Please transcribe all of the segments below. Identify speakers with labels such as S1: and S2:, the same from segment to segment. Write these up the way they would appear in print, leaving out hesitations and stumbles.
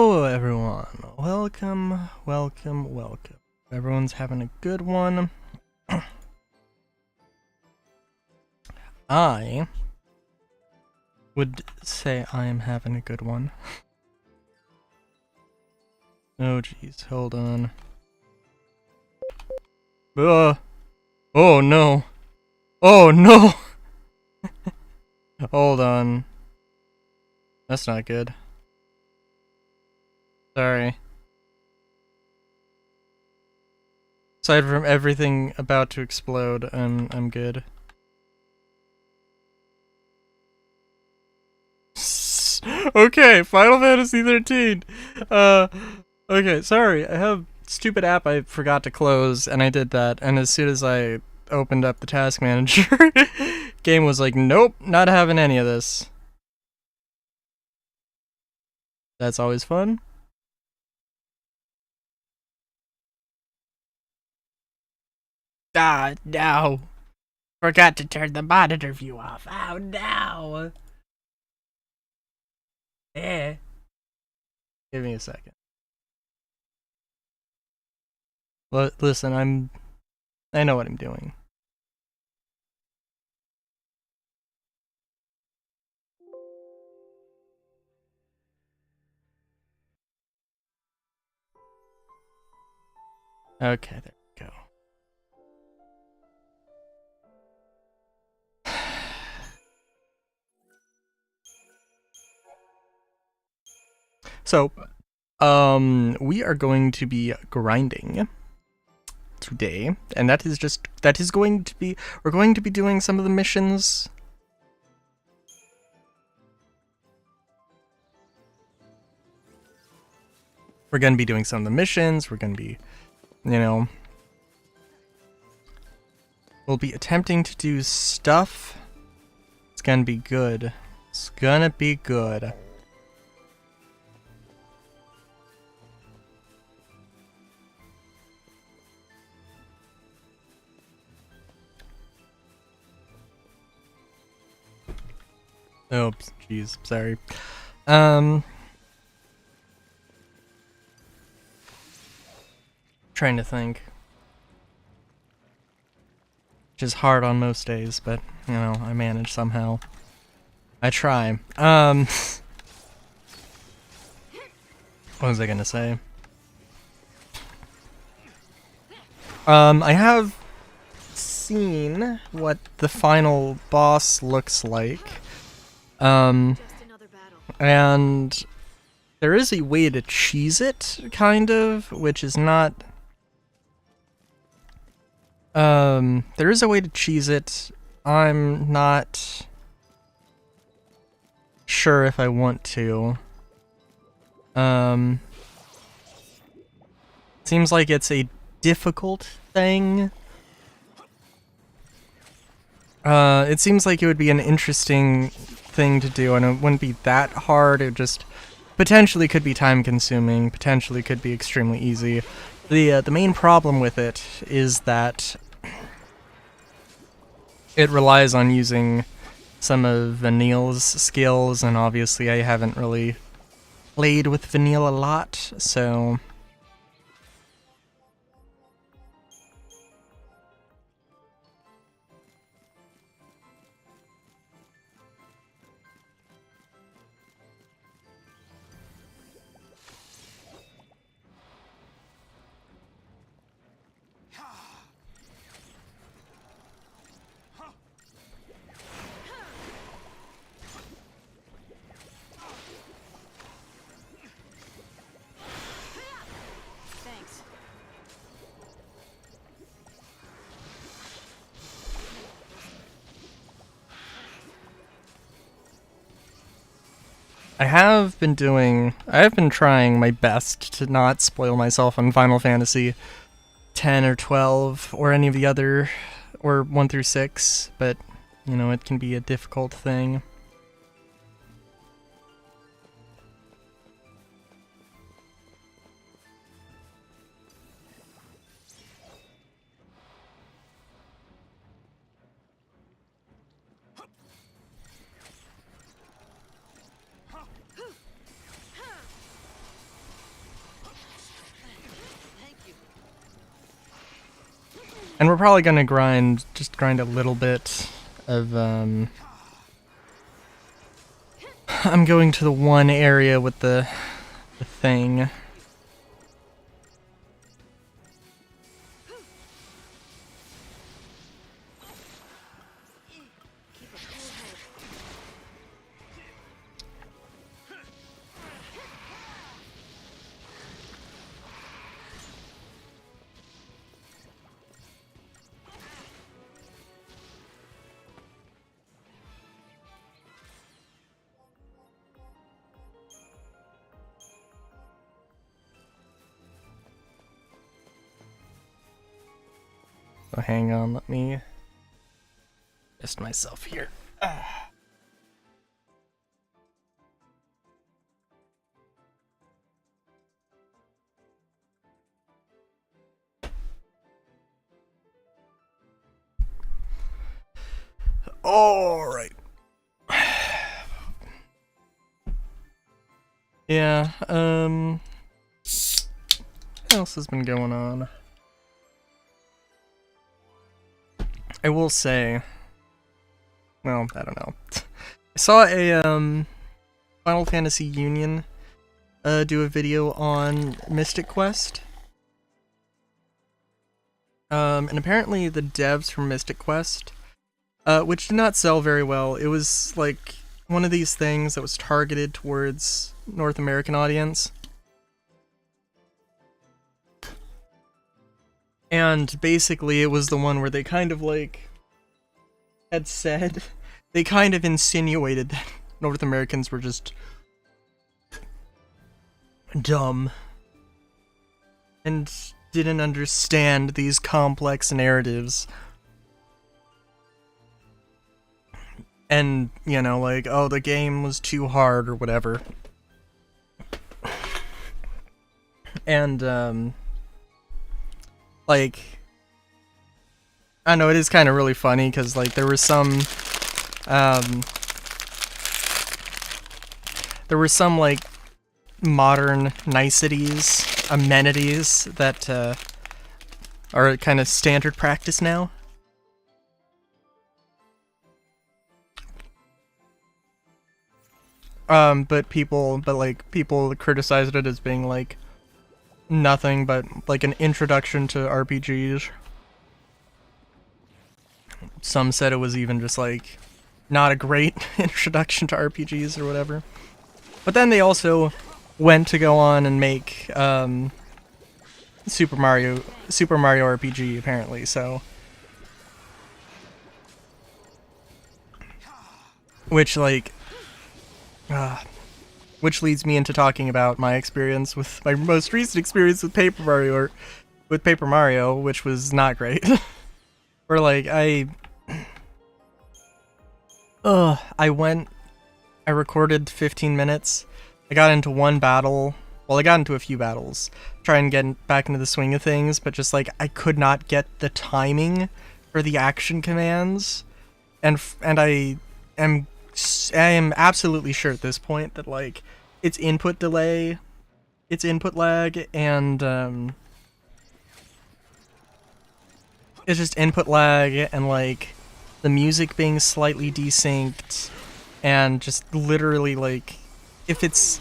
S1: Hello everyone, welcome. Everyone's having a good one. I would say I am having a good one. Oh jeez, hold on. Oh no. Oh no! Hold on. That's not good. Sorry. Aside from everything about to explode, I'm good. Okay, Final Fantasy 13. Okay, sorry. I have stupid app I forgot to close, and I did that. And as soon as I opened up the task manager, game was like, nope, not having any of this. That's always fun. Ah, no. Forgot to turn the monitor view off. Oh, no. Eh. Give me a second. Listen, I know what I'm doing. Okay, there we go. So, we are going to be grinding today, and that is going to be, we're going to be doing some of the missions. We're going to be doing some of the missions, we're going to be, we'll be attempting to do stuff. It's going to be good. It's gonna be good. Oops, jeez, sorry. Trying to think. Which is hard on most days, but, I manage somehow. I try. What was I gonna say? I have seen what the final boss looks like. And there is a way to cheese it, kind of, which is not... there is a way to cheese it. I'm not sure if I want to. Seems like it's a difficult thing. It seems like it would be an interesting thing to do, and it wouldn't be that hard. It just potentially could be time consuming, potentially could be extremely easy. The main problem with it is that it relies on using some of Vanille's skills, and obviously I haven't really played with Vanille a lot, so... I have been trying my best to not spoil myself on Final Fantasy 10 or 12 or any of the other, or 1 through 6, but, it can be a difficult thing. And we're probably gonna grind a little bit of, I'm going to the one area with the thing. So hang on, let me adjust myself here. All right. Yeah, what else has been going on? I will say, well, I don't know. I saw a, Final Fantasy Union, do a video on Mystic Quest. And apparently the devs from Mystic Quest, which did not sell very well, it was, like, one of these things that was targeted towards North American audience. And basically it was the one where they kind of, like, had said, they kind of insinuated that North Americans were just dumb and didn't understand these complex narratives. And, you know, like, oh, the game was too hard or whatever. And, like, I don't know, it is kind of really funny, because, like, there were some, like, modern niceties, amenities that, are kind of standard practice now. But people criticized it as being, like, nothing but, like, an introduction to RPGs. Some said it was even just, like, not a great introduction to RPGs or whatever. But then they also went to go on and make, Super Mario RPG, apparently, so... Which, like... which leads me into talking about my experience with my most recent experience with Paper Mario, which was not great. Where, like, I recorded 15 minutes. I got into one battle. Well, I got into a few battles, trying to get back into the swing of things, but just, like, I could not get the timing for the action commands, and I am absolutely sure at this point that, like, it's input delay, it's input lag, and, it's just input lag, and, like, the music being slightly desynced, and just literally, like, if it's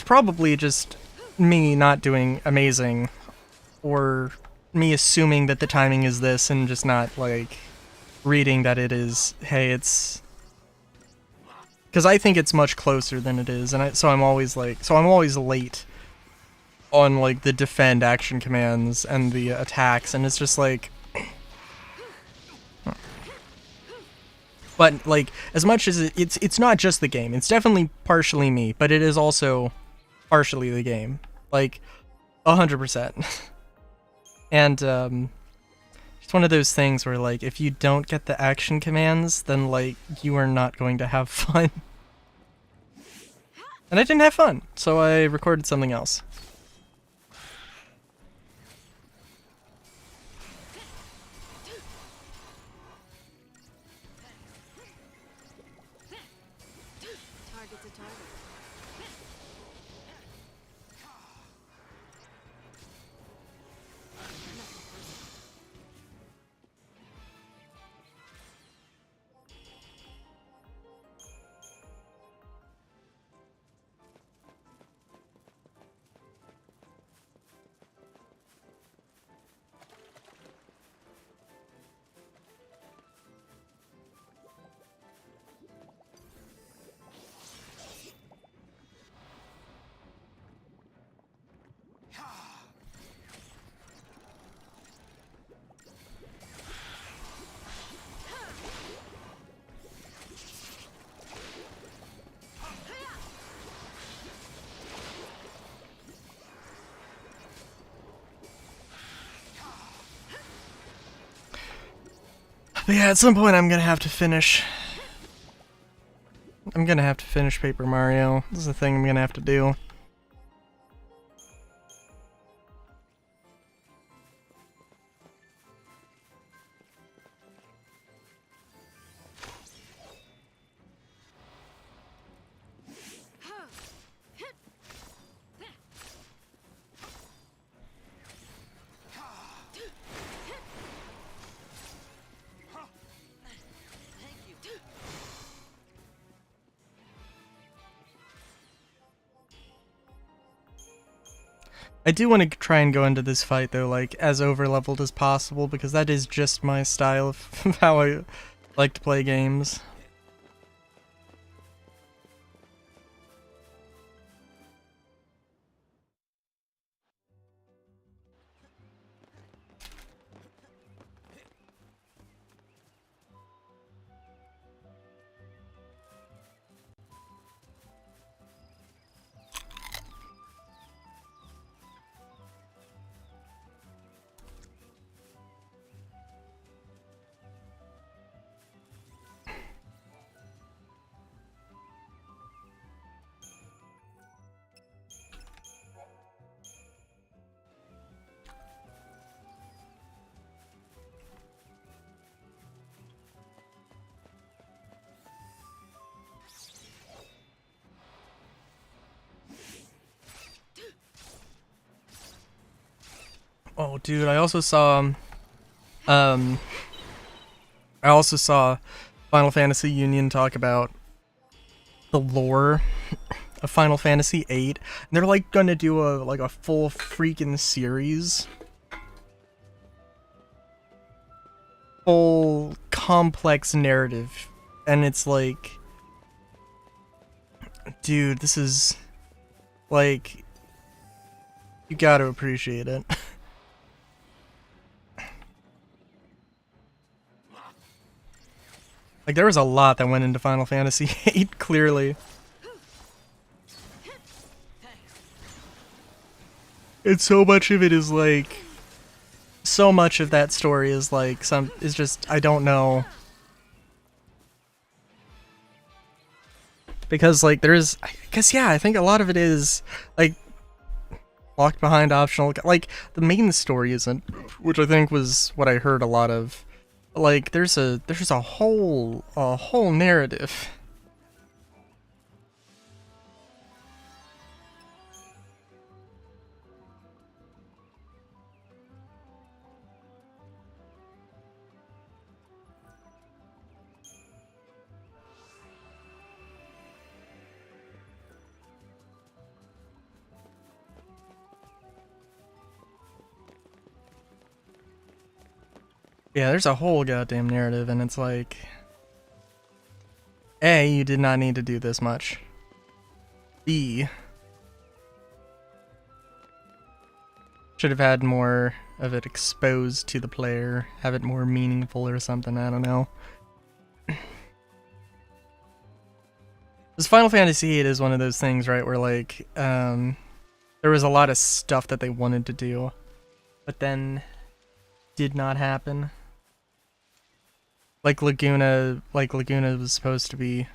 S1: probably just me not doing amazing, or me assuming that the timing is this, and just not, like, reading that it is, hey, it's... Because I think it's much closer than it is, and so I'm always late on, like, the defend action commands and the attacks, and it's just like... But, like, as much as it's not just the game, it's definitely partially me, but it is also partially the game. Like, 100%. And, it's one of those things where, like, if you don't get the action commands, then, like, you are not going to have fun. And I didn't have fun, so I recorded something else. But yeah, at some point I'm gonna have to finish. I'm gonna have to finish Paper Mario. This is a thing I'm gonna have to do. I do want to try and go into this fight though, like, as over-leveled as possible, because that is just my style of how I like to play games. Oh, dude, I also saw Final Fantasy Union talk about the lore of Final Fantasy VIII. And they're like gonna do a full freaking series, full complex narrative, and it's like, dude, this is like, you gotta appreciate it. Like, there was a lot that went into Final Fantasy VIII, clearly. And so much of it is like, so much of that story is like, is just, I don't know. Because like, there's, I guess, yeah, I think a lot of it is like, locked behind optional, like, the main story isn't, which I think was what I heard a lot of. Like, there's a whole narrative. Yeah, there's a whole goddamn narrative, and it's like, A, you did not need to do this much. B, should have had more of it exposed to the player, have it more meaningful or something, I don't know. This Final Fantasy VIII is one of those things, right, where like, there was a lot of stuff that they wanted to do, but then did not happen. Like Laguna was supposed to be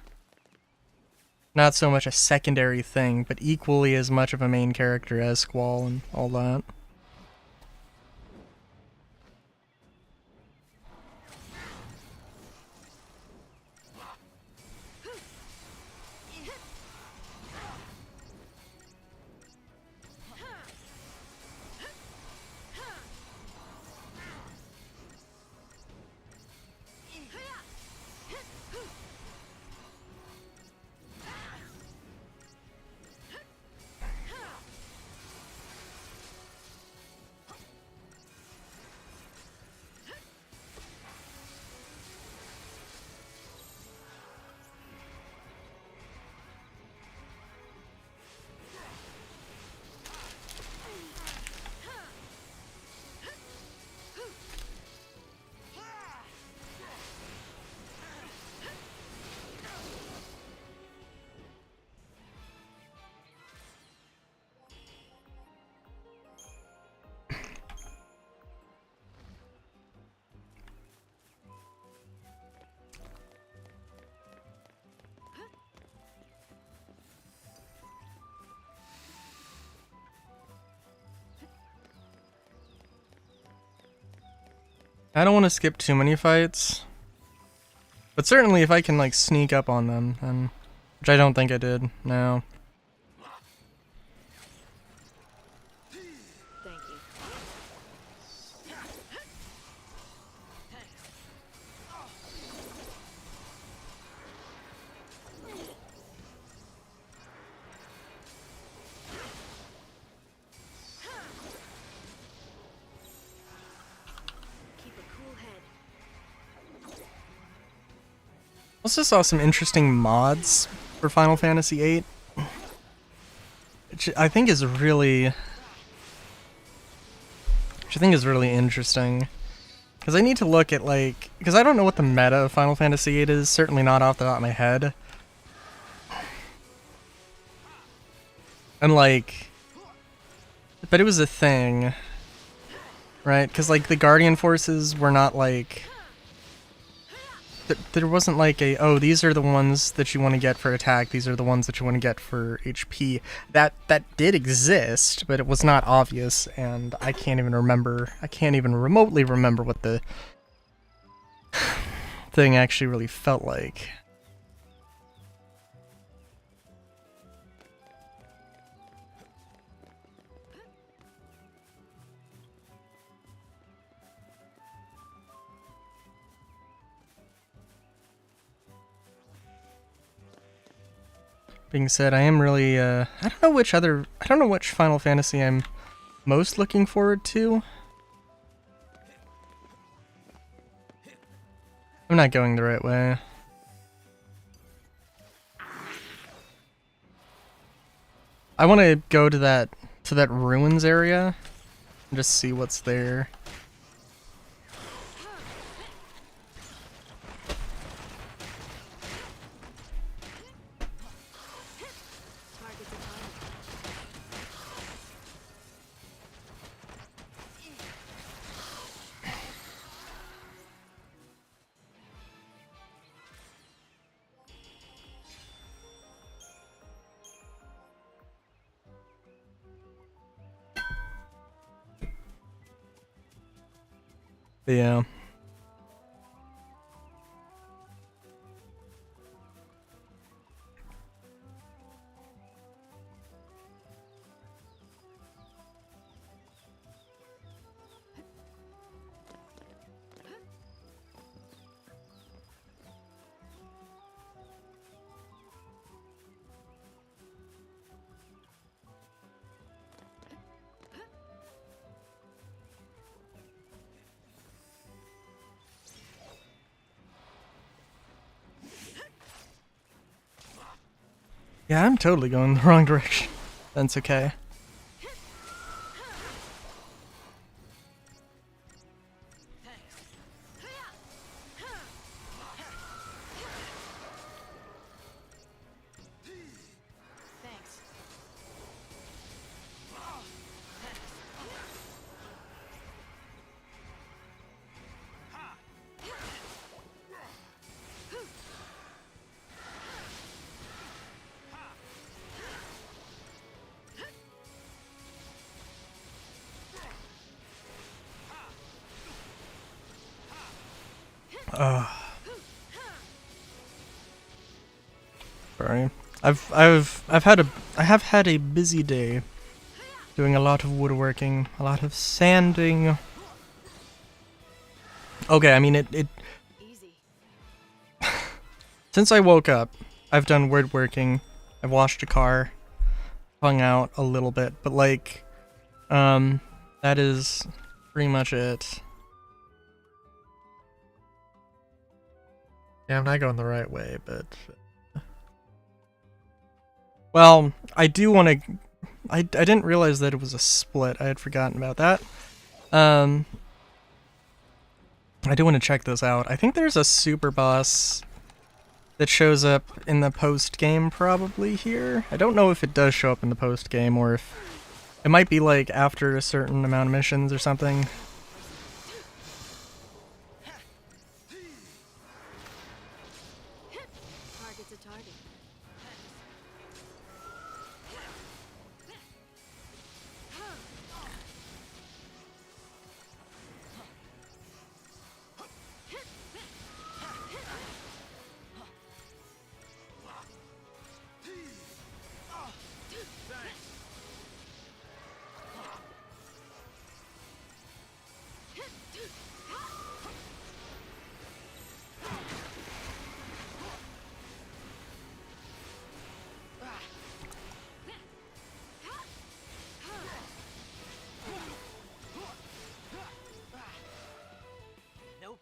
S1: not so much a secondary thing, but equally as much of a main character as Squall and all that. I don't want to skip too many fights. But certainly if I can like sneak up on them, then, which I don't think I did, no. Also saw some interesting mods for Final Fantasy VIII, which I think is really, interesting. Because I need to look at like, because I don't know what the meta of Final Fantasy VIII is, certainly not off the top of my head. And like, but it was a thing, right? Because like the Guardian forces were not like, there wasn't like a, oh, these are the ones that you want to get for attack, these are the ones that you want to get for HP. That did exist, but it was not obvious, and I can't even remotely remember what the thing actually really felt like. Being said, I am really, I don't know which Final Fantasy I'm most looking forward to. I'm not going the right way. I want to go to that ruins area and just see what's there. But yeah. Yeah, I'm totally going the wrong direction. That's okay. Sorry. I have had a busy day doing a lot of woodworking, a lot of sanding. Okay, I mean it since I woke up, I've done woodworking. I've washed a car, hung out a little bit, but like that is pretty much it. Yeah, I'm not going the right way, but well, I do want to. I didn't realize that it was a split. I had forgotten about that. I do want to check this out. I think there's a super boss that shows up in the post game probably here. I don't know if it does show up in the post game or if it might be like after a certain amount of missions or something.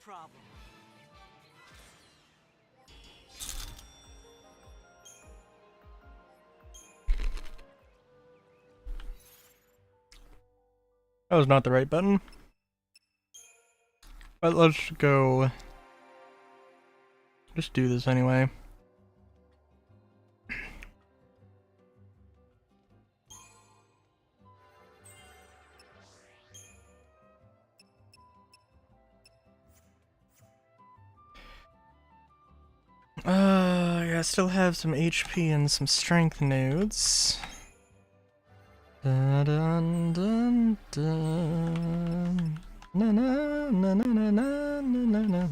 S2: problem.
S1: That was not the right button. But let's go. Just do this anyway. Yeah, I still have some HP and some strength nodes. Dun dun dun dun. Na na na na na na na na na.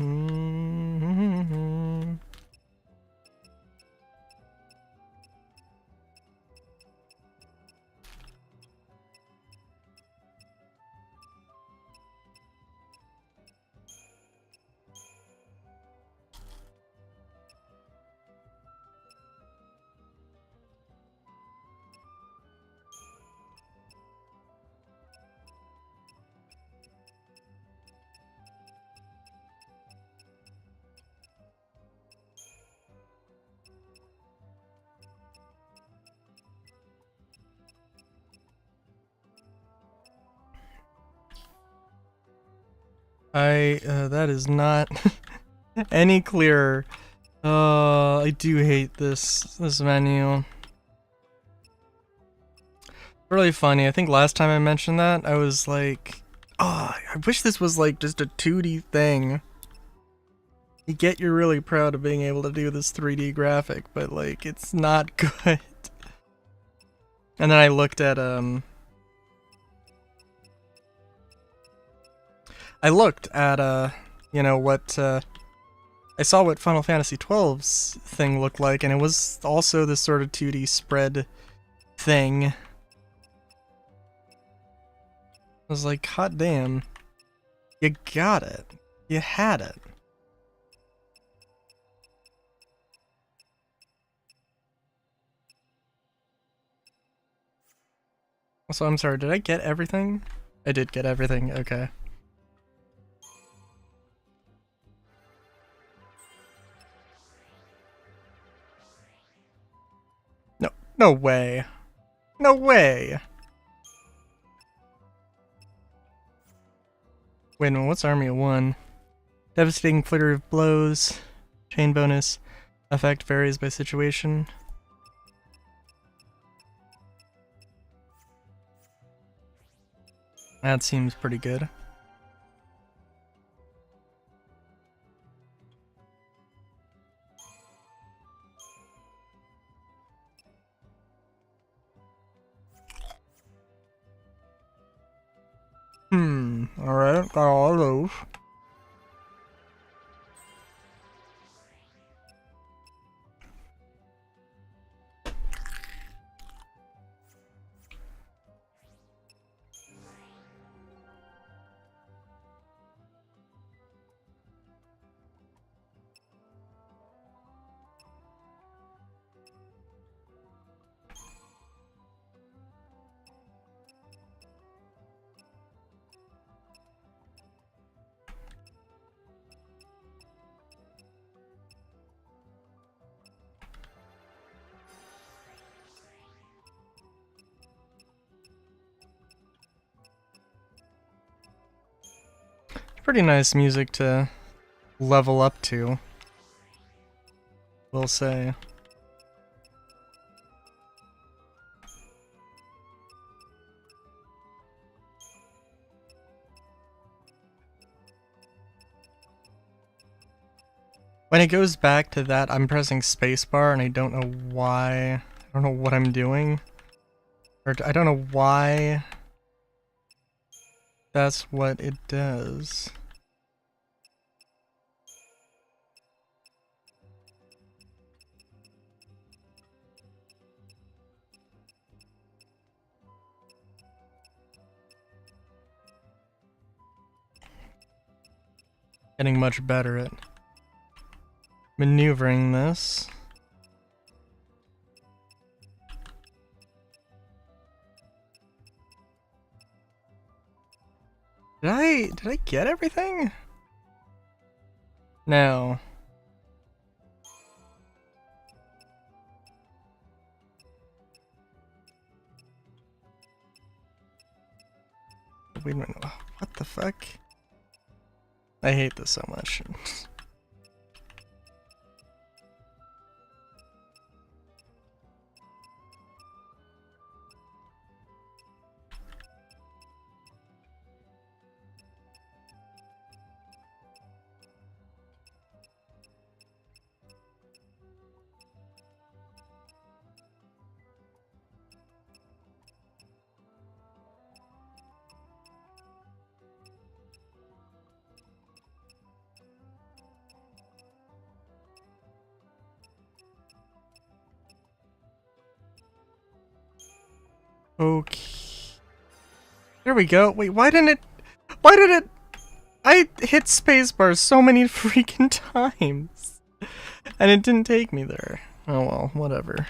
S1: That is not any clearer. I do hate this menu. Really funny. I think last time I mentioned that, I was like, oh, I wish this was like just a 2D thing. You're really proud of being able to do this 3D graphic, but like, it's not good. And then I looked at, you know, what, I saw what Final Fantasy XII's thing looked like, and it was also this sort of 2D spread thing. I was like, hot damn. You got it. You had it. So I'm sorry, did I get everything? I did get everything, okay. No way. No way. Wait a minute, what's Army of One? Devastating flitter of blows. Chain bonus. Effect varies by situation. That seems pretty good. Alright, got all of those. Pretty nice music to level up to, we'll say. When it goes back to that, I'm pressing spacebar and I don't know why. I don't know what I'm doing. Or I don't know why that's what it does. Getting much better at maneuvering this. Did I get everything? Now. Wait a minute. What the fuck? I hate this so much. Okay. There we go. Wait, why didn't it... I hit spacebar so many freaking times. And it didn't take me there. Oh well, whatever.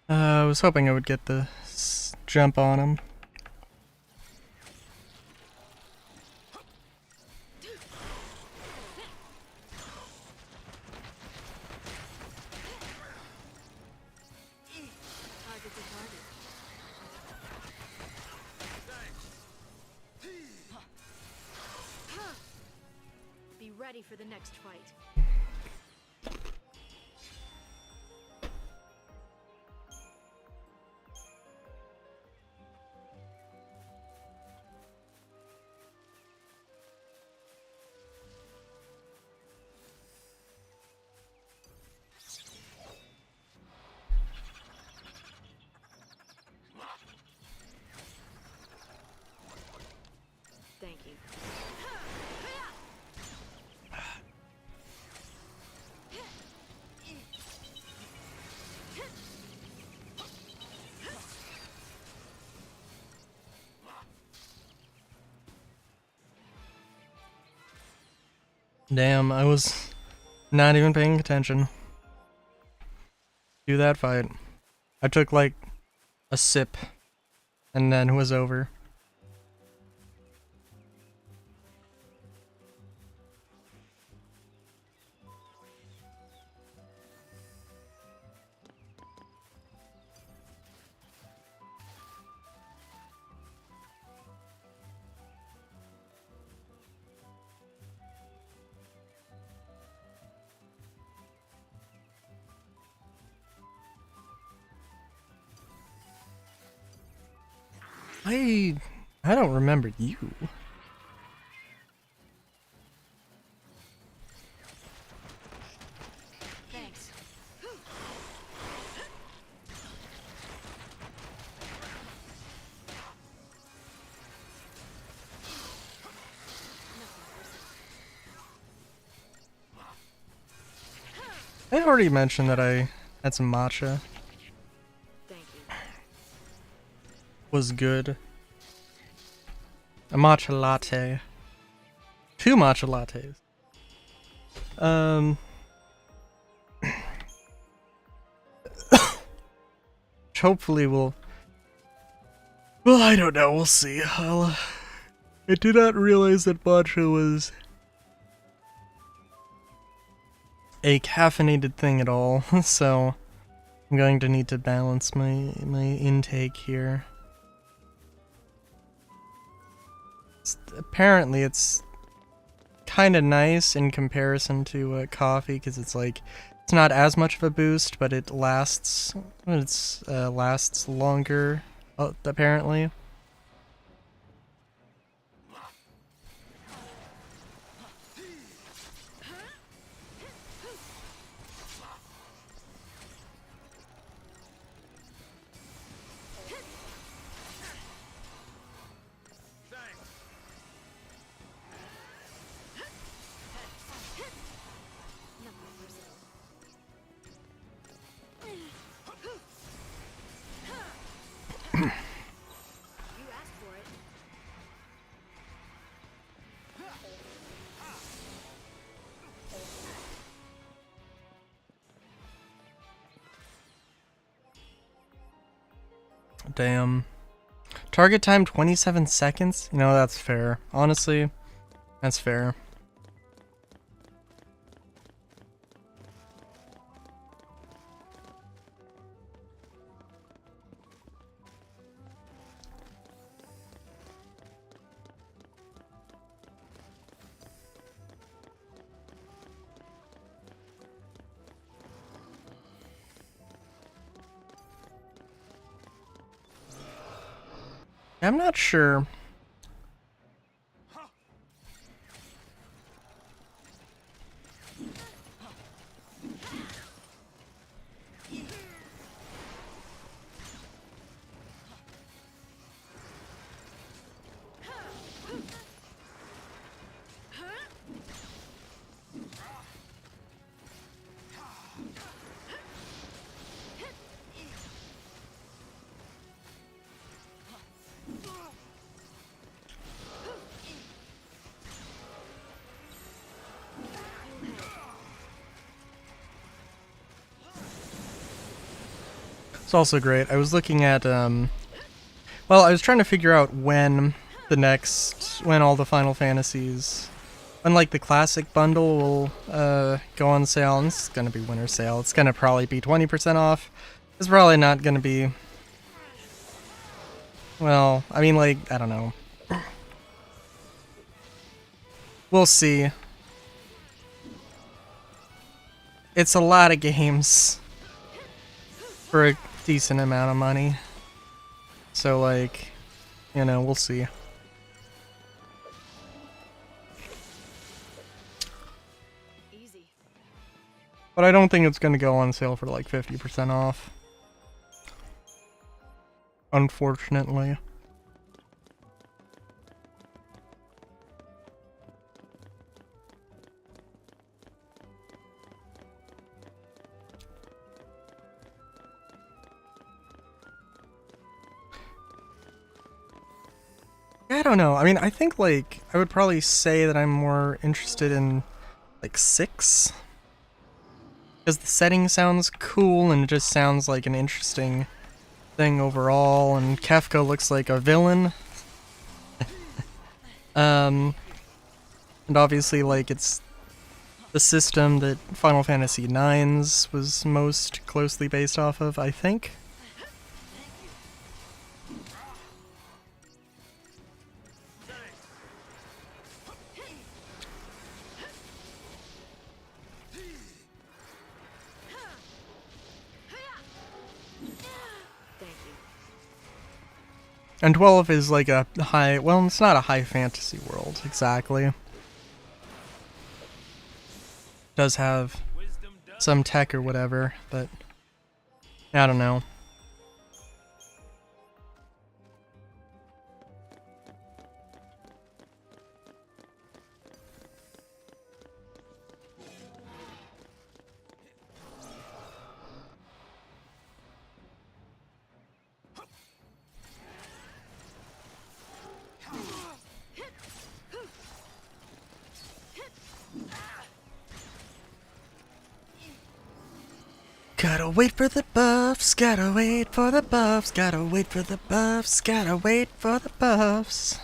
S1: I was hoping I would get the jump on him.
S2: Be ready for the next fight. Thank you.
S1: Damn, I was not even paying attention to that fight. I took like a sip and then it was over. I don't remember you.
S2: Thanks.
S1: I already mentioned that I had some matcha.
S2: Thank you.
S1: Was good. A matcha latte. 2 matcha lattes. Which hopefully will... Well, I don't know, we'll see. I did not realize that matcha was a caffeinated thing at all, so I'm going to need to balance my intake here. Apparently it's kind of nice in comparison to coffee, because it's like it's not as much of a boost, but it lasts lasts longer apparently. damn. Target time 27 seconds? You know, that's fair. Honestly, that's fair. I'm not sure. It's also great. I was looking at, well, I was trying to figure out when when all the Final Fantasies, when like the classic bundle will go on sale, and it's gonna be winter sale. It's gonna probably be 20% off. It's probably not gonna be, well, I mean, like, I don't know. We'll see. It's a lot of games for a decent amount of money. So, like, you know, we'll see.
S2: Easy.
S1: But I don't think it's gonna go on sale for like 50% off. Unfortunately. I don't know. I mean, I think, like, I would probably say that I'm more interested in, like, 6. Because the setting sounds cool, and it just sounds like an interesting thing overall, and Kefka looks like a villain. And obviously, like, it's the system that Final Fantasy IX's was most closely based off of, I think.
S2: Thank you.
S1: And 12 is like a high, well, it's not a high fantasy world, exactly. Does have some tech or whatever, but I don't know. Gotta wait for the buffs, gotta wait for the buffs, gotta wait for the buffs, gotta wait for the buffs.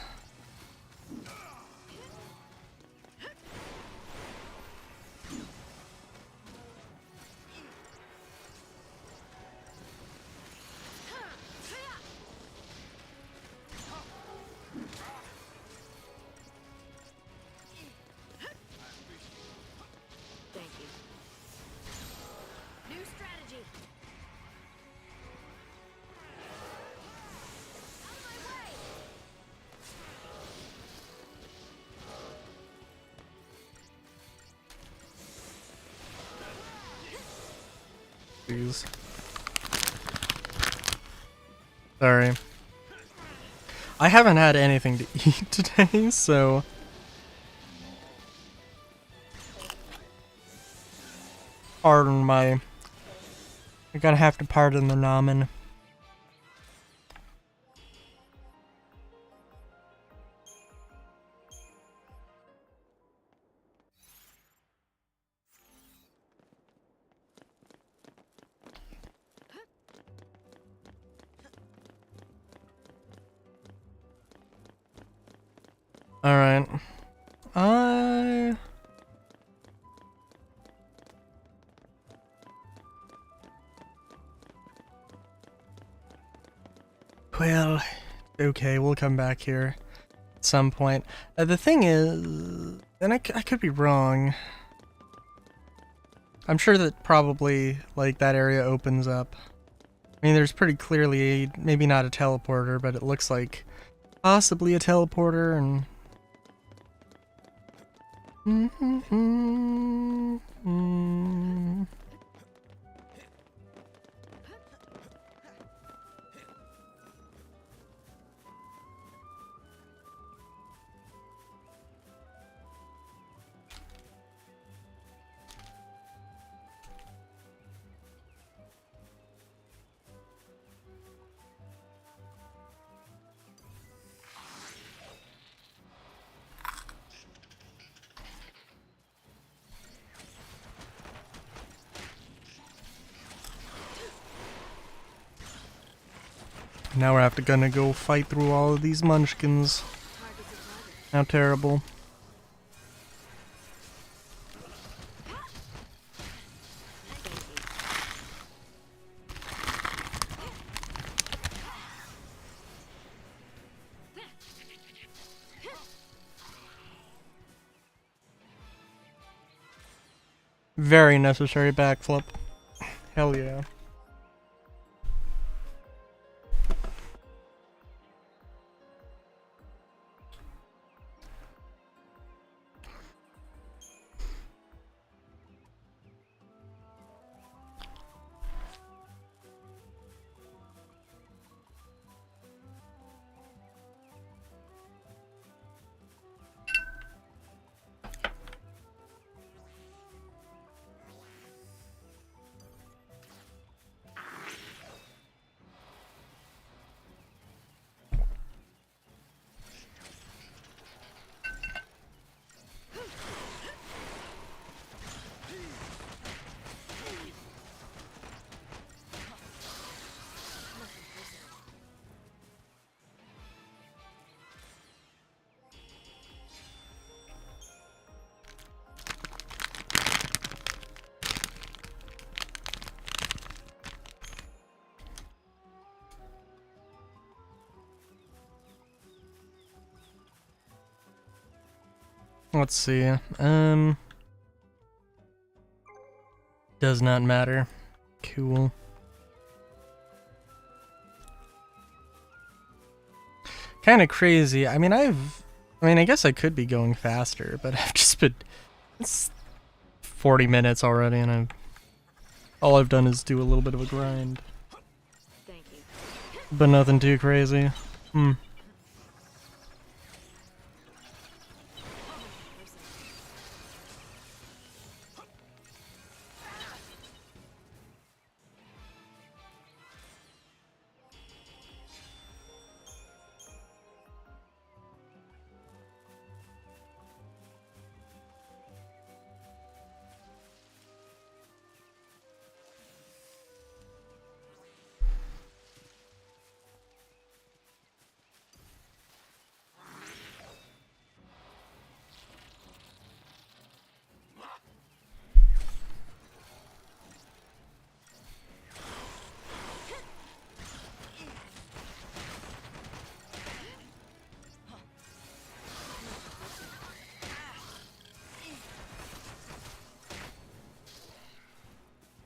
S2: Thank you. New strategy.
S1: Jeez. Sorry. I haven't had anything to eat today, so... Pardon my... You're gonna have to pardon the ramen. Alright. I... Well, okay, we'll come back here at some point. The thing is, and I could be wrong. I'm sure that probably, like, that area opens up. I mean, there's pretty clearly, maybe not a teleporter, but it looks like possibly a teleporter, and... Now we're gonna go fight through all of these munchkins.
S2: Target's a target.
S1: How terrible. Very necessary backflip. Hell yeah. Let's see. Does not matter. Cool. Kind of crazy. I mean, I guess I could be going faster, but I've just been... It's 40 minutes already, and all I've done is do a little bit of a grind.
S2: Thank you.
S1: But nothing too crazy.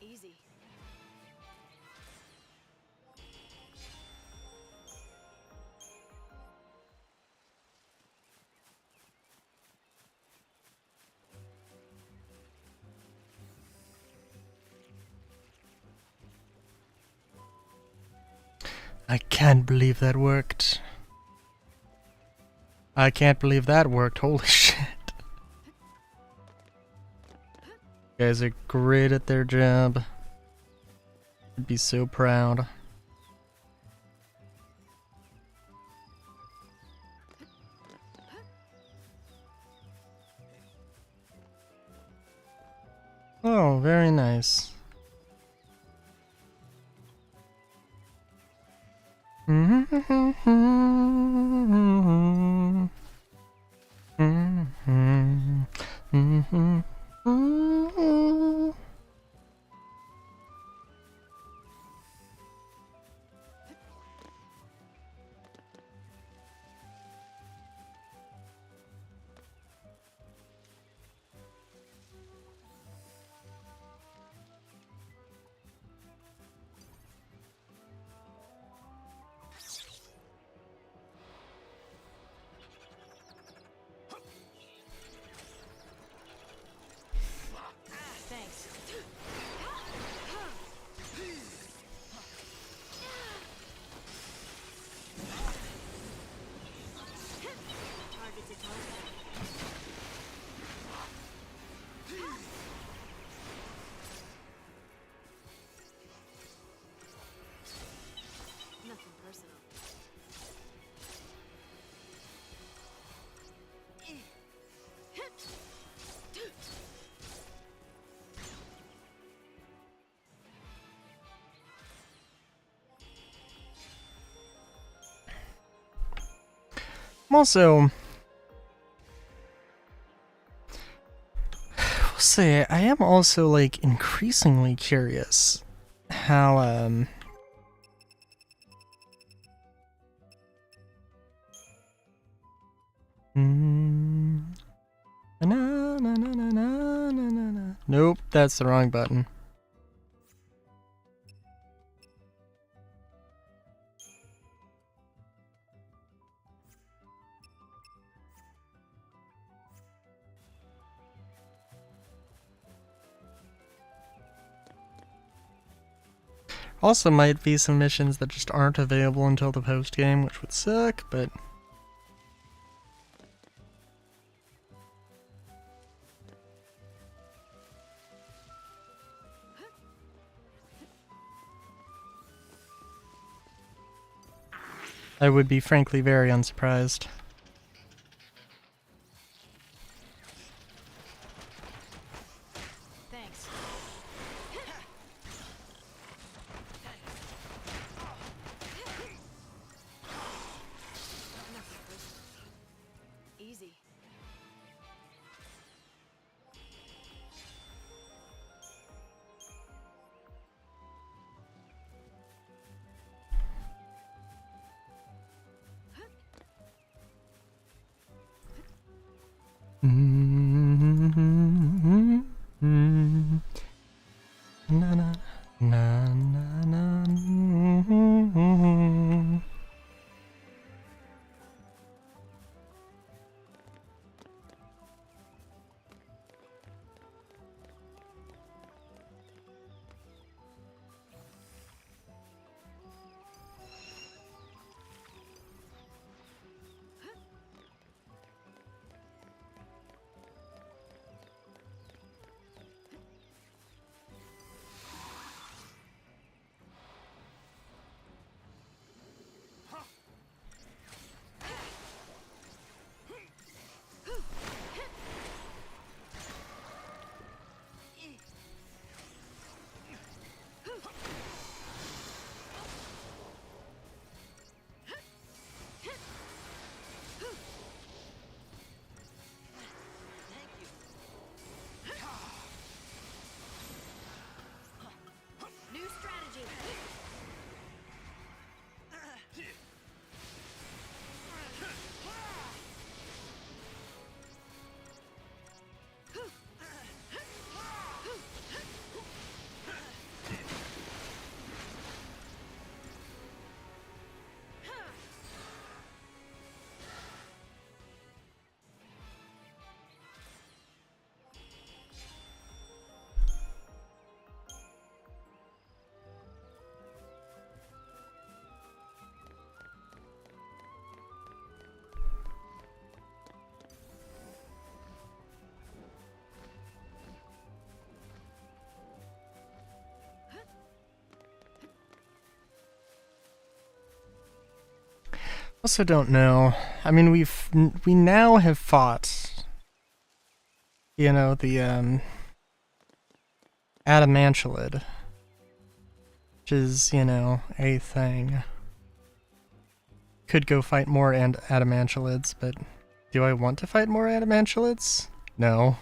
S2: Easy.
S1: I can't believe that worked. I can't believe that worked. Holy shit. You guys are great at their job. I'd be so proud. Oh, very nice.
S2: Thanks. Target's a target. Nothing personal.
S1: I'm also, we'll say, I am also like increasingly curious how Nope, that's the wrong button. Also might be some missions that just aren't available until the post game, which would suck, but I would be frankly very unsurprised.
S2: Thanks. Nothing personal. Easy.
S1: Na na na na na. New strategy. Also don't know. I mean, we now have fought, you know, the Adamantulid, which is, you know, a thing. Could go fight more Adamantulids, but do I want to fight more Adamantulids? No.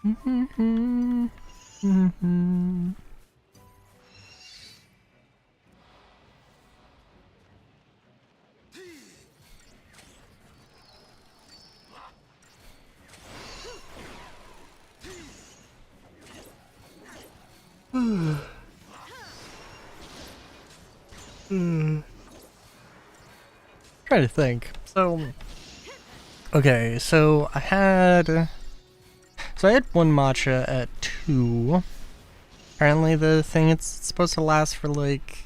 S1: Trying to think. Okay, so I had one matcha at 2. Apparently the thing it's supposed to last for like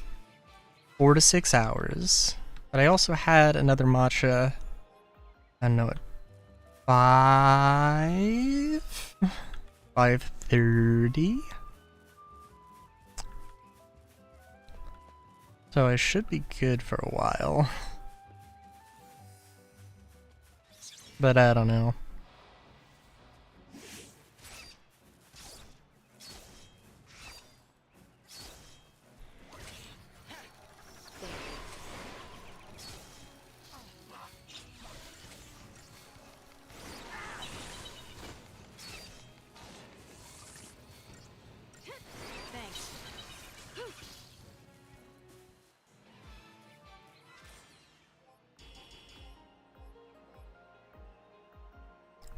S1: 4 to 6 hours. But I also had another matcha, I don't know, at 5:30. So I should be good for a while. But I don't know.
S2: Thanks.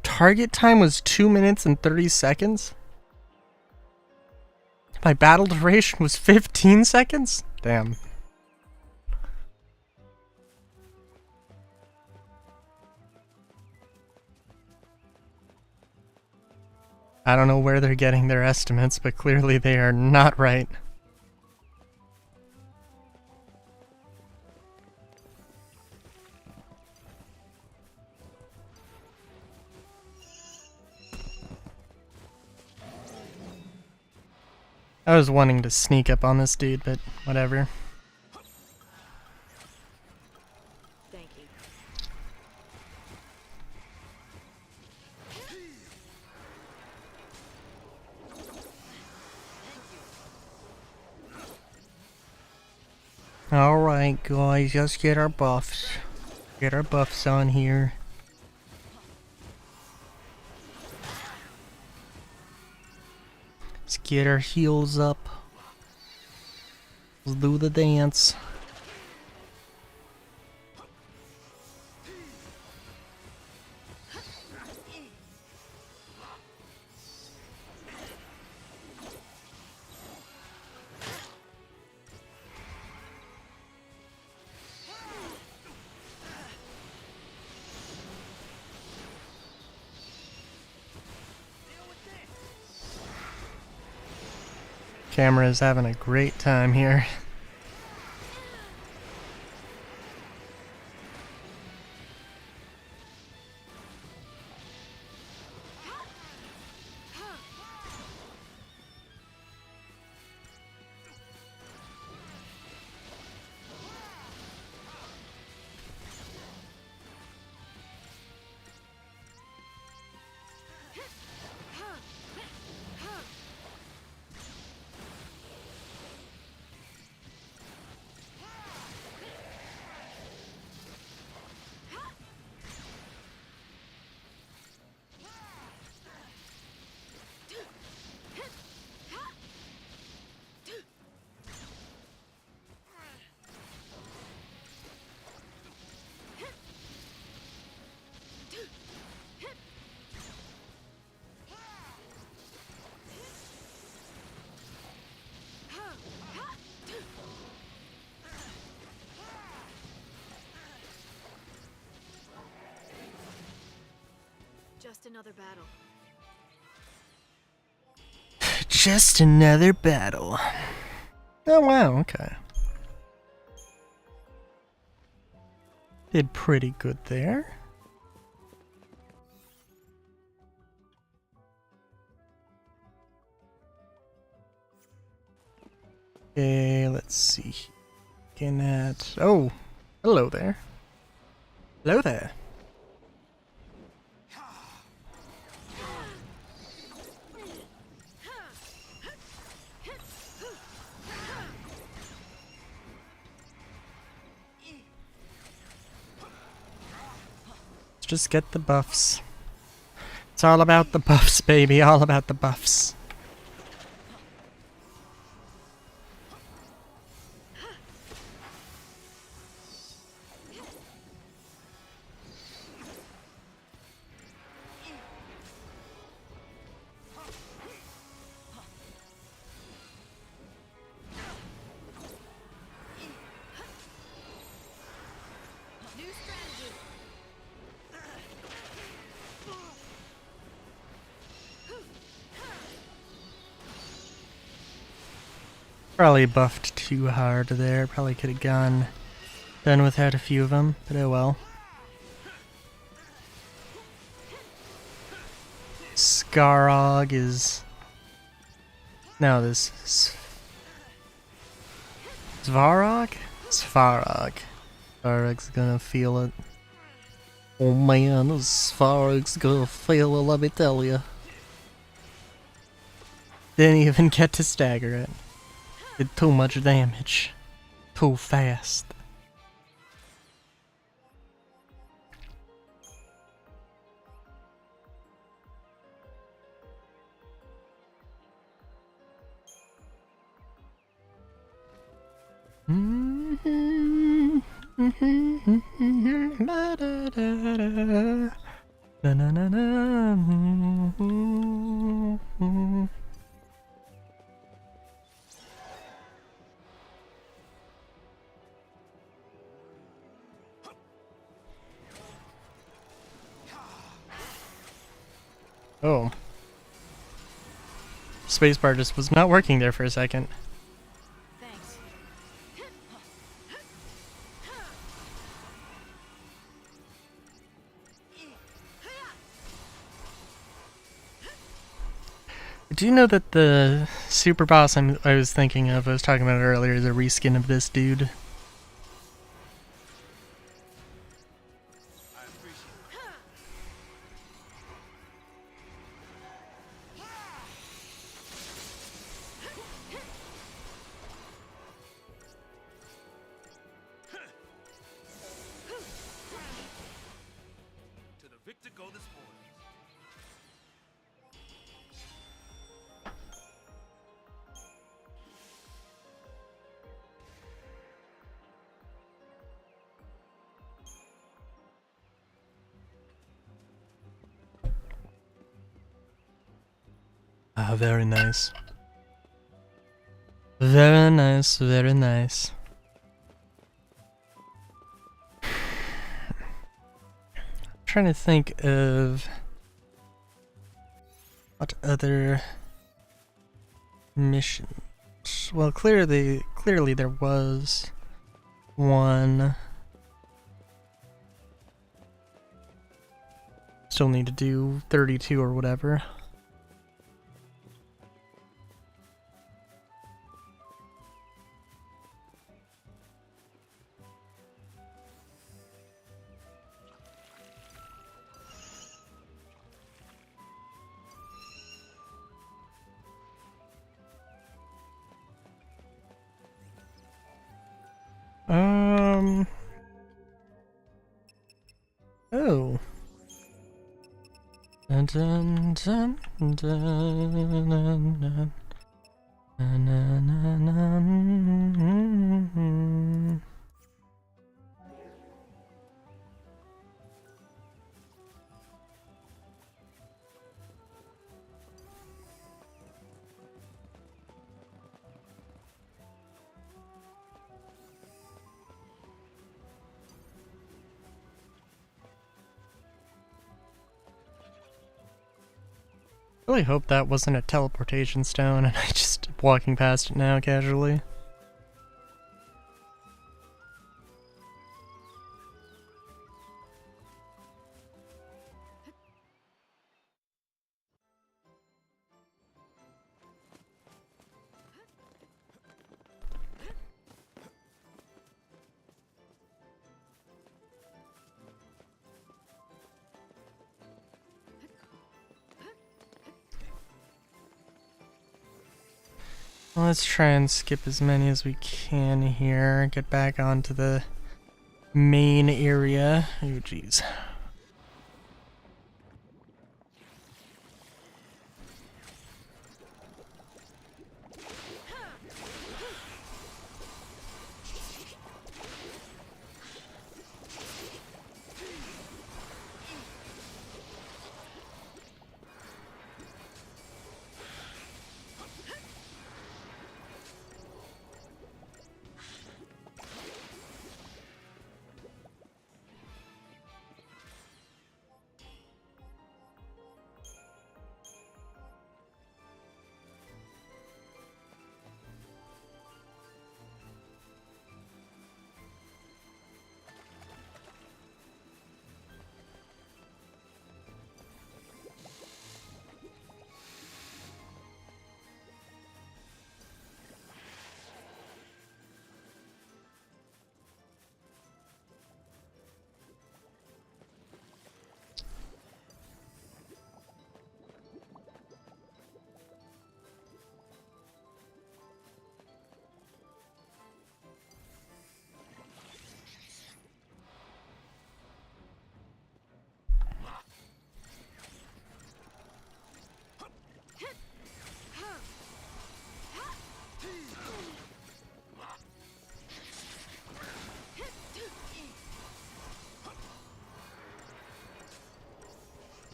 S1: Target time was 2 minutes and 30 seconds? My battle duration was 15 seconds? Damn. I don't know where they're getting their estimates, but clearly they are not right. I was wanting to sneak up on this dude, but whatever.
S2: Thank you.
S1: Alright guys, let's get our buffs. Get our buffs on here. Let's get our heels up. Let's do the dance. Camera is having a great time here.
S2: Just another battle.
S1: Just another battle. Oh wow, okay. Did pretty good there. Okay, let's see. Looking at... Oh, hello there. Hello there. Let's just get the buffs. It's all about the buffs, baby. All about the buffs.
S2: New strategy.
S1: Probably buffed too hard there. Probably could have done without a few of them, but oh well. Skarog is... No, this... Svarog? Svarog. Svarog's gonna feel it. Oh man, this Svarog's gonna feel it, let me tell ya. Didn't even get to stagger it. Did too much damage. Too fast. La da da da. Na na na na. Oh. Spacebar just was not working there for a second.
S2: Thanks.
S1: Do you know that the super boss I was thinking of, I was talking about it earlier, is a reskin of this dude?
S3: To the victor go the spoils.
S1: Ah, very nice. Very nice, very nice. Trying to think of what other missions. Well, clearly there was one. Still need to do 32 or whatever. Oh. Dun, dun, dun, dun, dun, dun, dun, dun, dun. I really hope that wasn't a teleportation stone and I just walking past it now casually. Let's try and skip as many as we can here. Get back onto the main area. Oh, jeez.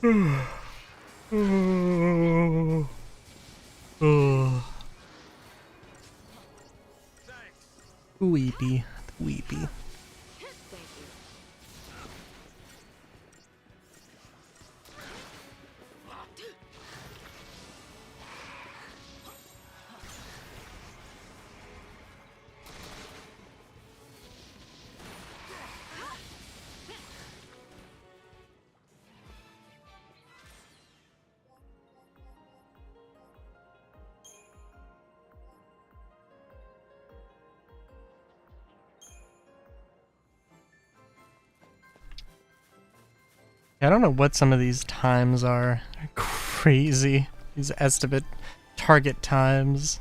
S1: Oh. Oh. Weepy. Weepy.
S2: Thank you.
S1: I don't know what some of these times are. They're crazy. These estimate target times.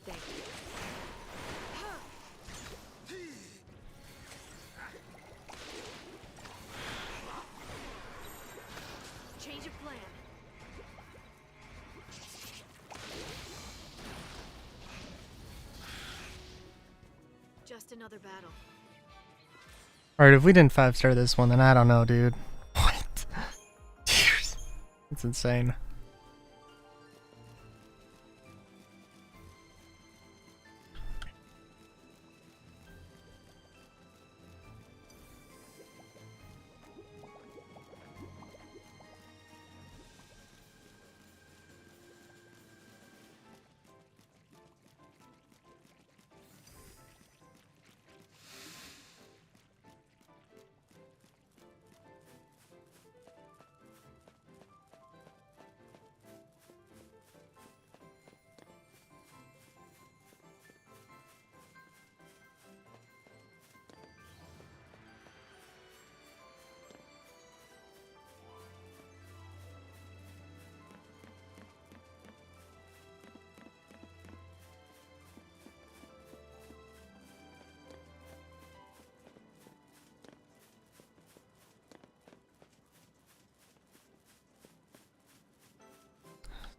S2: Thank you. Change of plan. Just another battle.
S1: Alright, if we didn't 5-star this one, then I don't know, dude. What? It's insane.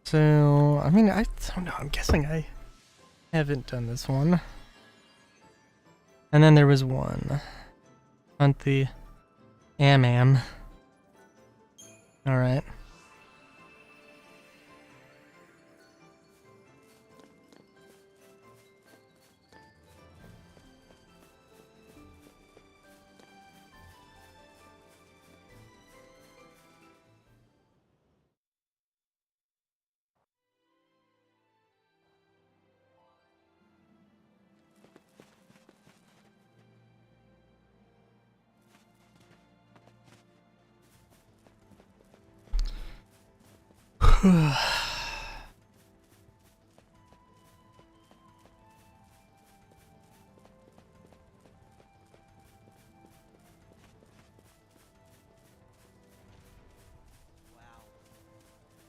S1: So, I mean, I don't know. I'm guessing I haven't done this one. And then there was one. Hunt the Am. Alright.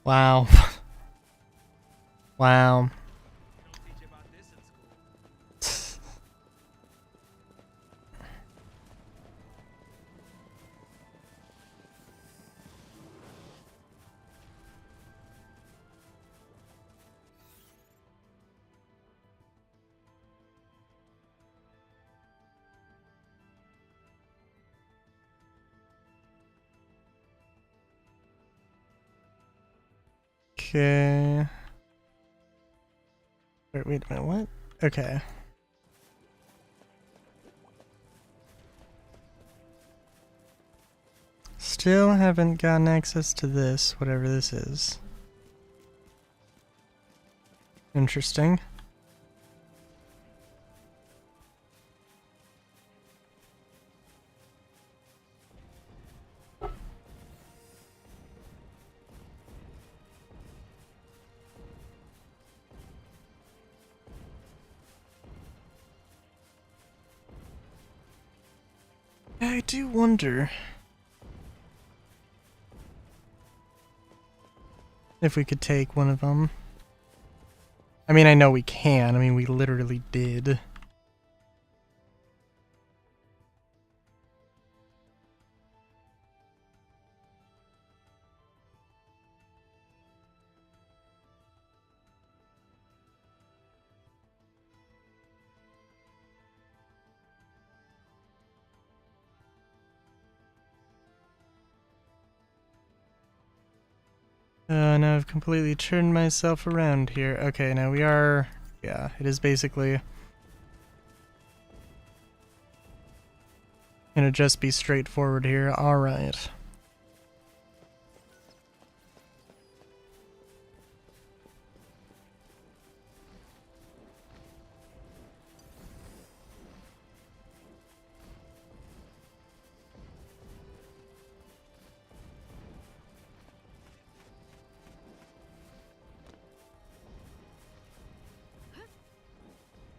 S1: Wow. Wow. Okay. Wait a minute, what? Okay. Still haven't gotten access to this, whatever this is. Interesting. I do wonder if we could take one of them. I mean, I know we can. I mean, we literally did. Now I've completely turned myself around here. Okay, now we are... Yeah, it is basically... gonna just be straightforward here. Alright.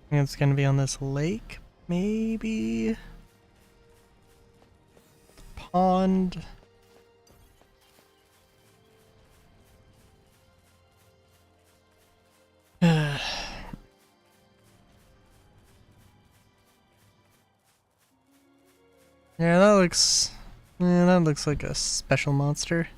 S1: I think it's gonna be on this lake, maybe? Pond. Yeah, that looks... Yeah, that looks like a special monster.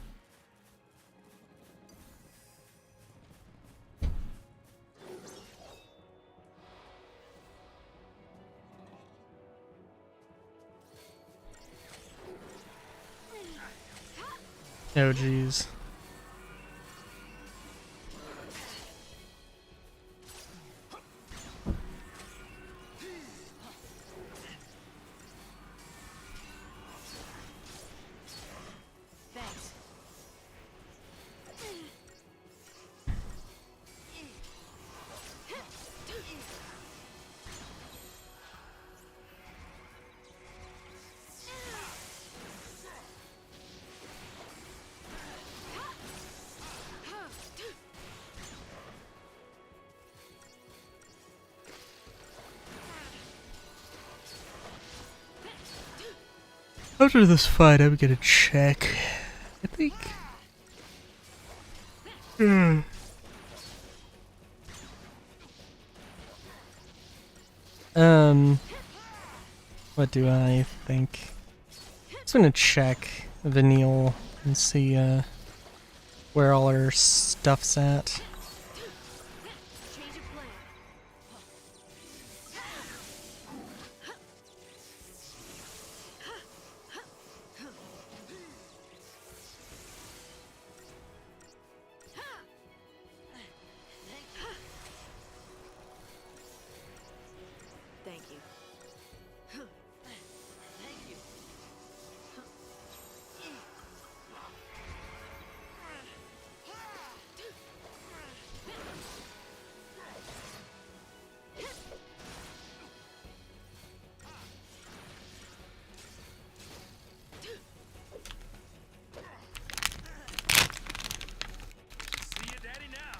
S1: Oh, jeez.
S2: Thanks.
S1: After this fight, I'm gonna check. I think... What do I think? Just gonna check Vanille and see, where all our stuff's at.
S2: Change of plan. Thank you. Thank you.
S3: See you, Daddy, now.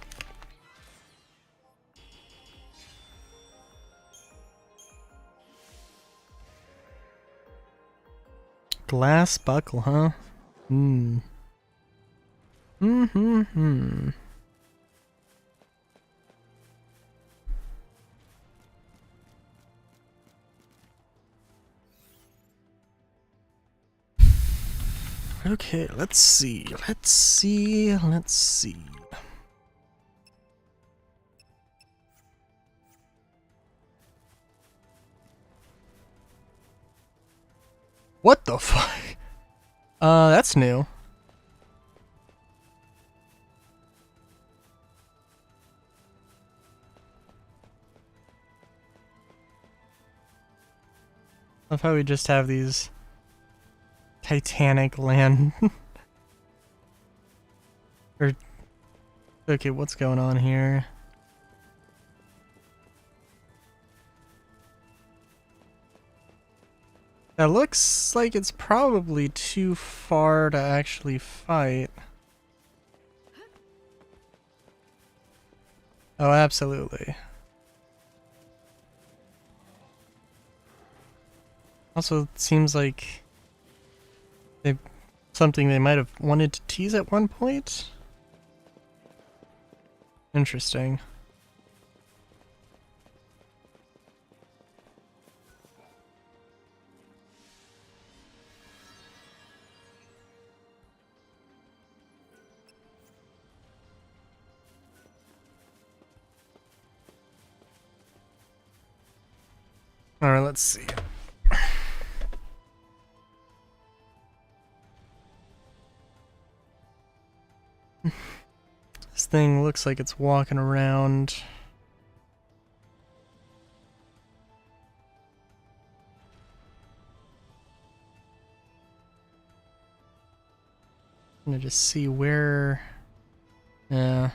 S1: Glass buckle, huh? Hmm. Hmm. Okay, let's see. Let's see. Let's see. What the fuck? That's new. Love how we just have these Titanic land. Or okay, what's going on here? That looks like it's probably too far to actually fight. Oh, absolutely. Also, it seems like something they might have wanted to tease at one point. Interesting. Alright, let's see. thing looks like it's walking around. I'm gonna just see where... Yeah.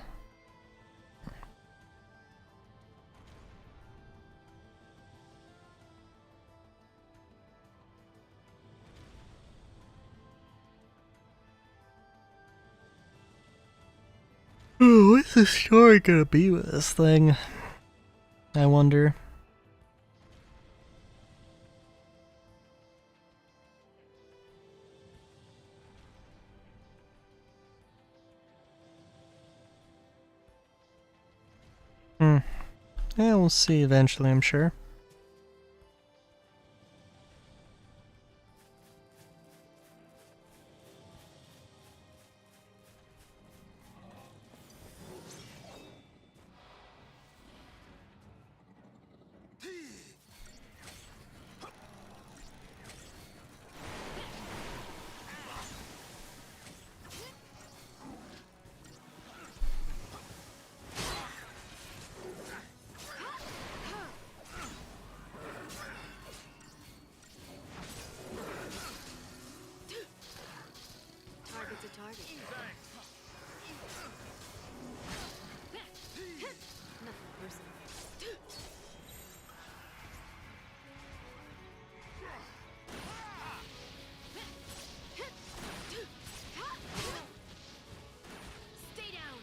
S1: Oh, what's the story gonna be with this thing? I wonder. Yeah, we'll see eventually, I'm sure.
S2: Target's a target. Nothing personal. Stay down.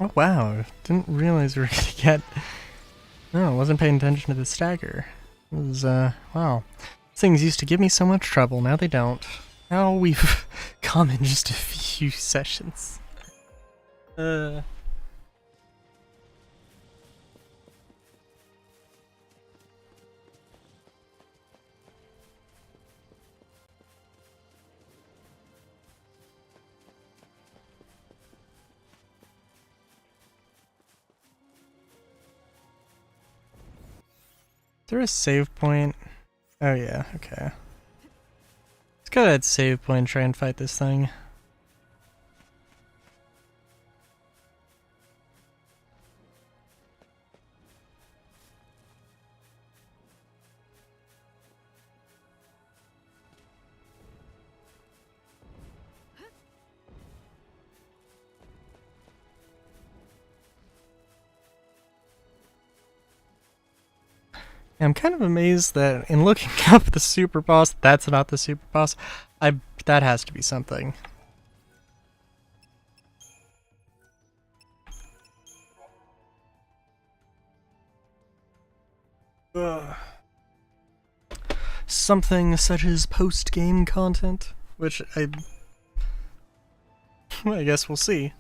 S1: Oh wow, didn't realize we were gonna get... No, I wasn't paying attention to the stagger. It was, wow. These things used to give me so much trouble, now they don't. Now we've come in just a few sessions. Is there a save point? Oh yeah, okay. Let's go to that save point and try and fight this thing. I'm kind of amazed that in looking up the super boss, that's not the super boss. That has to be something. Ugh. Something such as post-game content, which I guess we'll see.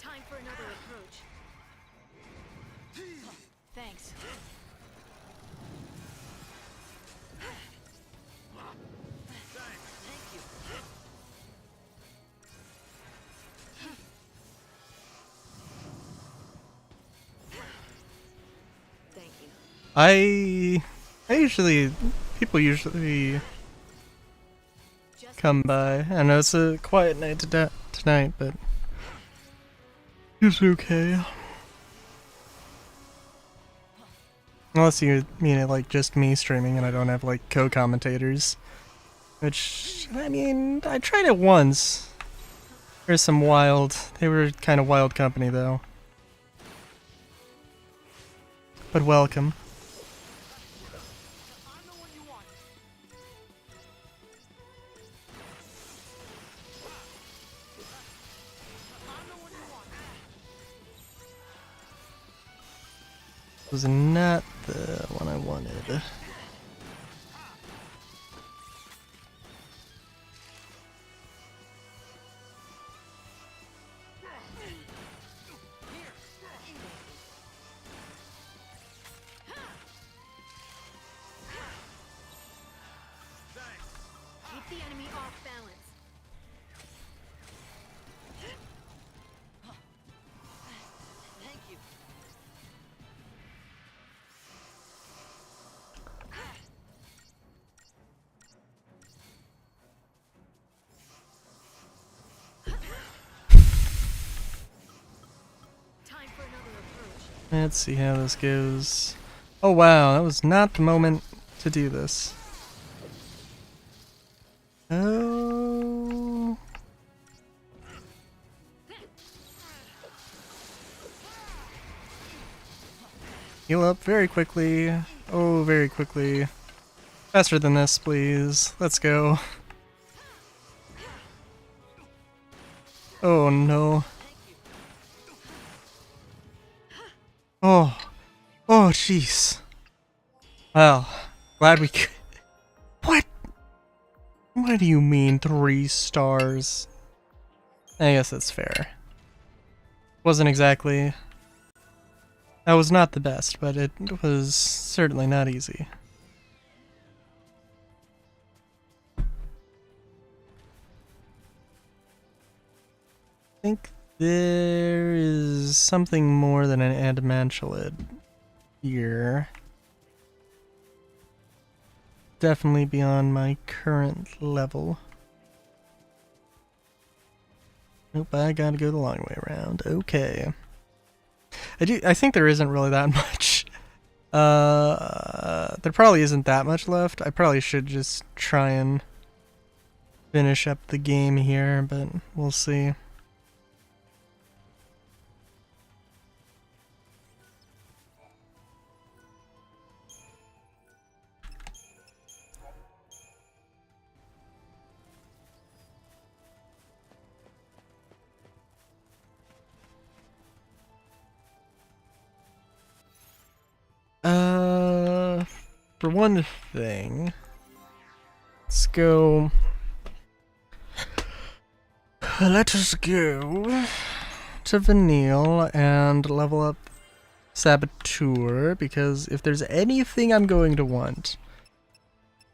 S2: Time for another approach. Thanks. Thank you. Thank you.
S1: People usually
S2: Just
S1: come by. I know it's a quiet night tonight, but it's okay. Unless you mean it like just me streaming and I don't have like co-commentators. Which, I mean, I tried it once. There's some they were kind of wild company though. But welcome.
S2: I'm the one you want. I'm the one you want.
S1: Was not the one I wanted.
S2: Keep the enemy off balance. Thank you. Time for another approach.
S1: Let's see how this goes. Oh wow, that was not the moment to do this. Oh. Heal up very quickly. Oh, very quickly. Faster than this, please. Let's go. Oh no. Oh. Oh, jeez. Well, glad we could. What? What do you mean 3 stars? I guess that's fair. Wasn't exactly. That was not the best, but it was certainly not easy. I think there is something more than an adamantulid here. Definitely beyond my current level. Nope, I gotta go the long way around. Okay. I think there isn't really that much. There probably isn't that much left. I probably should just try and finish up the game here, but we'll see. For one thing, let's go. Let us go to Vanille and level up Saboteur, because if there's anything I'm going to want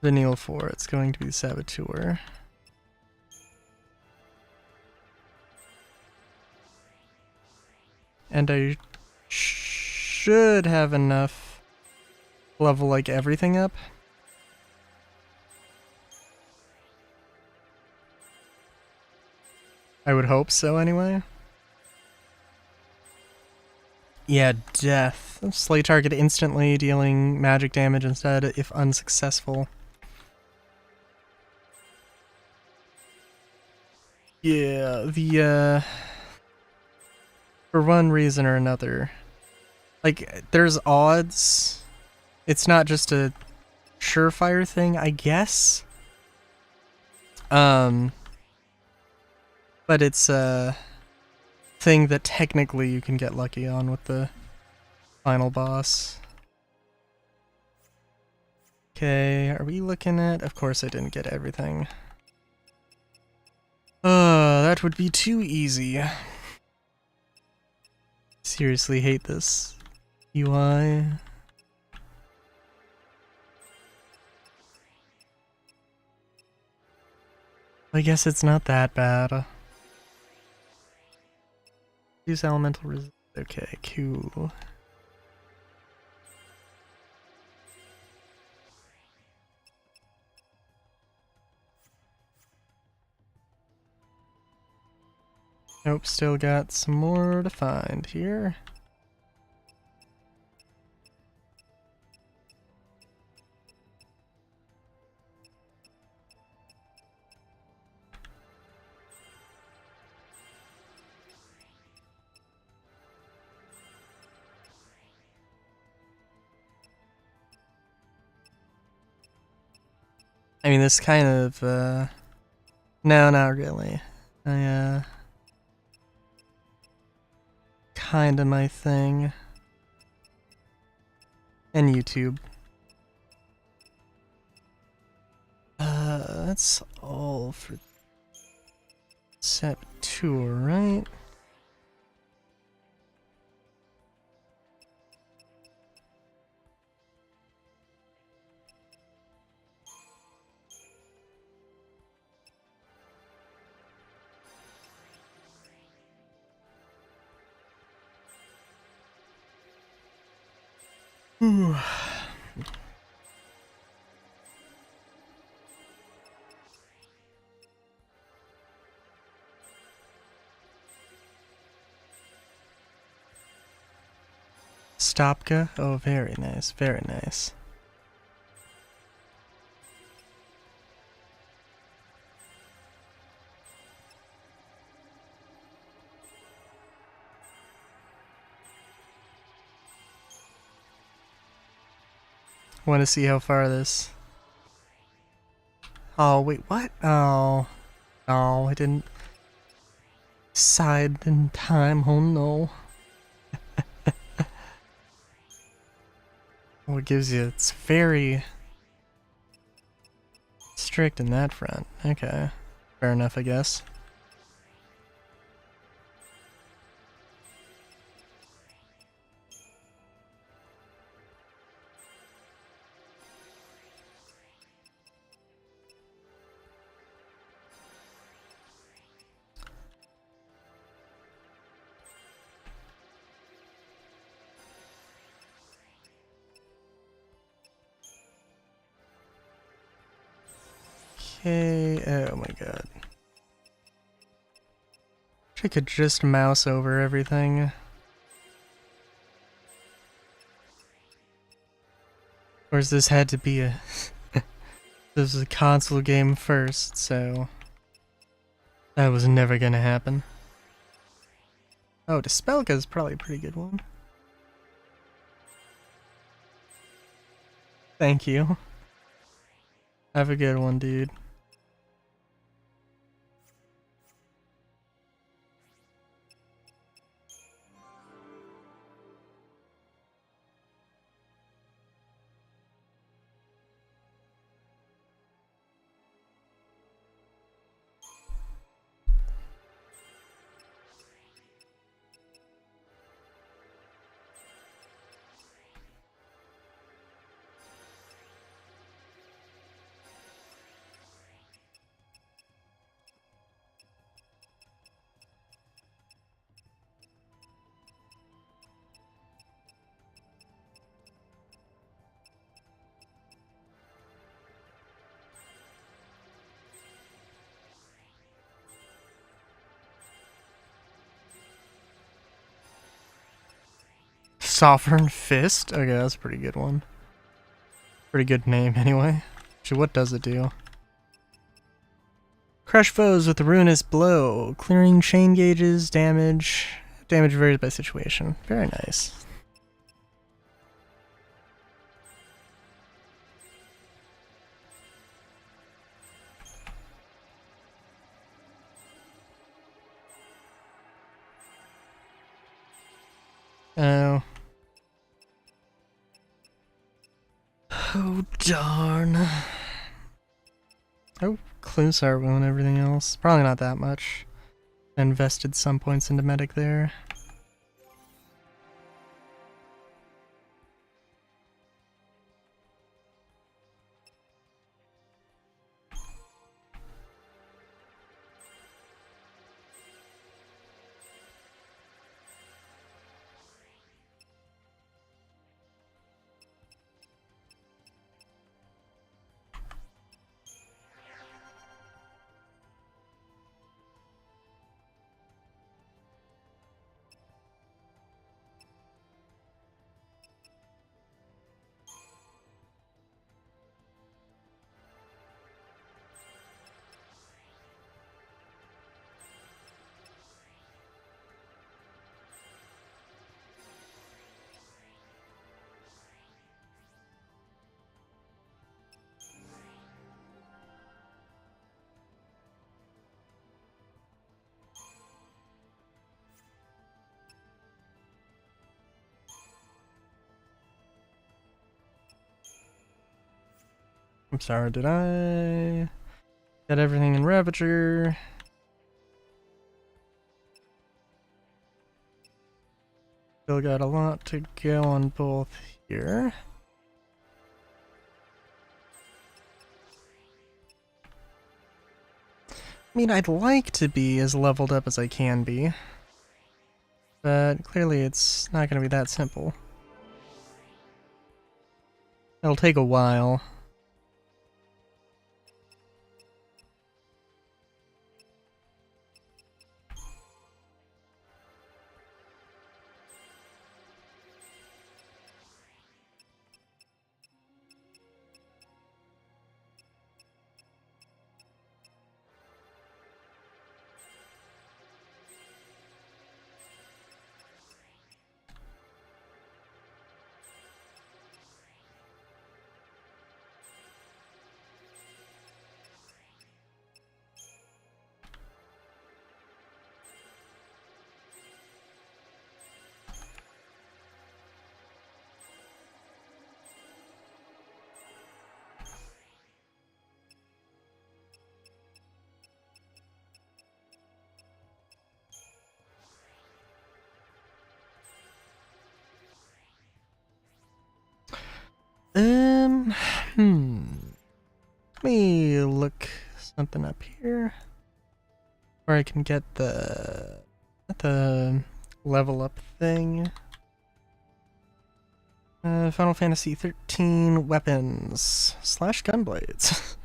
S1: Vanille for, it's going to be Saboteur. And I should have enough level like everything up. I would hope so anyway. Yeah, death. Slay target instantly, dealing magic damage instead if unsuccessful. Yeah, the for one reason or another, like, there's odds. It's not just a surefire thing, I guess. But it's a thing that technically you can get lucky on with the final boss. Okay, are we looking at... Of course I didn't get everything. That would be too easy. Seriously hate this UI. I guess it's not that bad. Use elemental resist. Okay, cool. Nope, still got some more to find here. I mean, this kind of, no, not really. Kinda my thing. And YouTube. That's all for Saboteur, right? Ooh. Stopka? Oh, very nice, very nice. Want to see how far this... Oh, wait, what? Oh. Oh, I didn't... Side in time, oh no. What gives you... It's very... strict in that front. Okay. Fair enough, I guess. Okay, oh my god. Wish I could just mouse over everything. Of course, this had to be a... This was a console game first, so... That was never gonna happen. Oh, Dispelka is probably a pretty good one. Thank you. Have a good one, dude. Sovereign Fist? Okay, that's a pretty good one. Pretty good name, anyway. Actually, what does it do? Crush foes with a ruinous blow. Clearing chain gauges, damage. Damage varies by situation. Very nice. Oh. Oh, darn. Oh, Cluesar will and everything else. Probably not that much. Invested some points into medic there. I'm sorry, did I get everything in Ravager? Still got a lot to go on both here. I mean, I'd like to be as leveled up as I can be, but clearly it's not going to be that simple. It'll take a while. Let me look something up here where I can get the level up thing. Final Fantasy 13 weapons / gunblades.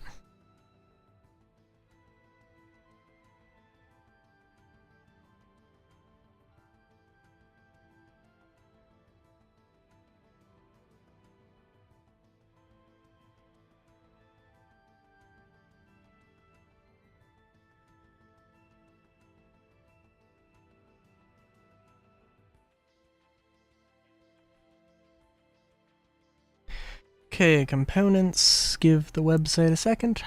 S1: Okay, components. Give the website a second.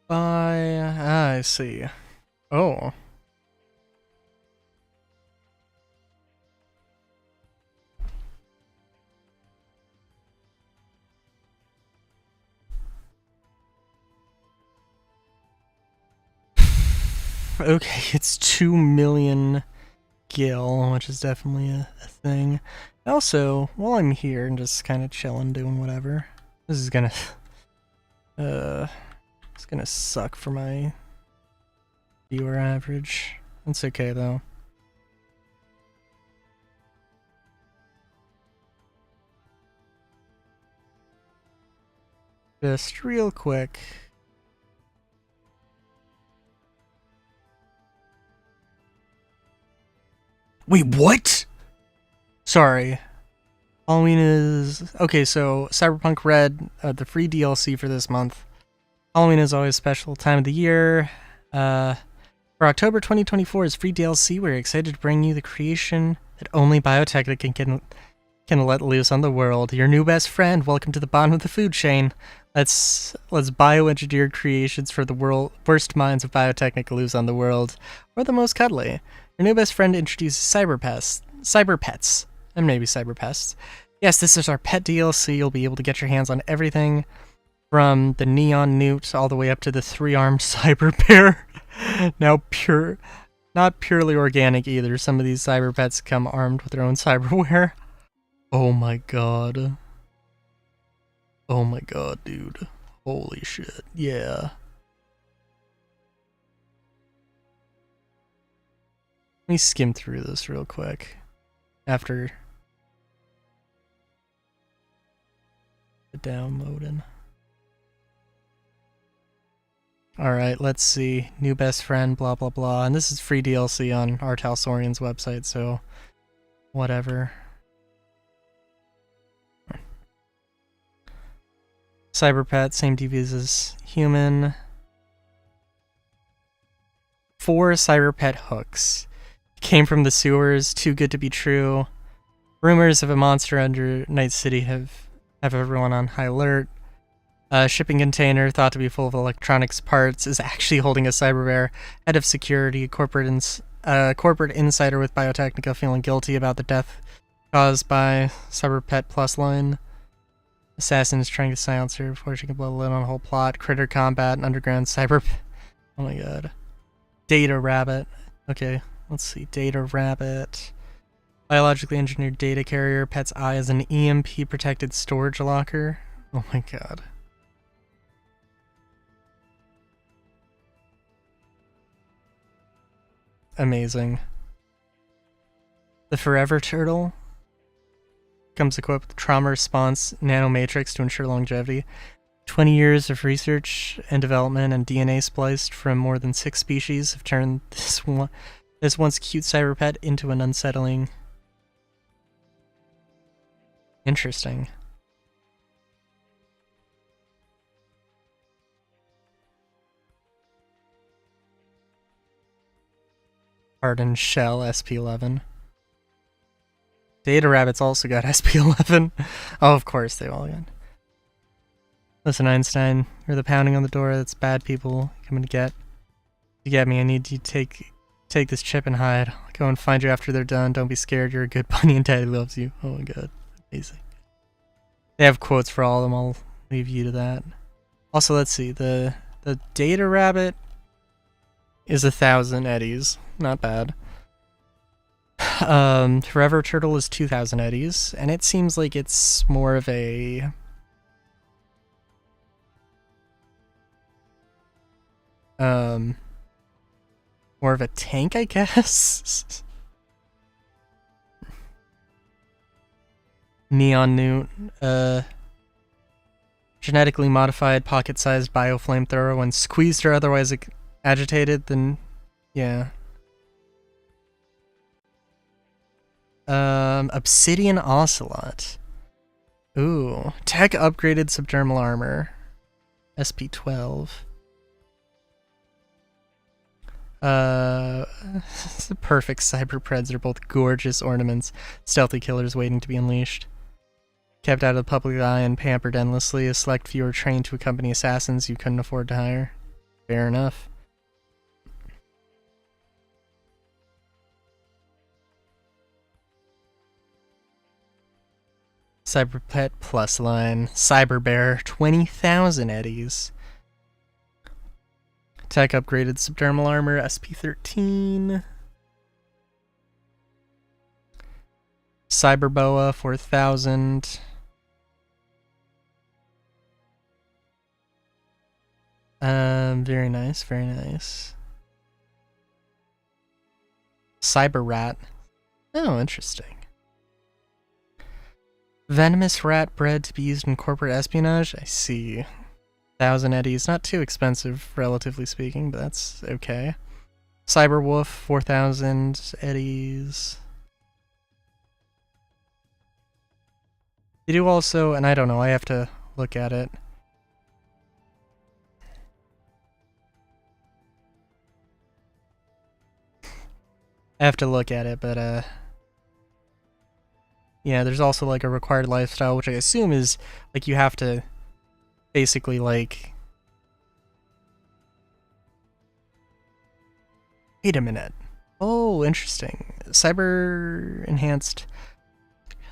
S1: I see. Oh. Okay, it's 2 million gil, which is definitely a thing. Also, while I'm here and just kind of chilling, doing whatever, this is gonna, it's gonna suck for my viewer average. It's okay though. Just real quick. Wait, what? Sorry. Halloween is... Okay, so Cyberpunk Red, the free DLC for this month. Halloween is always a special time of the year. For October 2024's free DLC, we're excited to bring you the creation that only Biotechnica can let loose on the world. Your new best friend, welcome to the bottom of the food chain. Let's bioengineer creations for the worst minds of Biotechnica loose on the world, or the most cuddly. Your new best friend introduces cyberpets, and maybe cyberpests. Yes, this is our pet DLC. You'll be able to get your hands on everything from the neon newt all the way up to the 3-armed cyber bear. Now not purely organic either. Some of these cyberpets come armed with their own cyberware. Oh my god. Oh my god, dude. Holy shit. Yeah. Let me skim through this real quick after the downloading. Alright, let's see. New best friend, blah blah blah. And this is free DLC on R. Talsorian's website, so whatever. Cyberpet, same DVs as human. 4 cyberpet hooks. Came from the sewers, too good to be true. Rumors of a monster under Night City have everyone on high alert. A shipping container thought to be full of electronics parts is actually holding a cyber bear. Head of security, corporate insider with Biotechnica feeling guilty about the death caused by Cyber Pet Plus line. Assassin is trying to silence her before she can blow the lid on the whole plot. Critter combat and underground cyber. Oh my god. Data rabbit. Okay, let's see. Data rabbit. Biologically engineered data carrier. Pet's eye is an EMP protected storage locker. Oh my god. Amazing. The Forever Turtle comes equipped with trauma response nanomatrix to ensure longevity. 20 years of research and development and DNA spliced from more than 6 species have turned this once cute cyber pet into an unsettling. Interesting. Hardened Shell SP11. Data Rabbit's also got SP11. Oh, of course they all got. Listen, Einstein, you're the pounding on the door that's bad people coming to get. You get me, I need you to take this chip and hide. I'll go and find you after they're done. Don't be scared, you're a good bunny and Daddy loves you. Oh my god. Amazing. They have quotes for all of them, I'll leave you to that. Also, let's see, the Data Rabbit is 1,000 eddies. Not bad. Forever Turtle is 2,000 eddies, and it seems like it's more of a more of a tank, I guess. Neon Newt, genetically modified pocket-sized bio-flamethrower. When squeezed or otherwise agitated, then yeah. Obsidian Ocelot. Ooh. Tech upgraded subdermal armor. SP12. The perfect cyber preds are both gorgeous ornaments, stealthy killers waiting to be unleashed. Kept out of the public eye and pampered endlessly, a select few are trained to accompany assassins you couldn't afford to hire. Fair enough. Cyber Pet Plus line. Cyber Bear, 20,000 eddies. Tech upgraded subdermal armor, SP13. Cyber Boa, 4,000. Very nice, very nice. Cyber Rat. Oh, interesting. Venomous rat bred to be used in corporate espionage? I see. 1,000 eddies. Not too expensive, relatively speaking, but that's okay. Cyber Wolf, 4,000 eddies. They do also, and I don't know, I have to look at it. I have to look at it, but yeah, there's also like a required lifestyle, which I assume is like you have to basically like. Wait a minute. Oh, interesting. Cyber enhanced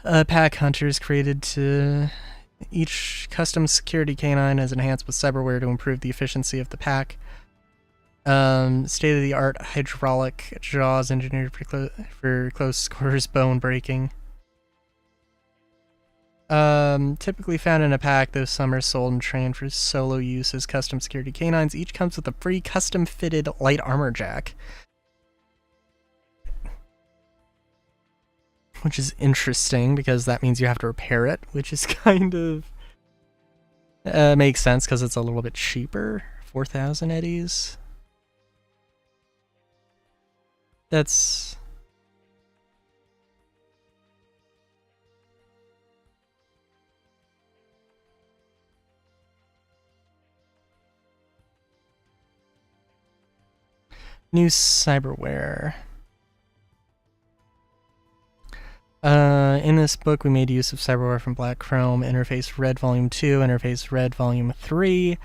S1: pack hunters created to each custom security canine is enhanced with cyberware to improve the efficiency of the pack. State-of-the-art hydraulic jaws engineered for close quarters bone breaking. Typically found in a pack, though some are sold and trained for solo use as custom security canines. Each comes with a free custom-fitted light armor jack. Which is interesting, because that means you have to repair it, which is kind of... makes sense, because it's a little bit cheaper. 4,000 eddies. That's... New cyberware. In this book, we made use of Cyberware from Black Chrome, Interface Red Volume 2, Interface Red Volume 3,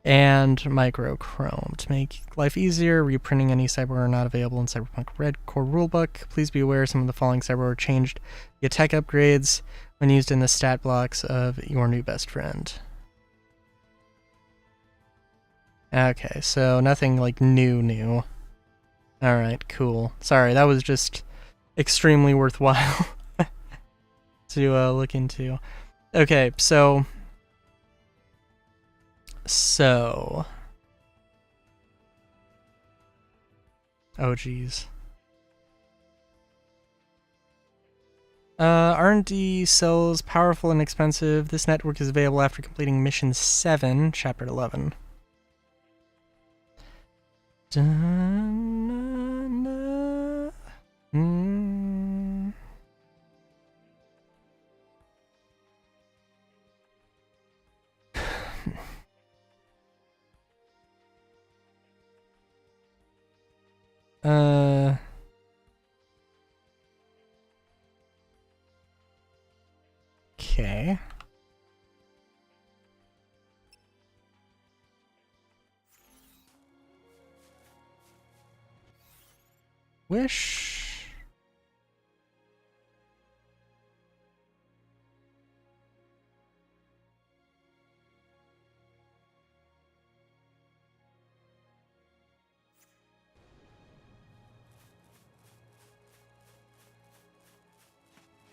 S1: and Microchrome. To make life easier, reprinting any cyberware not available in Cyberpunk Red core rulebook. Please be aware some of the following cyberware changed via tech upgrades when used in the stat blocks of your new best friend. Okay, so nothing like new. Alright, cool. Sorry, that was just extremely worthwhile to look into. Okay, so... Oh, geez. R&D cells, powerful and expensive. This network is available after completing Mission 7, Chapter 11. Okay. Wish.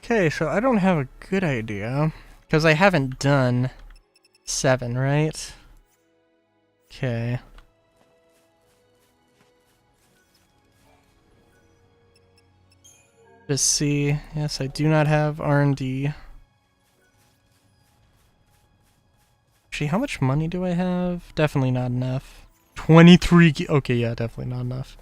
S1: Okay, so I don't have a good idea, because I haven't done 7, right? Okay. Just see. Yes, I do not have R&D. Actually, how much money do I have? Definitely not enough. 23. Okay, yeah, definitely not enough.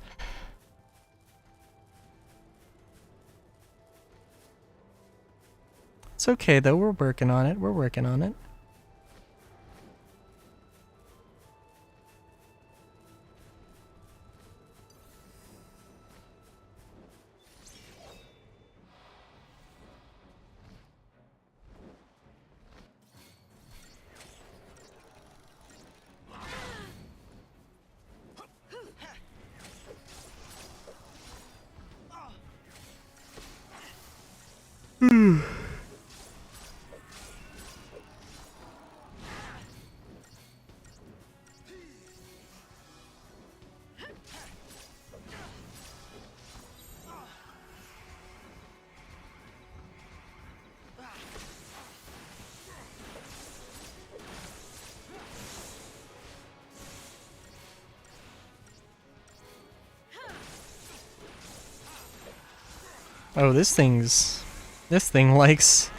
S1: It's okay though, we're working on it. We're working on it. Oh, this thing likes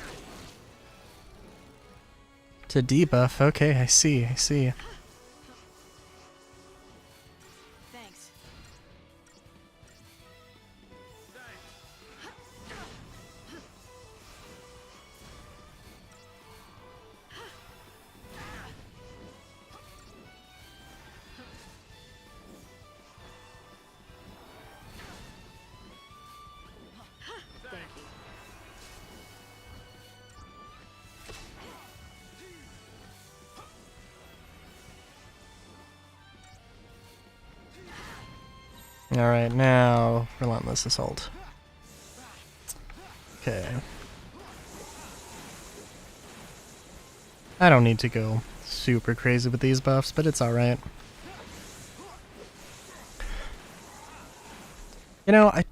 S1: to debuff. Okay, I see.
S2: Thanks.
S1: Alright, now Relentless Assault. Okay. I don't need to go super crazy with these buffs, but it's alright. You know, I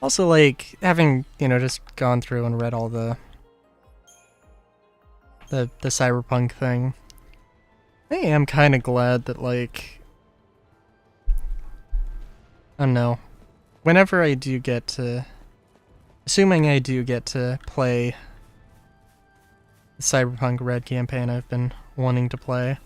S1: also like having, just gone through and read all the Cyberpunk thing. I am kind of glad that, like, I don't know, whenever I do get to, assuming I do get to play the Cyberpunk Red campaign I've been wanting to play,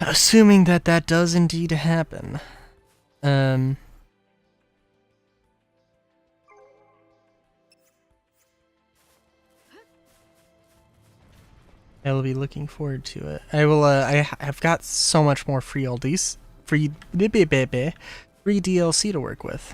S1: assuming that does indeed happen, I will be looking forward to it. I will, I've got so much more free oldies free DLC to work with.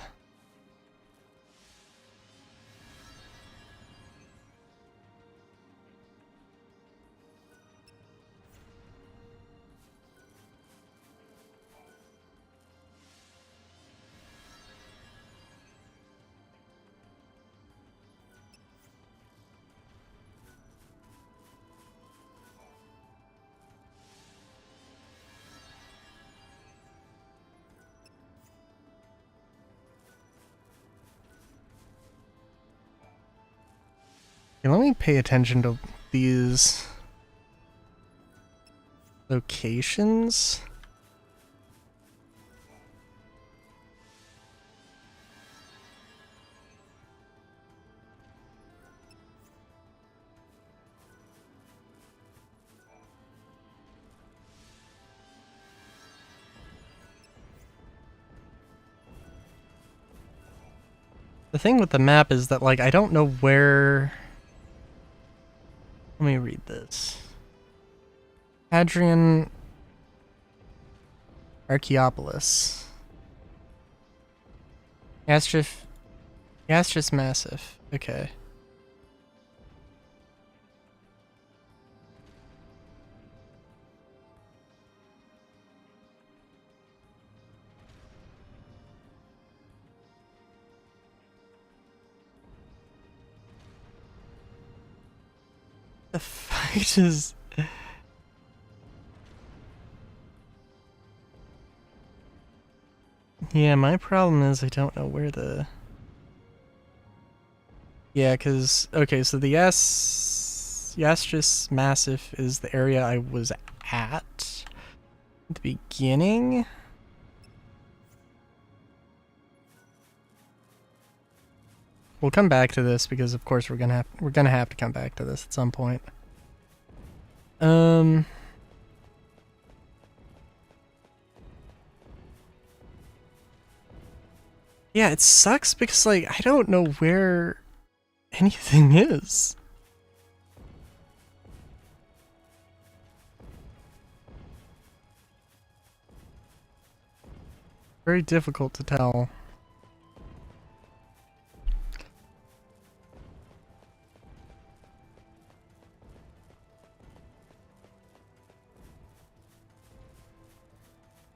S1: Okay, let me pay attention to these locations. The thing with the map is that, like, I don't know where... Let me read this. Hadrian Archaeopolis. Gastrus Massif. Okay. The fight is... Yeah, my problem is I don't know where the... Yeah, because... Okay, so the Gastrus Massif is the area I was at the beginning. We'll come back to this because, of course, we're gonna have to come back to this at some point. Yeah, it sucks because, like, I don't know where anything is. Very difficult to tell.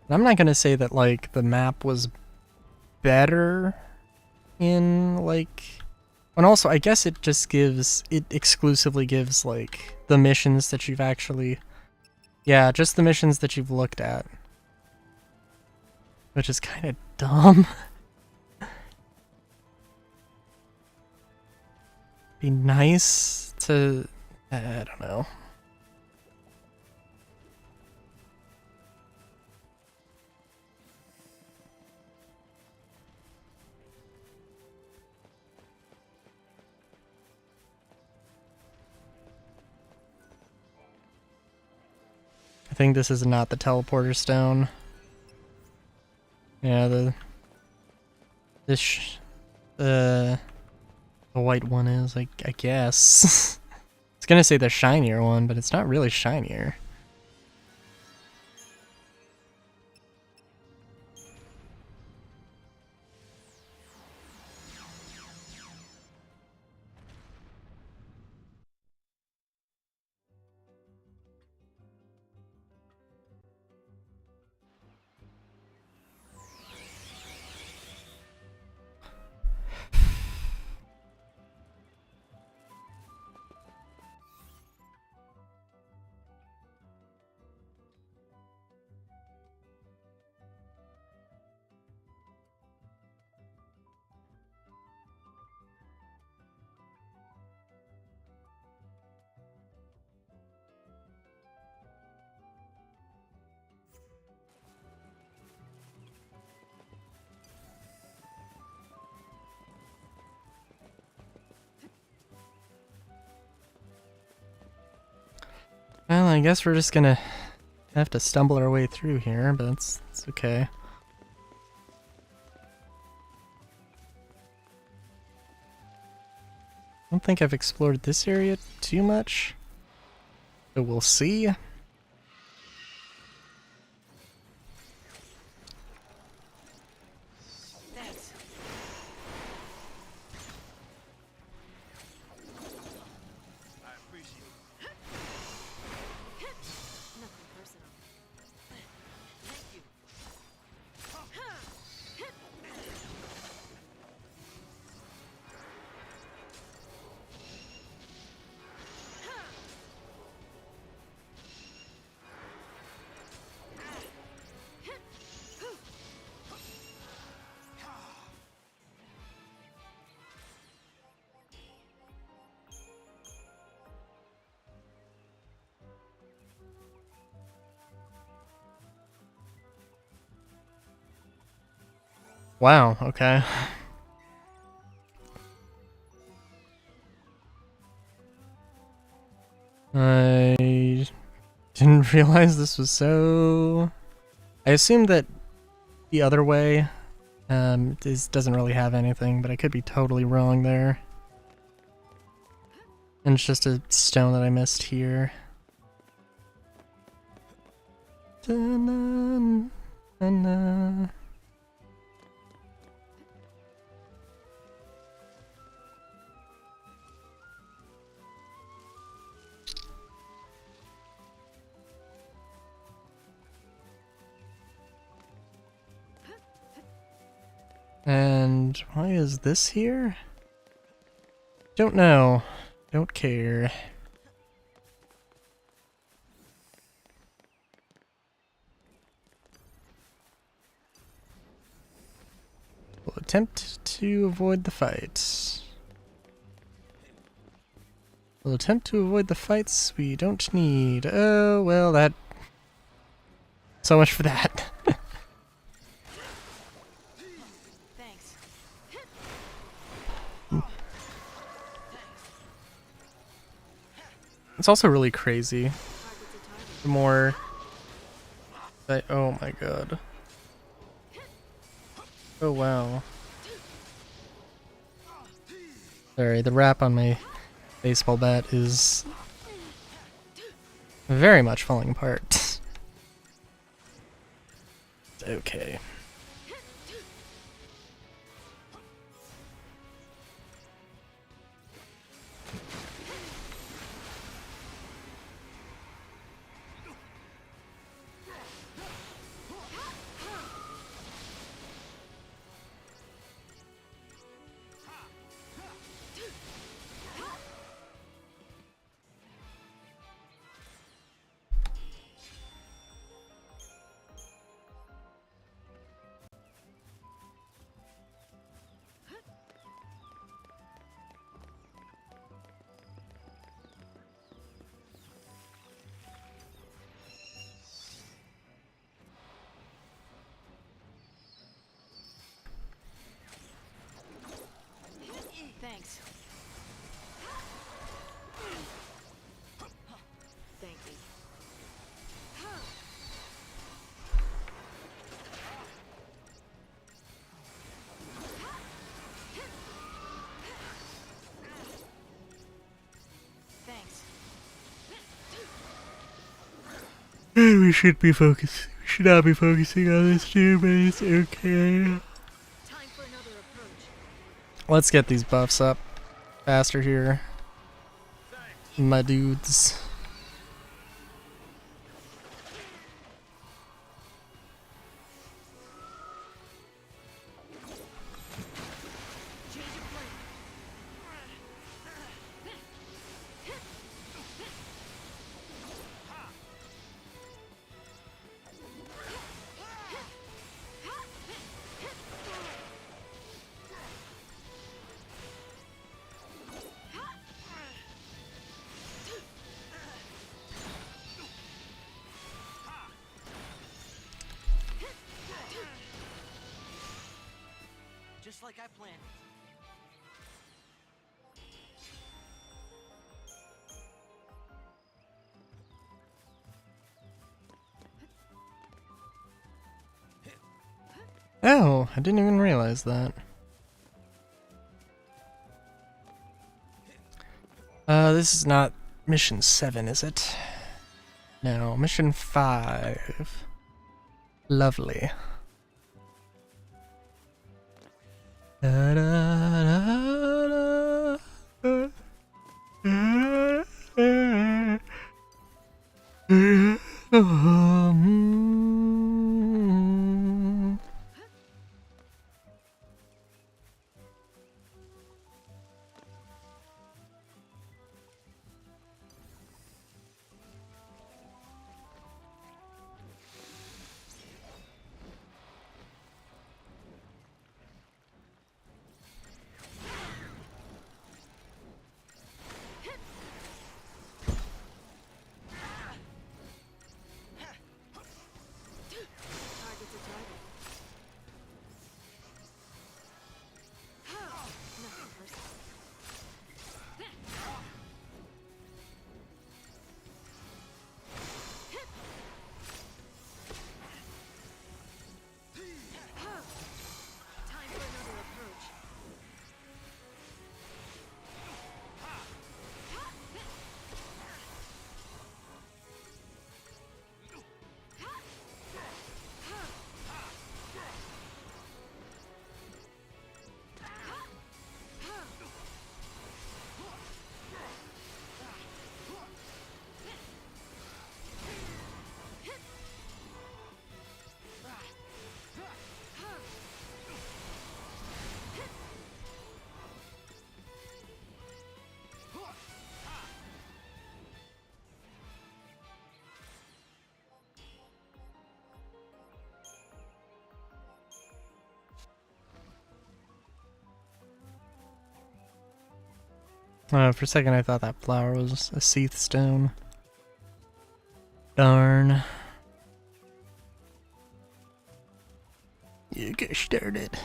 S1: I'm not gonna say that, like, the map was better in, like... And also, I guess it just gives... It exclusively gives, like, the missions that you've actually... Yeah, just the missions that you've looked at. Which is kind of dumb. Be nice to... I don't know. I think this is not the teleporter stone. Yeah, the white one is, I guess. It's gonna say the shinier one, but it's not really shinier. Well, I guess we're just gonna have to stumble our way through here, but it's okay. I don't think I've explored this area too much, but we'll see. Wow, okay. I didn't realize this was so... I assumed that the other way doesn't really have anything, but I could be totally wrong there. And it's just a stone that I missed here. Da-na-na-na. And why is this here? Don't know. Don't care. We'll attempt to avoid the fight. We'll attempt to avoid the fights we don't need. Oh, well, that... So much for that.
S2: Thanks.
S1: It's also really crazy.
S2: Target's a target.
S1: The more... oh my god. Oh wow. Sorry, the wrap on my baseball bat is very much falling apart. Okay.
S2: Thanks. Thank you. Thanks.
S1: And we should be focused. We should not be focusing on this too, but it's okay.
S2: Time for another approach.
S1: Let's get these buffs up faster here, my dudes.
S2: Change of plan.
S3: Just like I planned.
S1: Oh, I didn't even realize that. This is not mission 7, is it? No, mission 5. Lovely. For a second I thought that flower was a Seath stone. Darn. You get started.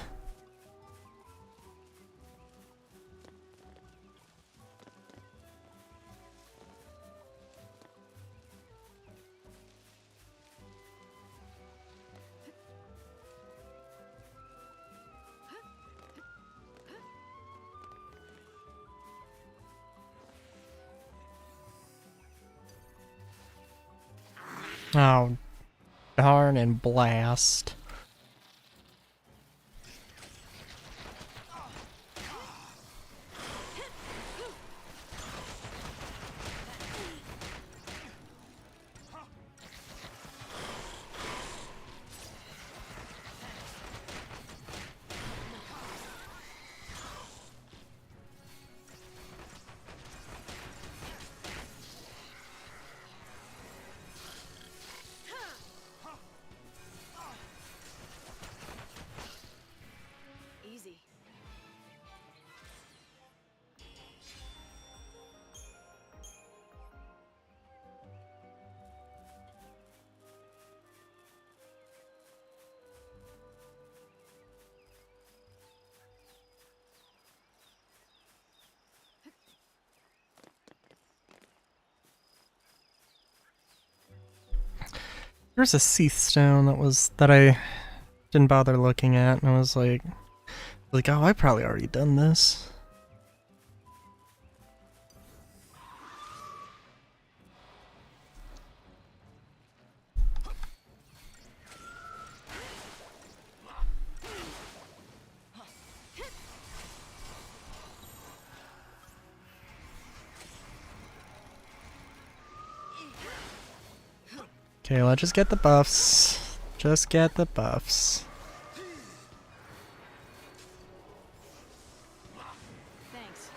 S1: Oh, darn and blast.
S2: Easy.
S1: There's a Seath stone that I didn't bother looking at, and I was like, oh, I probably already done this. Okay, let's just get the buffs. Just get the buffs.
S2: Thanks.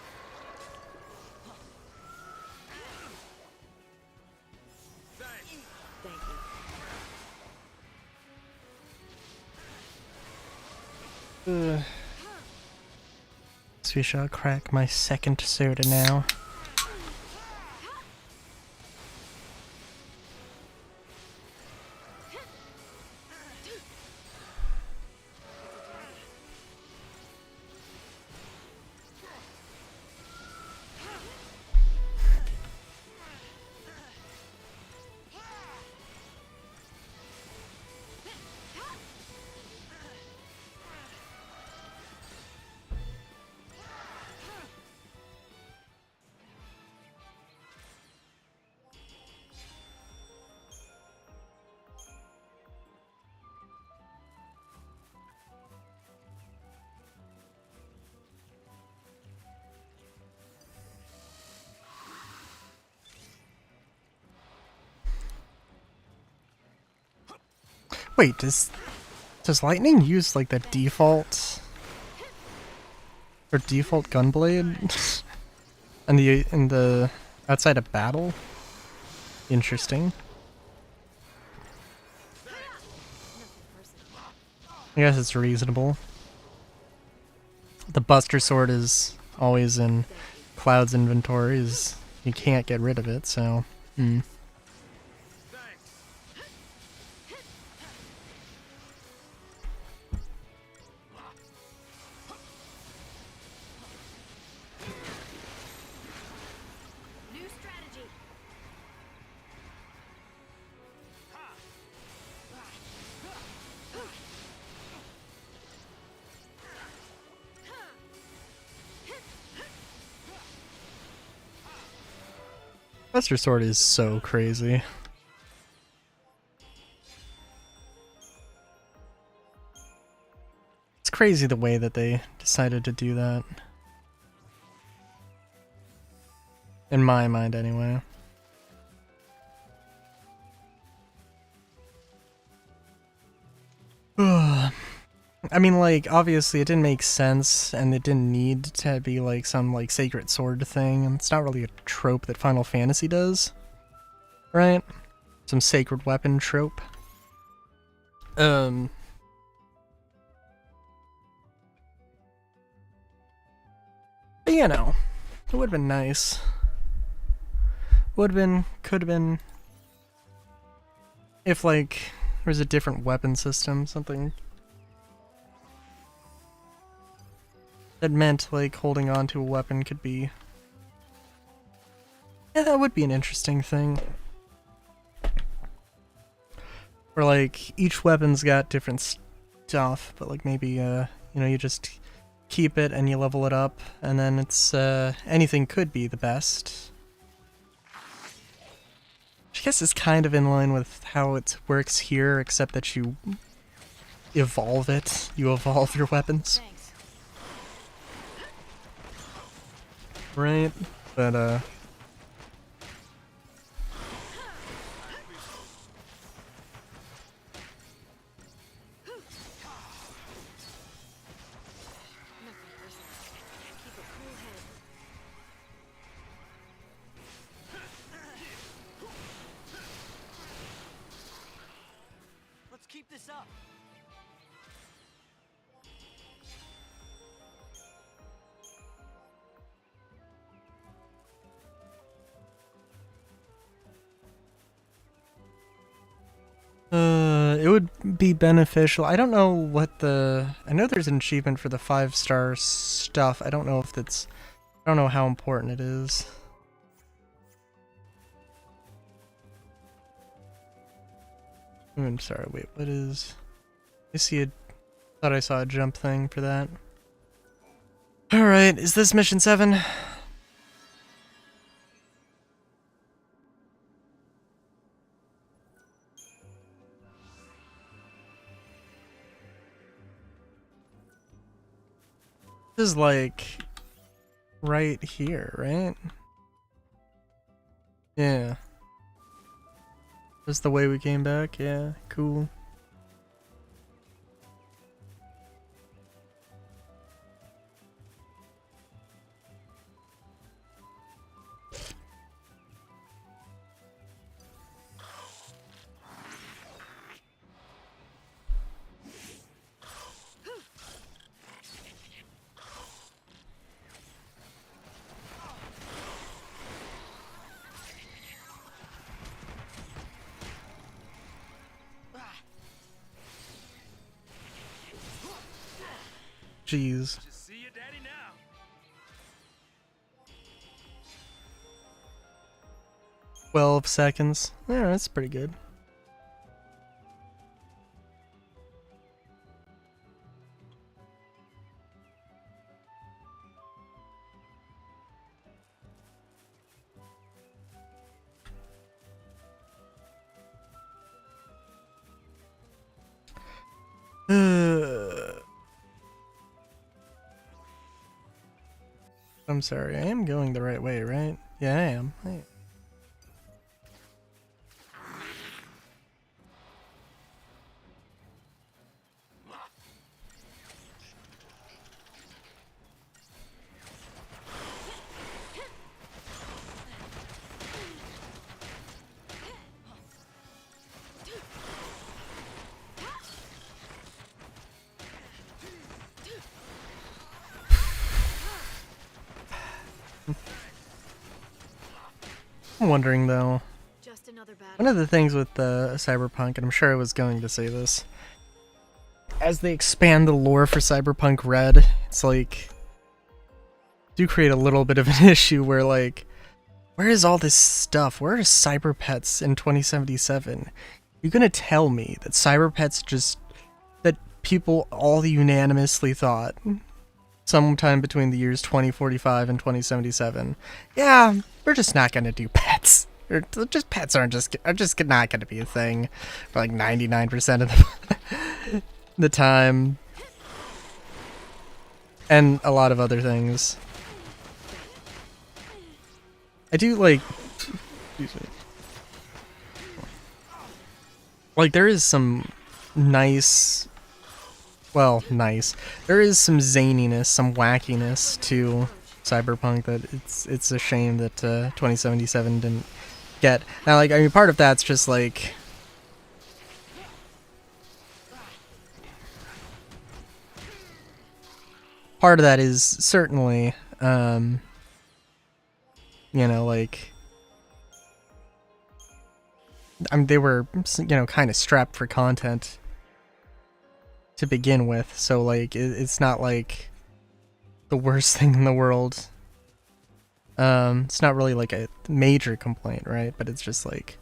S2: Thank you.
S1: So we shall crack my second soda now. Wait, does lightning use like the default gunblade in the outside of battle? Interesting. I guess it's reasonable. The Buster Sword is always in Cloud's inventories. You can't get rid of it, so.
S2: New strategy.
S1: Buster Sword is so crazy. It's crazy the way that they decided to do that. In my mind, anyway. I mean, like, obviously it didn't make sense, and it didn't need to be, like, some, like, sacred sword thing. It's not really a trope that Final Fantasy does. Right? Some sacred weapon trope. But, you know. It would have been nice. Would have been, could have been. If, like, there was a different weapon system, something that meant, like, holding on to a weapon could be. Yeah, that would be an interesting thing. Where, like, each weapon's got different stuff, but, like, maybe, you know, you just keep it and you level it up, and then it's, anything could be the best. Which I guess is kind of in line with how it works here, except that you evolve it. You evolve your weapons.
S2: Thanks.
S1: Right? But,
S2: Nothing personal. Keep a cool head.
S3: Let's keep this up.
S1: it would be beneficial. I don't know what the... I know there's an achievement for the 5-star stuff. I don't know if that's... I don't know how important it is. I'm sorry, wait, what is... I see a... thought I saw a jump thing for that. Alright, is this mission 7? This is like right here, right? Yeah. This is the way we came back? Yeah, cool. Jeez.
S3: Just see your daddy now.
S1: 12 seconds. Yeah, that's pretty good. I'm sorry, I am going the right way, right? Yeah, I am. I'm wondering though,
S2: Just another battle.
S1: one of the things with Cyberpunk, and I'm sure I was going to say this, as they expand the lore for Cyberpunk Red, it's like, do create a little bit of an issue where like, where is all this stuff? Where are Cyber Pets in 2077? You're gonna tell me that Cyber Pets just, that people all unanimously thought sometime between the years 2045 and 2077, yeah, we're just not gonna do pets. Or just pets are just not gonna be a thing for like 99% of the time, and a lot of other things. I do like, excuse me. Like there is some nice. Well, nice. There is some zaniness, some wackiness to Cyberpunk that it's a shame that 2077 didn't get. Now, like, I mean, part of that's just like, part of that is certainly You know, like, I mean, they were, you know, kind of strapped for content to begin with, so like it's not like the worst thing in the world. It's not really like a major complaint, right? But it's just like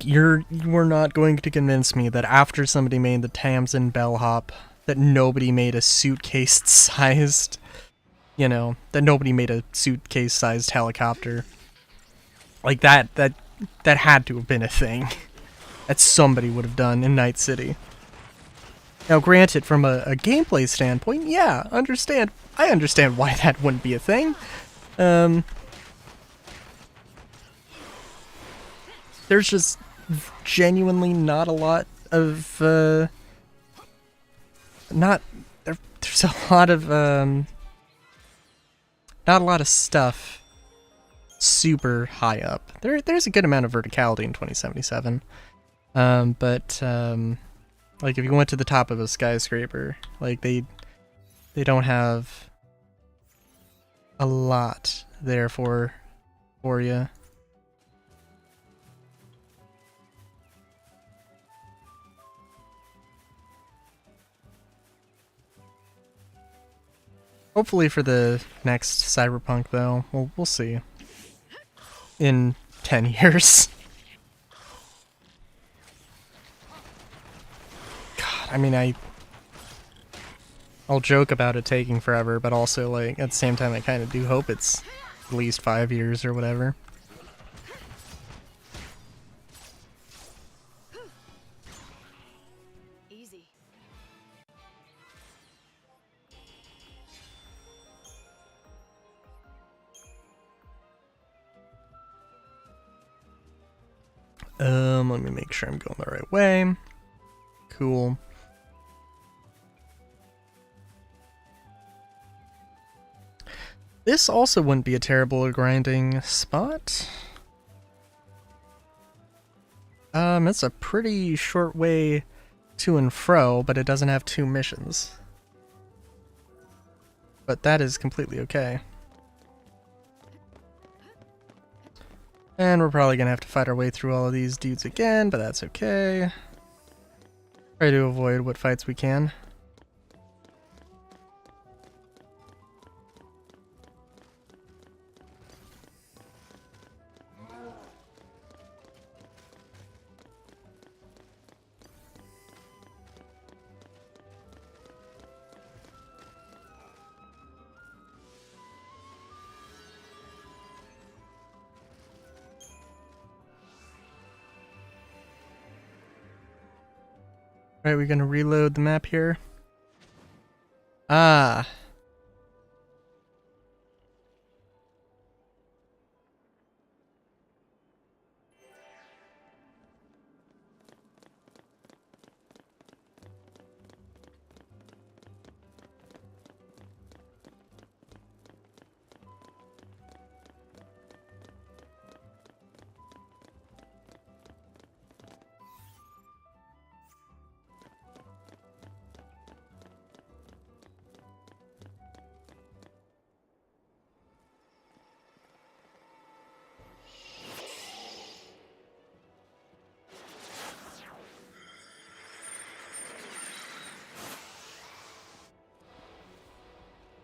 S1: you were not going to convince me that after somebody made the Tamsin bellhop, that nobody made a suitcase-sized, you know, that nobody made a suitcase-sized helicopter. Like that had to have been a thing that somebody would have done in Night City. Now, granted, from a gameplay standpoint, yeah, I understand why that wouldn't be a thing. There's just genuinely not a lot of, there's a lot of, not a lot of stuff super high up. There's a good amount of verticality in 2077. Like if you went to the top of a skyscraper, like they don't have a lot there for you. Hopefully for the next Cyberpunk though, we'll see. In 10 years. I mean, I'll joke about it taking forever, but also, like, at the same time, I kind of do hope it's at least 5 years or whatever.
S2: Easy.
S1: Let me make sure I'm going the right way. Cool. This also wouldn't be a terrible grinding spot. It's a pretty short way to and fro, but it doesn't have 2 missions. But that is completely okay. And we're probably gonna have to fight our way through all of these dudes again, but that's okay. Try to avoid what fights we can. Right, we're gonna reload the map here. Ah.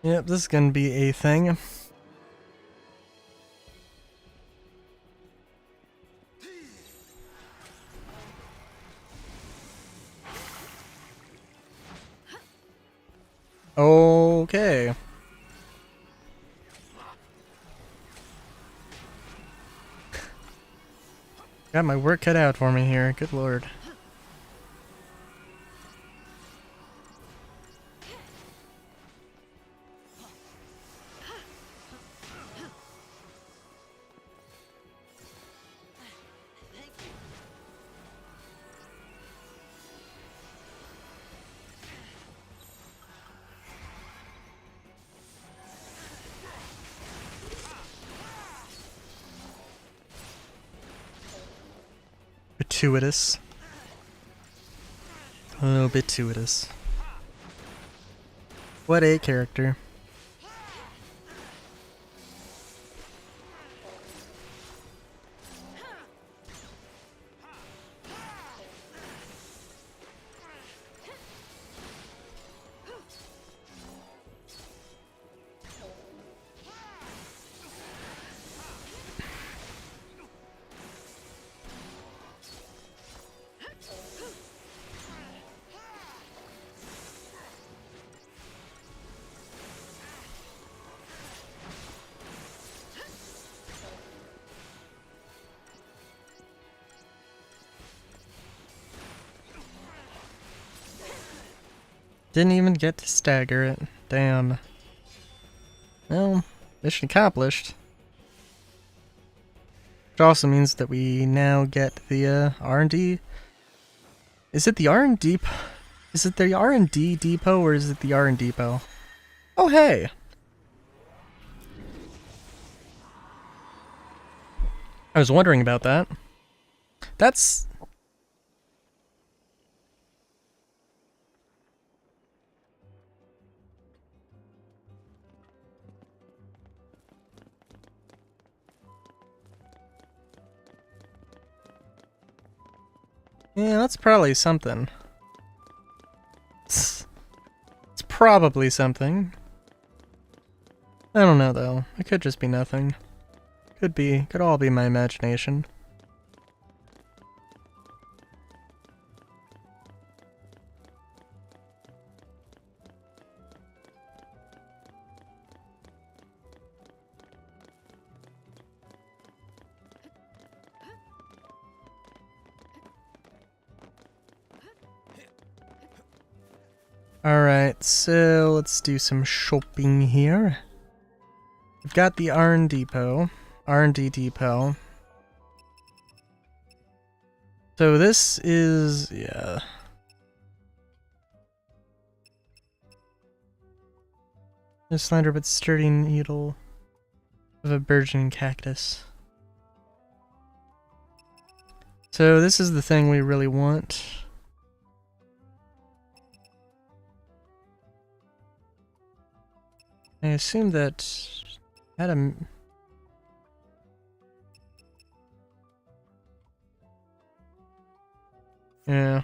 S1: Yep, this is gonna be a thing. Okay. Got my work cut out for me here, good lord. Gratuitous. Oh, gratuitous. What a character. Didn't even get to stagger it. Damn. Well, mission accomplished. Which also means that we now get the R&D. Is it the R&D? Is it the R&D depot or is it the R&D depot? Oh hey! I was wondering about that. That's... Yeah, that's probably something. It's probably something. I don't know though. It could just be nothing. Could all be my imagination. Alright, so let's do some shopping here. We've got the R&D depot. So this is, yeah. A slender but sturdy needle of a burgeoning cactus. So this is the thing we really want. I assume that had a... Yeah.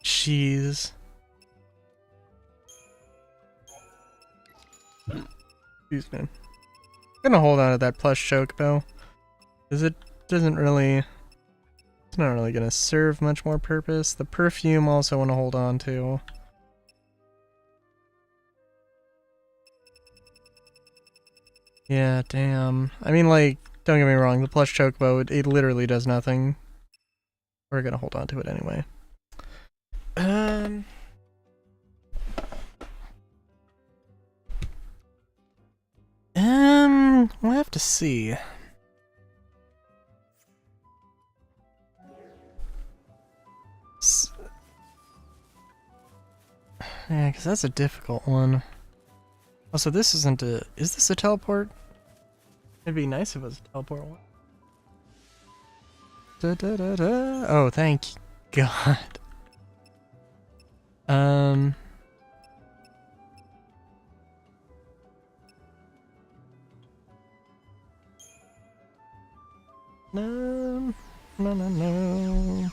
S1: Jeez. Excuse me. I'm gonna hold on to that plush chocobo, because it doesn't really... It's not really gonna serve much more purpose. The perfume also want to hold on to. Yeah, damn. I mean, like, don't get me wrong, the plush chocobo, it literally does nothing. We're gonna hold on to it anyway. We'll have to see. Yeah, because that's a difficult one. Also, this isn't a... Is this a teleport? It'd be nice if it was a teleport one. Da, da, da, da. Oh, thank God. No. No, no, no.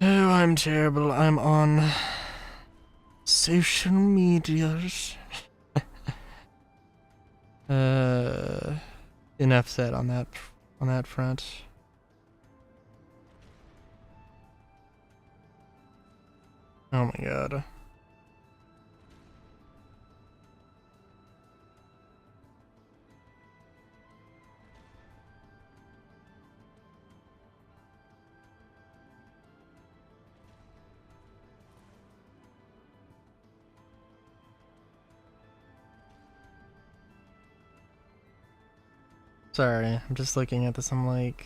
S1: Oh, I'm terrible. I'm on social medias. Enough said on that front. Oh my God. Sorry, I'm just looking at this, I'm like...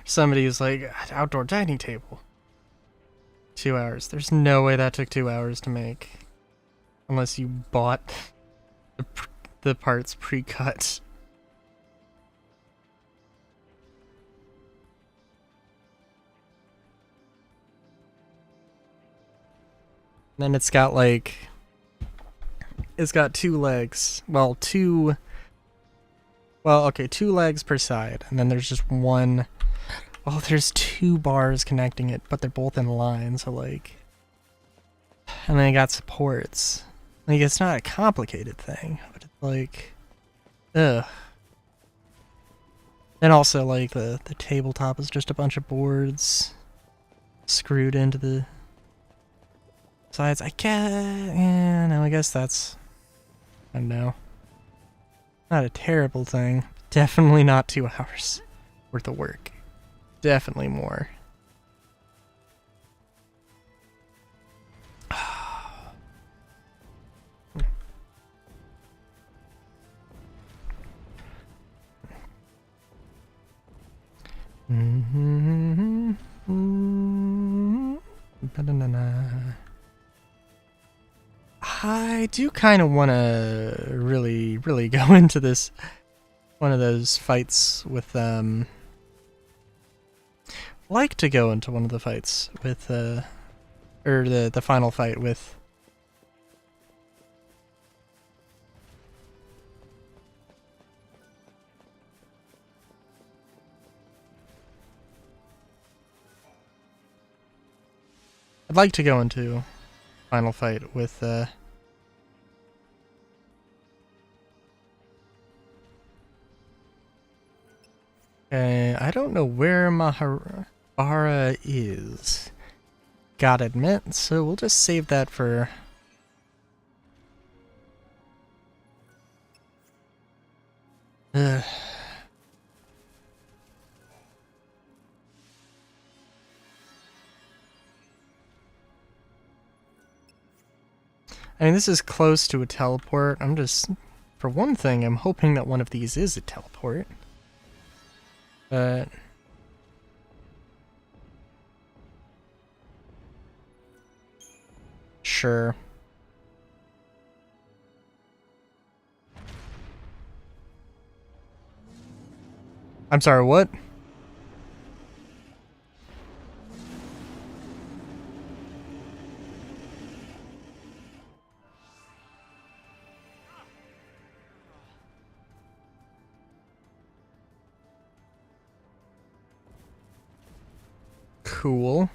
S1: Somebody's like, outdoor dining table. 2 hours. There's no way that took 2 hours to make. Unless you bought the parts pre-cut. Then it's got like... It's got 2 legs. Well, 2... Well, okay, 2 legs per side. And then there's just one... Well, there's 2 bars connecting it, but they're both in line, so like... And then I got supports. Like, it's not a complicated thing, but it's like, ugh. And also, like, the tabletop is just a bunch of boards screwed into the sides. I guess, yeah, no, I guess that's, I don't know. Not a terrible thing. Definitely not 2 hours worth of work. Definitely more. I do kind of want to really go into this, one of those fights with, like to go into one of the fights with, or the final fight with, I'd like to go into final fight with, I don't know where Mahabara is. Gotta admit, so we'll just save that for... Ugh. I mean, this is close to a teleport. I'm just... For one thing, I'm hoping that one of these is a teleport. But... Sure. I'm sorry, what? Cool.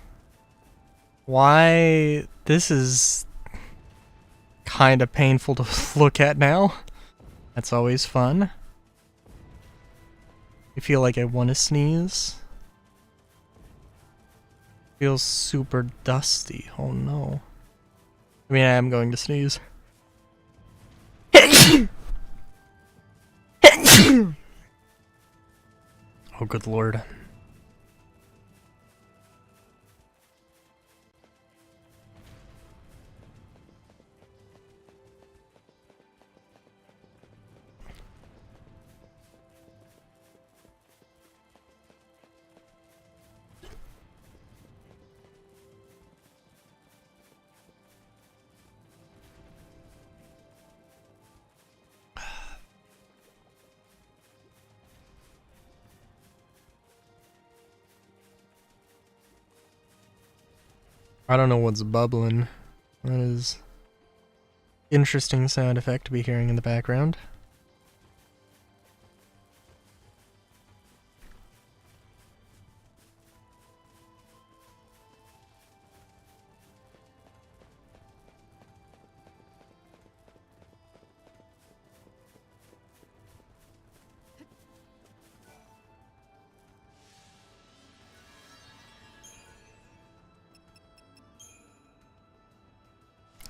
S1: Why? This is kind of painful to look at now. That's always fun. I feel like I want to sneeze. Feels super dusty. Oh no. I mean, I am going to sneeze. Oh, good lord. I don't know what's bubbling. That is interesting sound effect to be hearing in the background.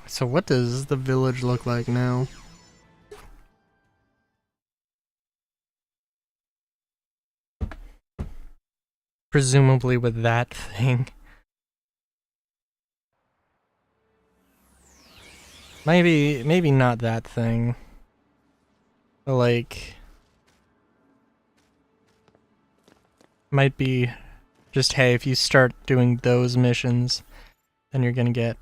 S1: So what does the village look like now? Presumably with that thing. Maybe not that thing. But like... Might be just, hey, if you start doing those missions, then you're gonna get...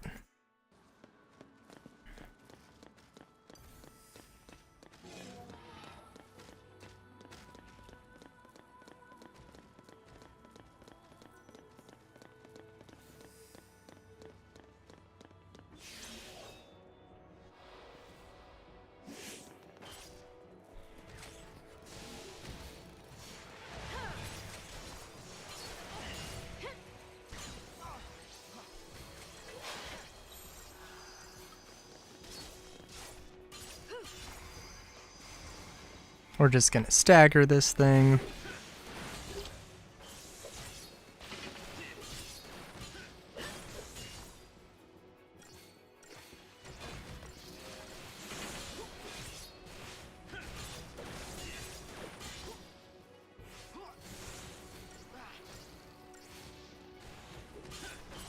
S1: We're just gonna stagger this thing.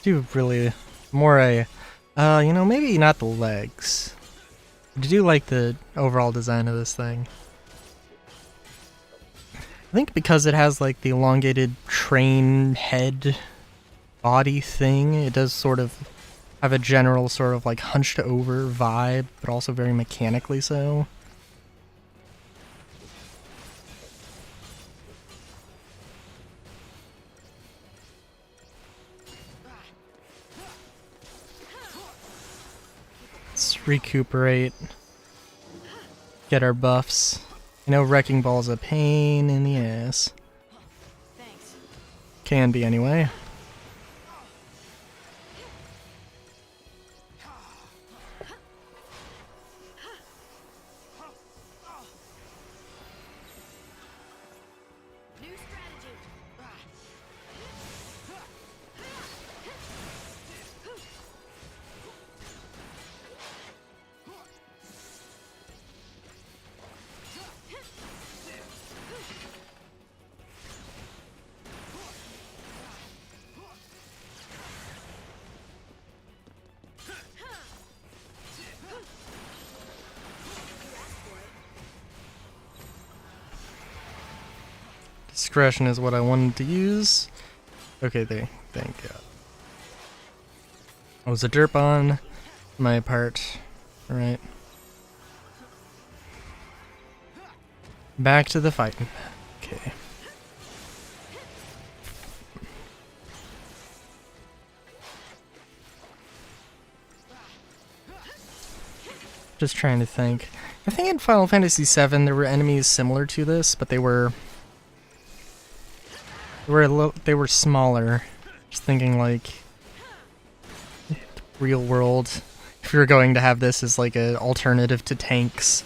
S1: Do really more you know, maybe not the legs. I do like the overall design of this thing. I think because it has like the elongated train head body thing, it does sort of have a general sort of like hunched over vibe, but also very mechanically so. Let's recuperate. Get our buffs. I know Wrecking Ball's a pain in the ass.
S2: Thanks.
S1: Can be anyway.
S2: New strategy.
S1: Discretion is what I wanted to use. Okay, thank God. I was a derp on my part. Alright. Back to the fighting. Okay. Just trying to think. I think in Final Fantasy VII there were enemies similar to this, but they were smaller. Just thinking like real world. If you're going to have this as like an alternative to tanks,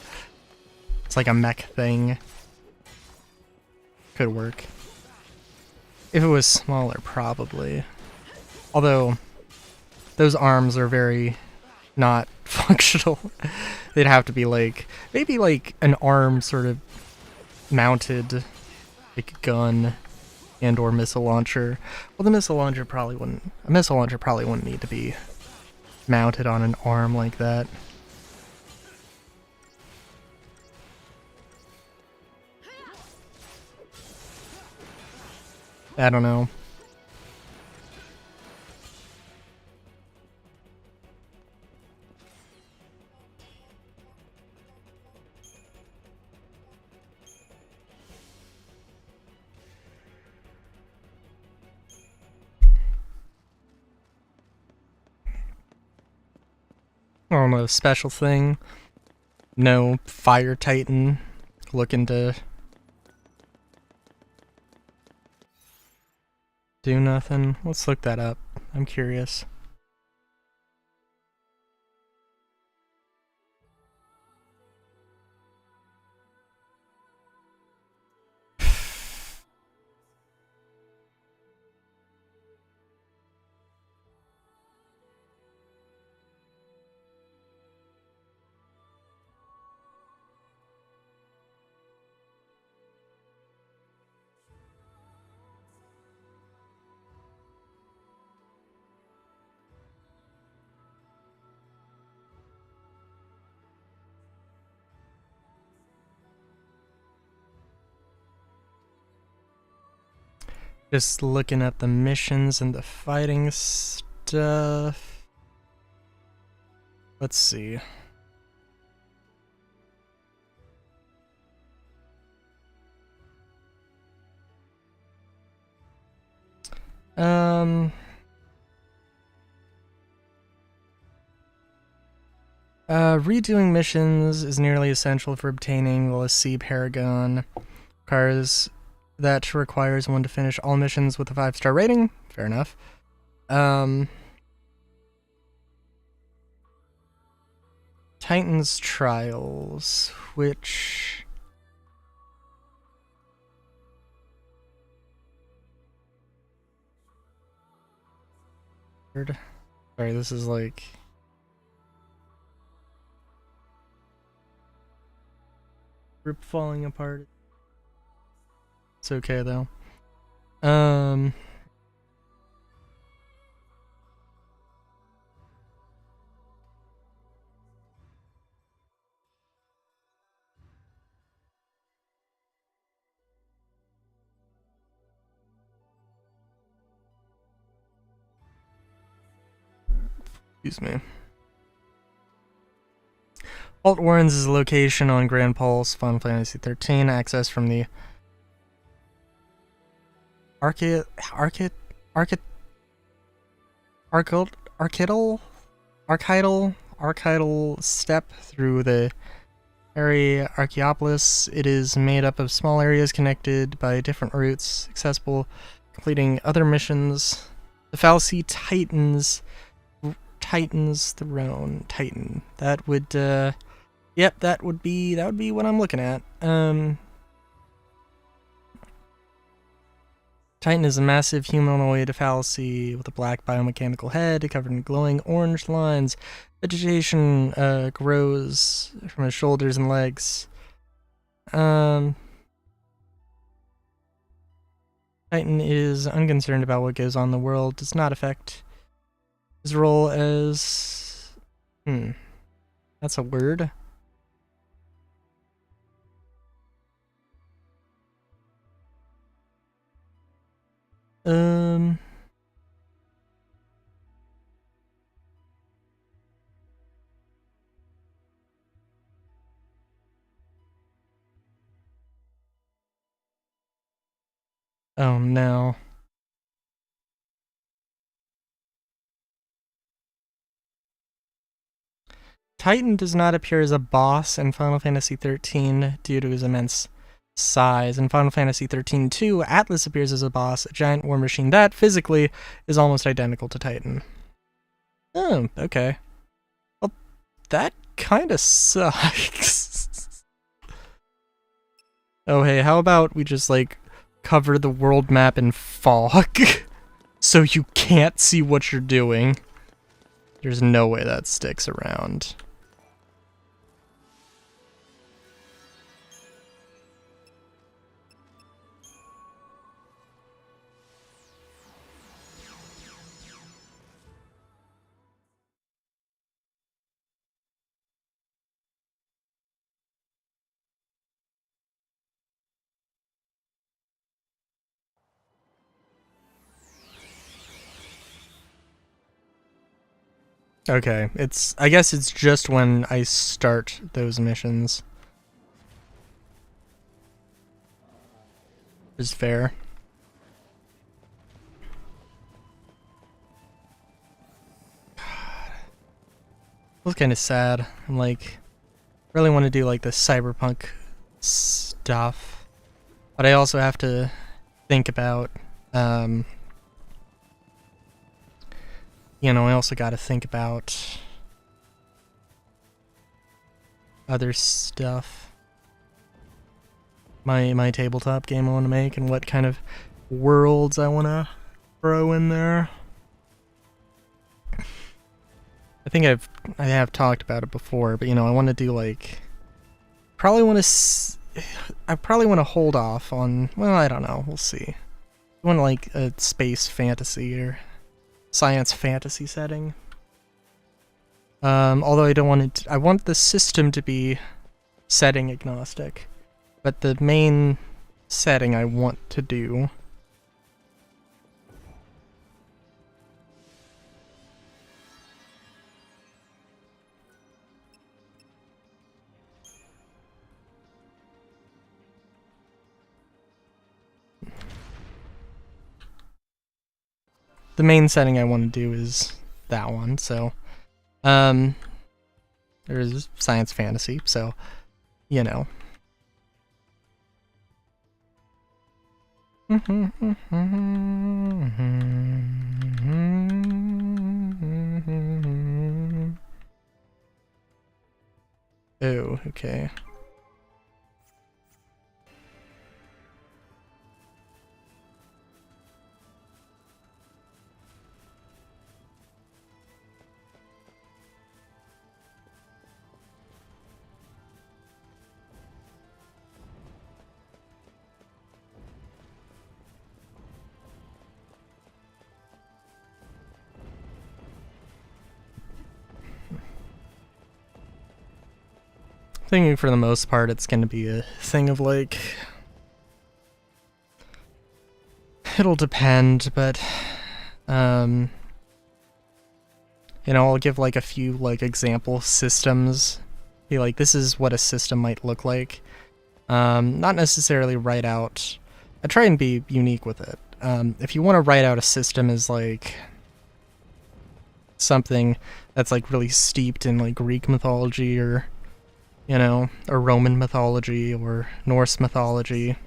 S1: it's like a mech thing. Could work. If it was smaller, probably. Although those arms are very not functional. They'd have to be like maybe like an arm sort of mounted like gun and or missile launcher. Well, the missile launcher probably wouldn't. A missile launcher probably wouldn't need to be mounted on an arm like that. I don't know. I don't know, special thing. No Fire Titan looking to do nothing. Let's look that up. I'm curious. Just looking at the missions and the fighting stuff. Let's see. Redoing missions is nearly essential for obtaining the Lassie Paragon. Cars that requires one to finish all missions with a 5-star rating. Fair enough. Titan's Trials, which Weird. Sorry, this is like group falling apart. It's okay though. Excuse me. Alt Warrens is a location on Grand Pulse, Final Fantasy 13. Access from the Archidal step through the area Archaeopolis. It is made up of small areas connected by different routes, accessible, completing other missions. The Fallacy Titan's Throne. Titan. That would yep, that would be what I'm looking at. Titan is a massive humanoid fallacy with a black biomechanical head covered in glowing orange lines. Vegetation grows from his shoulders and legs. Titan is unconcerned about what goes on in the world, does not affect his role as... That's a word. Oh no. Titan does not appear as a boss in Final Fantasy XIII due to his immense size. In Final Fantasy XIII-2, Atlas appears as a boss, a giant war machine that, physically, is almost identical to Titan. Oh, okay. Well, that kinda sucks. Oh hey, how about we just, like, cover the world map in fog so you can't see what you're doing? There's no way that sticks around. Okay, I guess it's just when I start those missions. Is fair. It was kind of sad. I'm like, really want to do like the cyberpunk stuff, but I also have to think about, you know, I also got to think about other stuff. My tabletop game I want to make and what kind of worlds I want to throw in there. I think I have talked about it before, but you know, I want to do like I probably want to hold off on, well, I don't know, we'll see. I want like a space fantasy or science fantasy setting. Although I don't want it I want the system to be setting agnostic, but the main setting I want to do is that one, so there's science fantasy, so you know. Oh, okay. thinking for the most part it's going to be a thing of like, it'll depend, but you know, I'll give like a few like example systems. Be like, this is what a system might look like. Not necessarily write out. I try and be unique with it. If you want to write out a system as like something that's like really steeped in like Greek mythology or, you know, or Roman mythology or Norse mythology.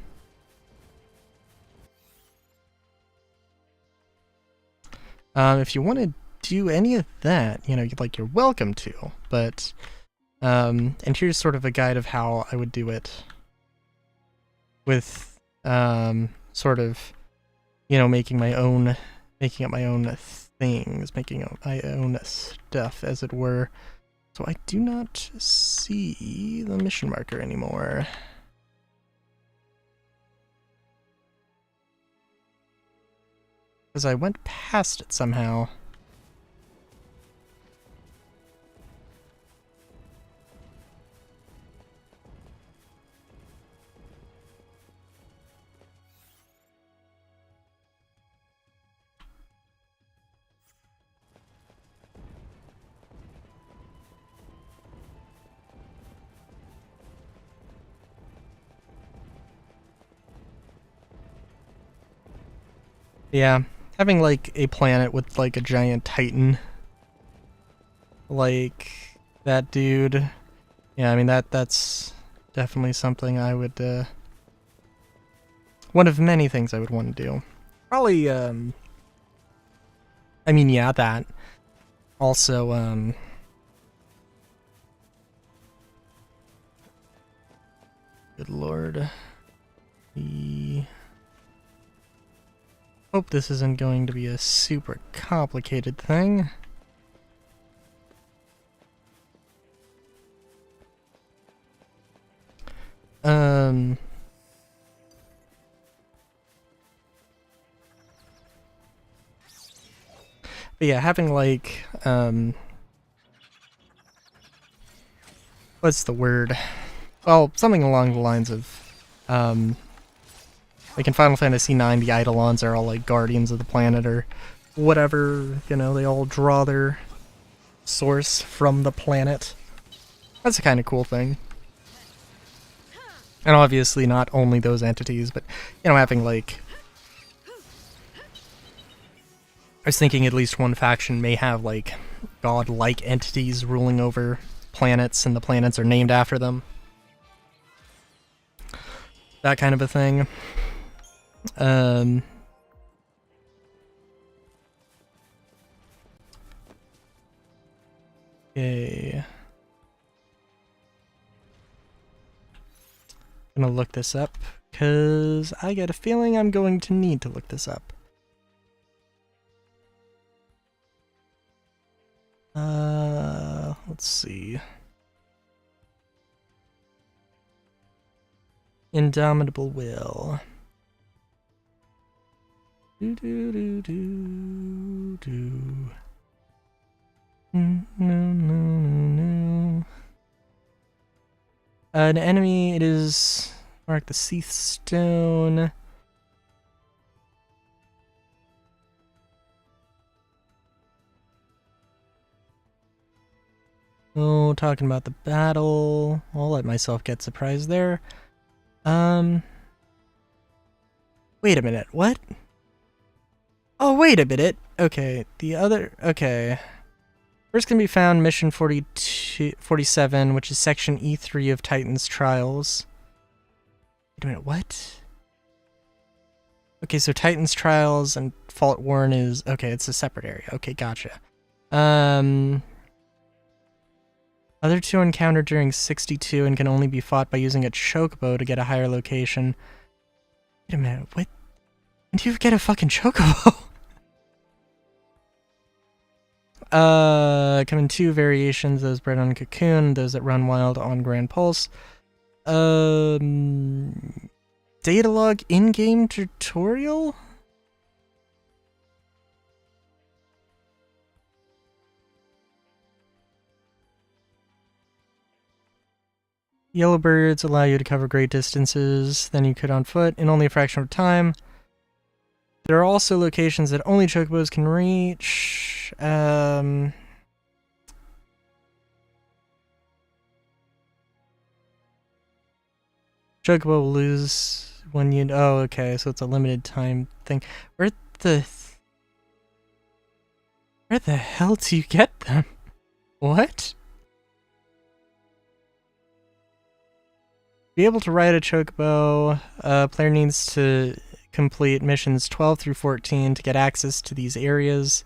S1: If you want to do any of that, you know, like, you're welcome to, but and here's sort of a guide of how I would do it with sort of, you know, making up my own things, making up my own stuff, as it were. So I do not see the mission marker anymore. Because I went past it somehow. Yeah, having like a planet with like a giant titan, like that dude. Yeah, I mean that's definitely something I would. One of many things I would want to do. Probably. I mean, yeah, that. Also, good lord. Hope this isn't going to be a super complicated thing. But yeah, having like, what's the word? Well, something along the lines of, like in Final Fantasy IX, the Eidolons are all like guardians of the planet or whatever, you know, they all draw their source from the planet. That's a kind of cool thing. And obviously not only those entities, but, you know, having like... I was thinking at least one faction may have like god-like entities ruling over planets, and the planets are named after them. That kind of a thing. Okay. I'm gonna look this up, because I get a feeling I'm going to need to look this up. Let's see. Indomitable Will. Do do do do do. No no no no. An enemy. It is mark the Seath Stone. Oh, talking about the battle. I'll let myself get surprised there. Wait a minute, what? Oh, wait a minute. Okay, the other... Okay. First can be found Mission 47, which is Section E3 of Titan's Trials. Wait a minute, what? Okay, so Titan's Trials and Fault Warren is... Okay, it's a separate area. Okay, gotcha. Other two encountered during 62 and can only be fought by using a chocobo to get a higher location. Wait a minute, what? When do you get a fucking chocobo? Come in two variations, those bred on Cocoon, those that run wild on Grand Pulse. Datalog in-game tutorial? Yellow birds allow you to cover great distances than you could on foot in only a fraction of time. There are also locations that only chocobos can reach. Chocobo will lose when you... Oh, okay, so it's a limited time thing. Where the hell do you get them? What? To be able to ride a chocobo, player needs to complete missions 12 through 14 to get access to these areas.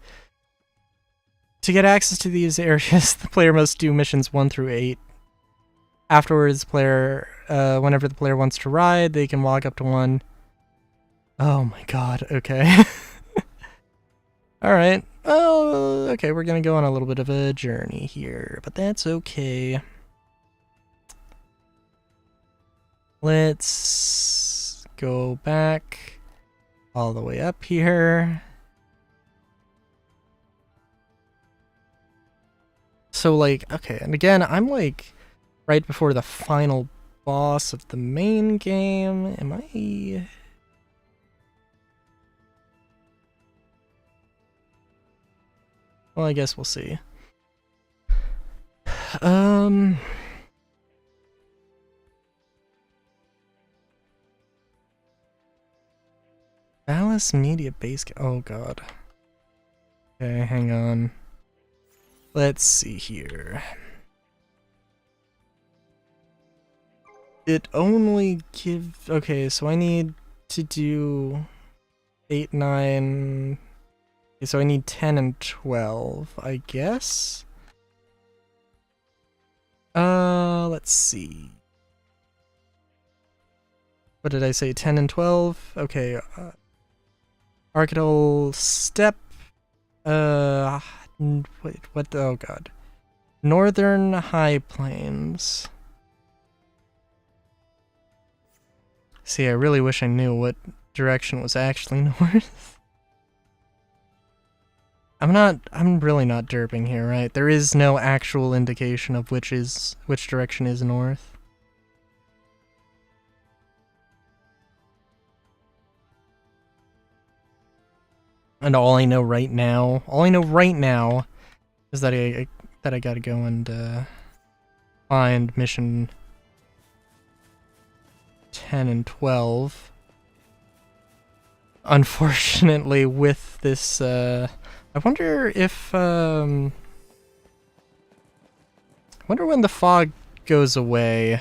S1: To get access to these areas, the player must do missions 1 through 8. Afterwards, whenever the player wants to ride, they can walk up to one. Oh my god, okay. Alright, well, okay, we're gonna go on a little bit of a journey here, but that's okay. Let's go back all the way up here. So, like, okay, and again, I'm like right before the final boss of the main game. Am I... Well, I guess we'll see. Dallas Media Base... Oh, God. Okay, hang on. Let's see here. It only gives... Okay, so I need to do 8, 9... Okay, so I need 10 and 12, I guess? Let's see. What did I say? 10 and 12? Okay, Arcadal Step. Wait, what? Oh god. Northern High Plains. See, I really wish I knew what direction was actually north. I'm really not derping here, right? There is no actual indication of which direction is north. And all I know right now is that I gotta go and find mission 10 and 12. Unfortunately, with this, I wonder if, I wonder when the fog goes away.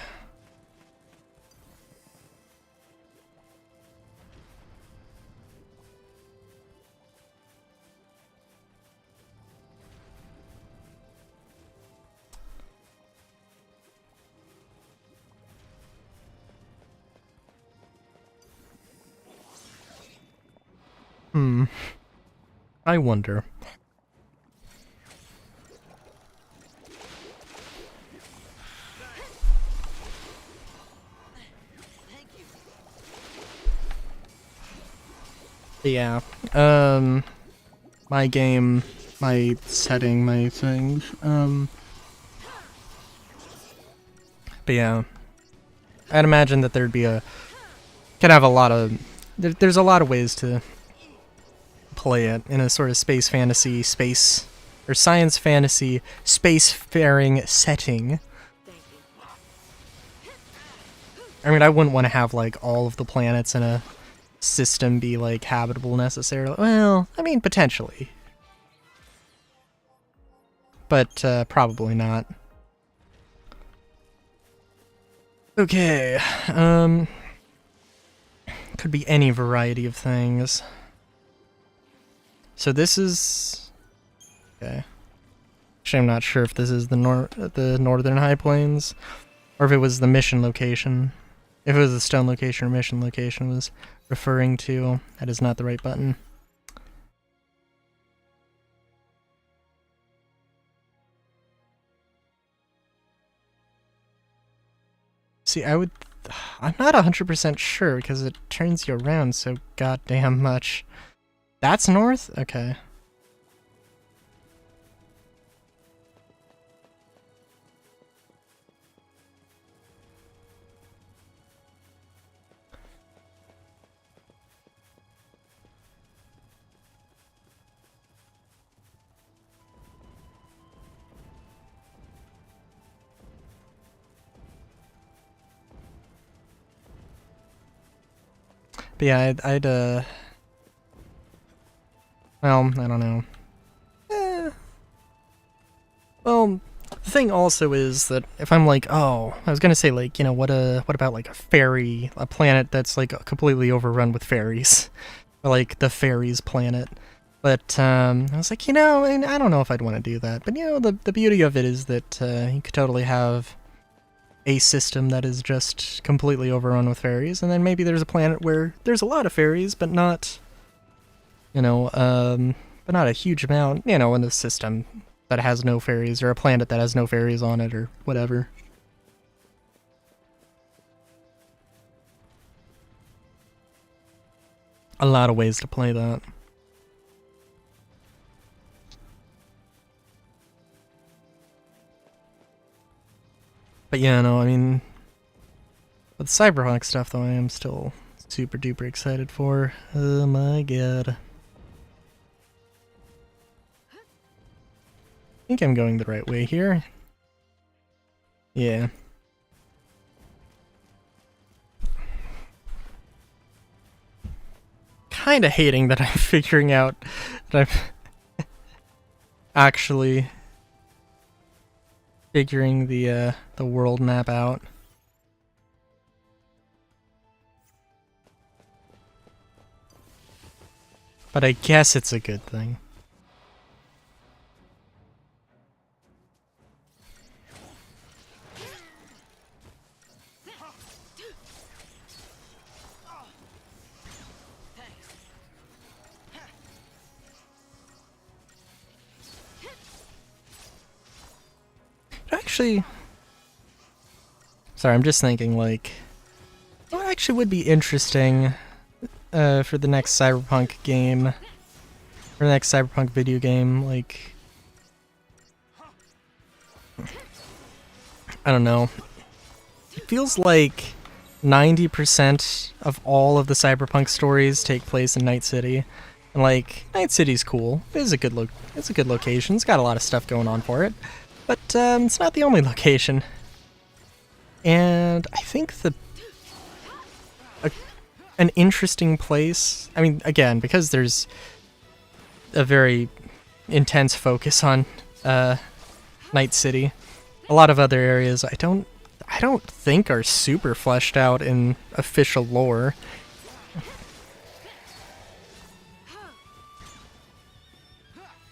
S1: I wonder. Yeah. My game, my setting, my things. But yeah. I'd imagine that there'd be could have a lot of... There's a lot of ways to play it in a sort of space fantasy, or science fantasy, spacefaring setting. I mean, I wouldn't want to have, like, all of the planets in a system be, like, habitable necessarily. Well, I mean, potentially. But, probably not. Okay, could be any variety of things. So this is... Okay. Actually, I'm not sure if this is the Northern High Plains, or if it was the mission location. If it was the stone location or mission location was referring to, that is not the right button. See, I'm not 100% sure because it turns you around so goddamn much. That's north? Okay. But yeah, well, I don't know. Well, the thing also is that if I'm like, oh, I was gonna say like, you know, what about like a planet that's like completely overrun with fairies, or like the fairies planet. But I was like, you know, and I don't know if I'd want to do that. But you know, the beauty of it is that you could totally have a system that is just completely overrun with fairies, and then maybe there's a planet where there's a lot of fairies, but not, you know, but not a huge amount, you know, in the system that has no fairies, or a planet that has no fairies on it, or whatever. A lot of ways to play that. But yeah, no, I mean, with Cyberpunk stuff though, I am still super duper excited for. Oh my god. I think I'm going the right way here. Yeah. Kinda hating that I'm figuring out that I'm actually figuring the world map out. But I guess it's a good thing. Actually, sorry, I'm just thinking, like, what actually would be interesting for the next Cyberpunk game, or the next Cyberpunk video game, like, I don't know. It feels like 90% of all of the Cyberpunk stories take place in Night City. And like, Night City's cool. It's a good location. It's got a lot of stuff going on for it. But it's not the only location. And I think an interesting place, I mean, again, because there's a very intense focus on Night City, a lot of other areas I don't think are super fleshed out in official lore.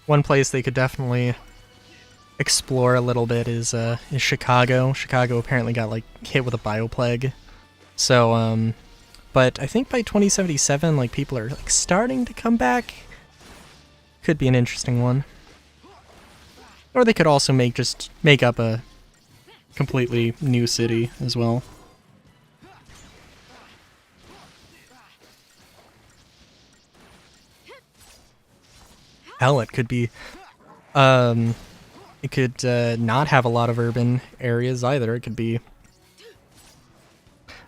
S1: One place they could definitely explore a little bit is Chicago. Chicago apparently got like hit with a bioplague. So but I think by 2077 like people are like starting to come back. Could be an interesting one. Or they could also make up a completely new city as well. Hell, it could be it could not have a lot of urban areas either. It could be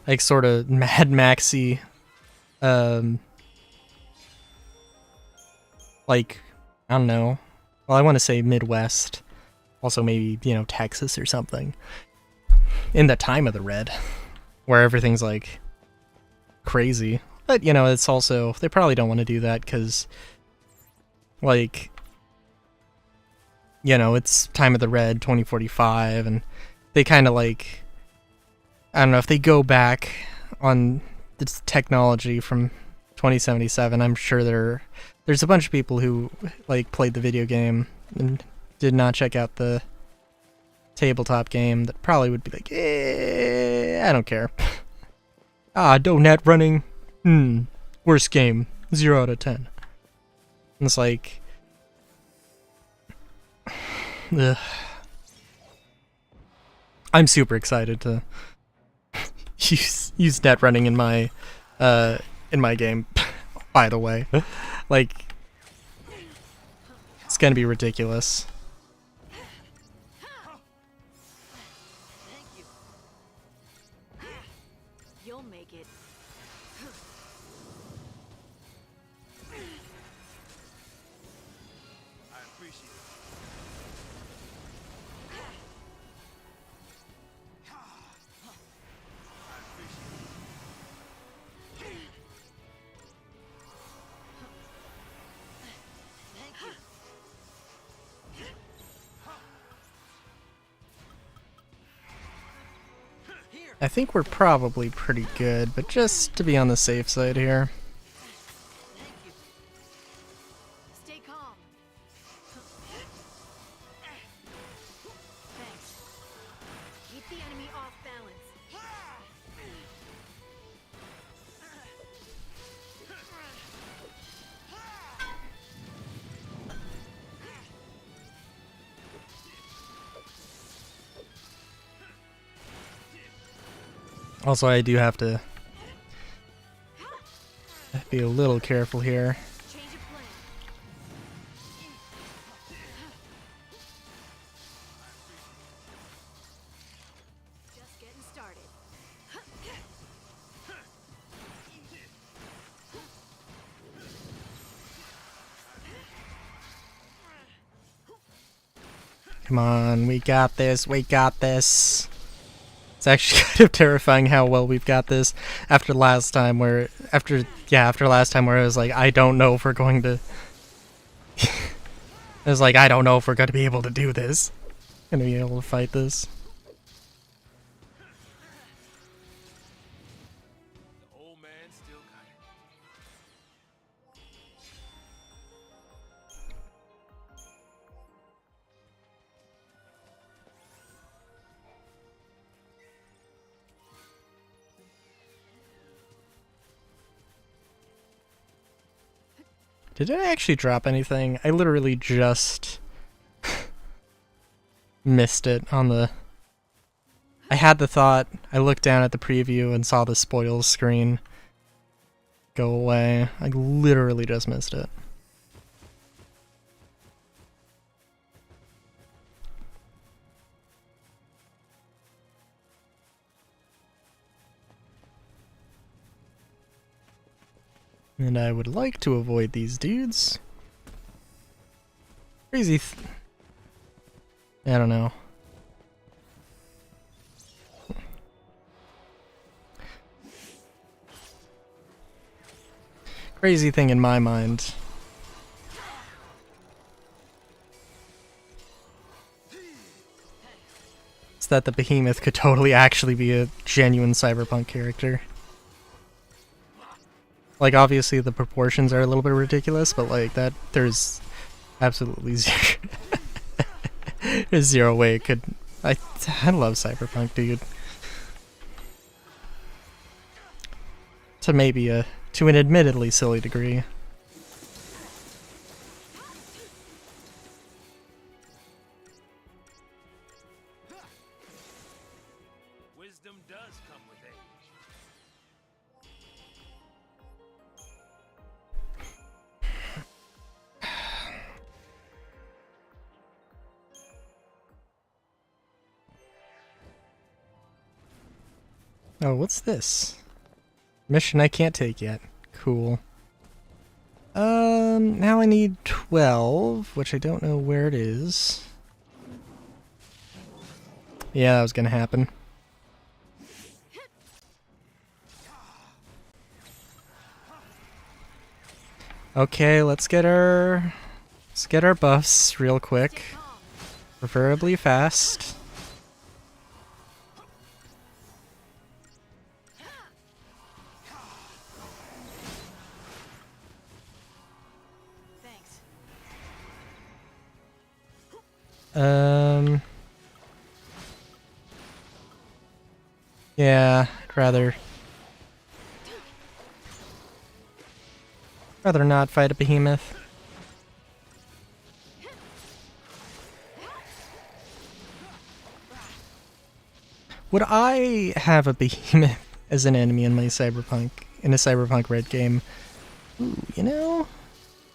S1: like sort of Mad Maxy, like, I don't know. Well, I want to say Midwest. Also maybe, you know, Texas or something. In the time of the Red, where everything's like crazy. But, you know, it's also, they probably don't want to do that because, like, you know, it's time of the Red 2045, and they kind of like, I don't know, if they go back on this technology from 2077, I'm sure there's a bunch of people who like played the video game and did not check out the tabletop game that probably would be like, I don't care. Donut running, worst game, 0 out of 10. And it's like, ugh. I'm super excited to use net running in my game. By the way, like, it's gonna be ridiculous.
S2: Thank you. You'll make it.
S3: I appreciate it. I appreciate it.
S1: I think we're probably pretty good, but just to be on the safe side here.
S2: Stay calm. Thanks. Keep the enemy off balance.
S1: Also, I do have to be a little careful here.
S2: Change of plan. Just getting started.
S1: Come on, we got this, we got this. It's actually kind of terrifying how well we've got this after last time where, after last time where I was like, I don't know if we're going to, I was like, I don't know if we're going to be able to do this. Gonna be able to fight this.
S3: The old man still got it.
S1: Did I actually drop anything? I literally just missed it on the... I had the thought, I looked down at the preview and saw the spoils screen go away. I literally just missed it. And I would like to avoid these dudes. Crazy I don't know. Crazy thing in my mind. Is that the Behemoth could totally actually be a genuine Cyberpunk character. Like, obviously the proportions are a little bit ridiculous, but like that, there's absolutely zero, there's zero way it could. I love Cyberpunk, dude. To maybe to an admittedly silly degree.
S3: Wisdom does come with age.
S1: Oh, what's this? Mission I can't take yet. Cool. Now I need 12, which I don't know where it is. Yeah, that was gonna happen. Okay, let's get our buffs real quick. Preferably fast.
S2: Thanks.
S1: Yeah, I'd rather not fight a behemoth. Would I have a behemoth as an enemy in a Cyberpunk Red game? Ooh, you know,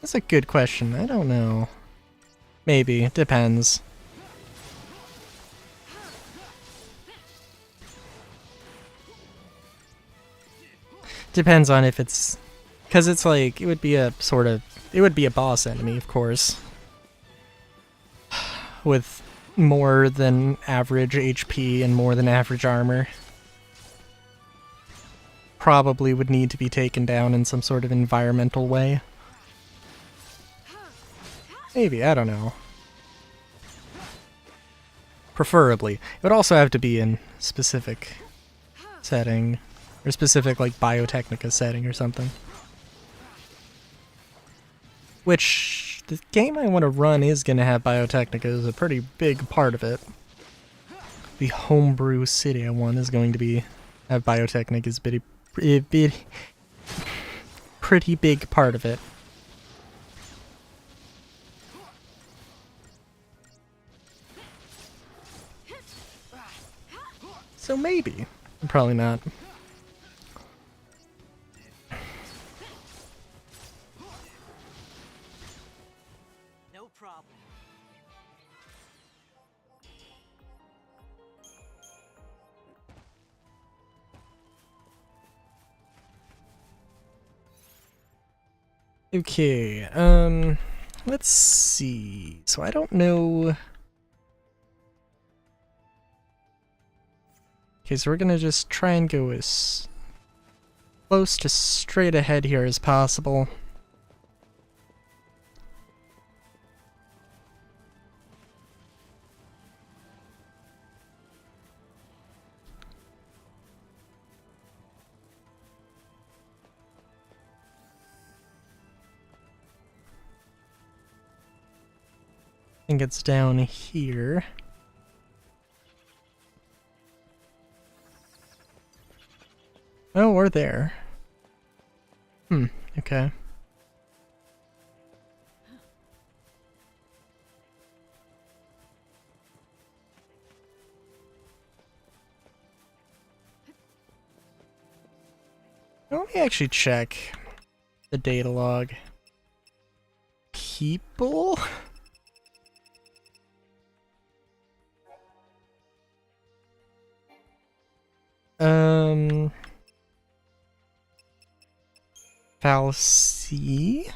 S1: that's a good question. I don't know. Maybe, depends. Depends on if it's, because it's like, it would be a boss enemy, of course, with more than average HP and more than average armor. Probably would need to be taken down in some sort of environmental way. Maybe, I don't know. Preferably. It would also have to be in specific setting, or specific like Biotechnica setting or something. Which the game I want to run is going to have Biotechnica as a pretty big part of it. The homebrew city I want is going to have Biotechnica as a pretty big part of it. So maybe. Probably not.
S4: No problem.
S1: Okay, let's see. So I don't know. Okay, so we're gonna just try and go as close to straight ahead here as possible. I think it's down here. Oh, we're there. Okay. Let me actually check the data log. People? Fallacy?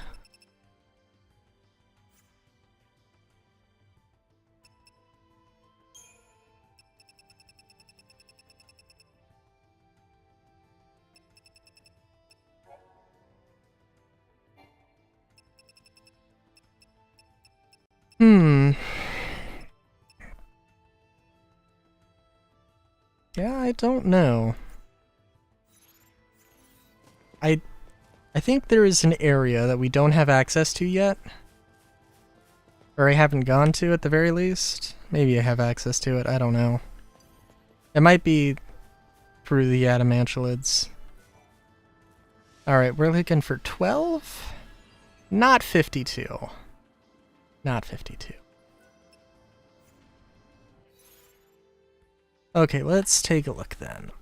S1: Yeah, I don't know. I think there is an area that we don't have access to yet. Or I haven't gone to at the very least. Maybe I have access to it, I don't know. It might be through the Adamantulids. Alright, we're looking for 12? Not 52. Not 52. Okay, let's take a look then.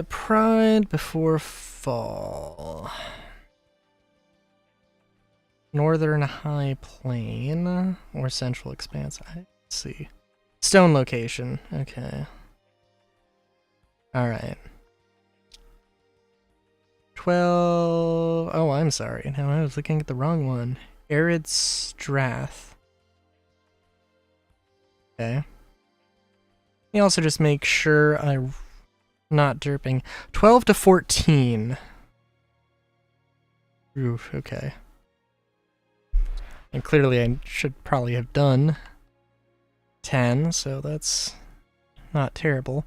S1: Pride before fall. Northern High Plain or Central Expanse. Let's see. Stone location. Okay. Alright. 12. Oh, I'm sorry. No, I was looking at the wrong one. Arid Strath. Okay. Let me also just make sure I'm not derping. 12 to 14. Oof, okay. And clearly I should probably have done 10, so that's not terrible.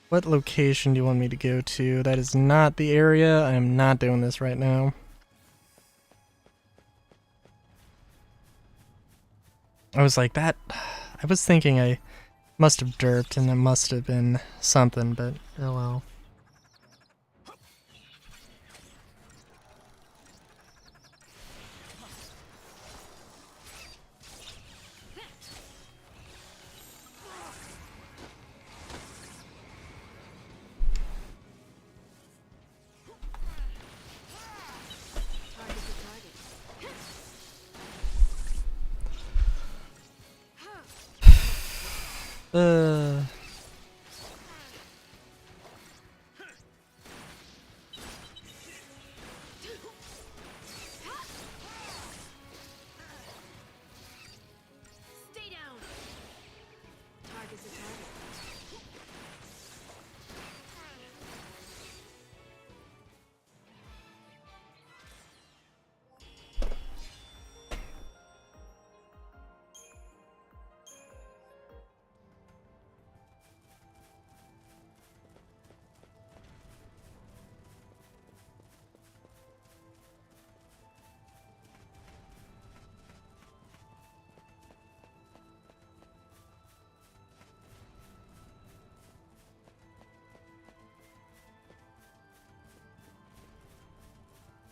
S1: What location do you want me to go to? That is not the area. I am not doing this right now. I was like, that... I was thinking I must have derped and it must have been something, but oh well.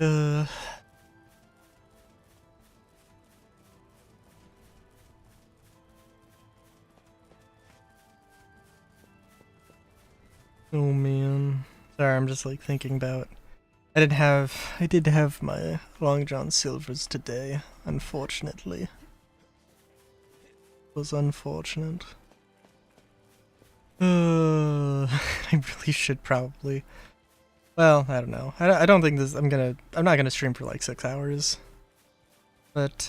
S1: Uh. Oh man. Sorry, I'm just like thinking about. I did have my Long John Silvers today, unfortunately. It was unfortunate. I really should probably. Well, I don't know. I don't think this. I'm not gonna stream for like 6 hours. But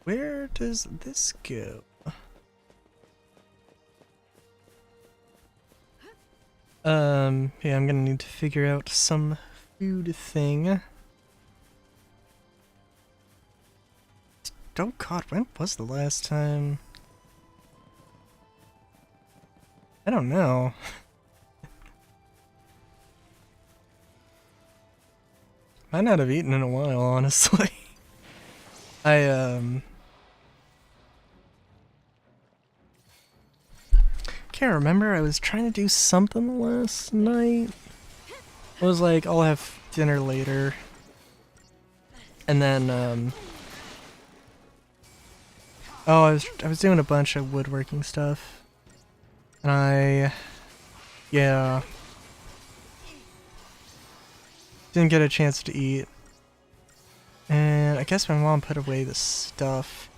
S1: where does this go? Yeah, I'm gonna need to figure out some food thing. Oh god, when was the last time? I don't know. Might not have eaten in a while, honestly. I can't remember. I was trying to do something last night. I was like, I'll have dinner later. And then oh, I was doing a bunch of woodworking stuff. And yeah, didn't get a chance to eat. And I guess my mom put away the stuff.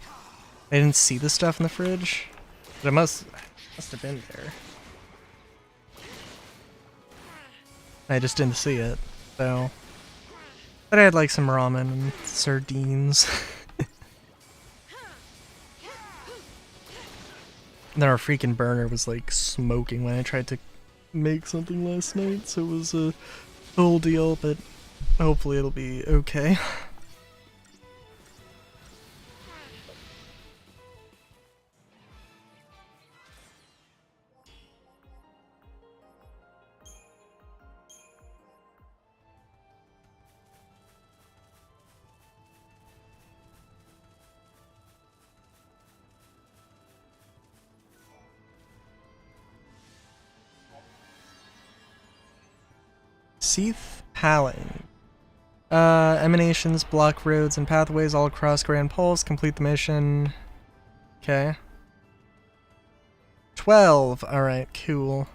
S1: I didn't see the stuff in the fridge, but it must have been there. I just didn't see it, so. But I had like some ramen and sardines. And then our freaking burner was like smoking when I tried to make something last night, so it was a whole deal, but hopefully it'll be okay. Seath Paling. Emanations, block roads, and pathways all across Grand Pulse. Complete the mission. Okay. 12. Alright, cool.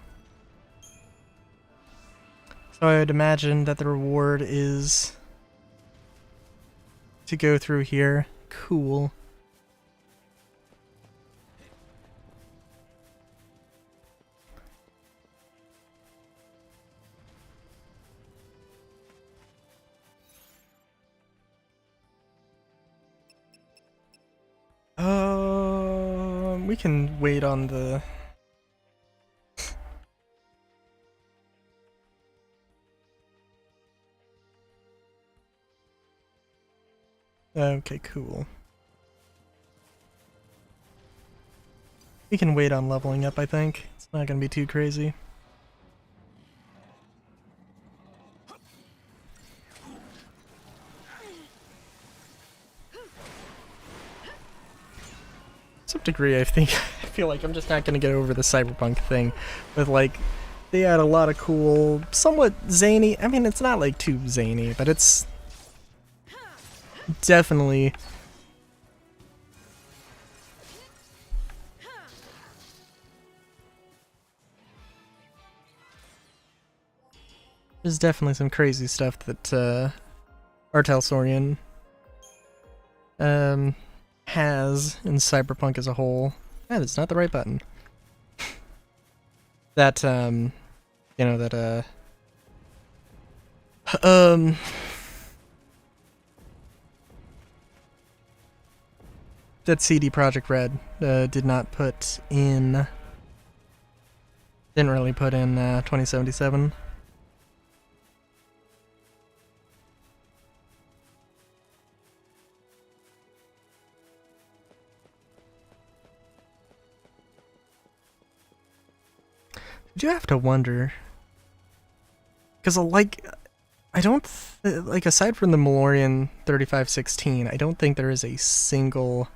S1: So I would imagine that the reward is to go through here. Cool. We can wait on the... Okay, cool. We can wait on leveling up, I think. It's not gonna be too crazy. To some degree, I feel like I'm just not gonna get over the cyberpunk thing with like they add a lot of cool, somewhat zany. I mean, it's not like too zany, but it's definitely there's definitely some crazy stuff that Artel Saurian has in cyberpunk as a whole. That is not the right button. That you know, that that CD Projekt Red did not put in, didn't really put in 2077. Did you have to wonder? Because like, I don't like, aside from the Malorian 3516, I don't think there is a single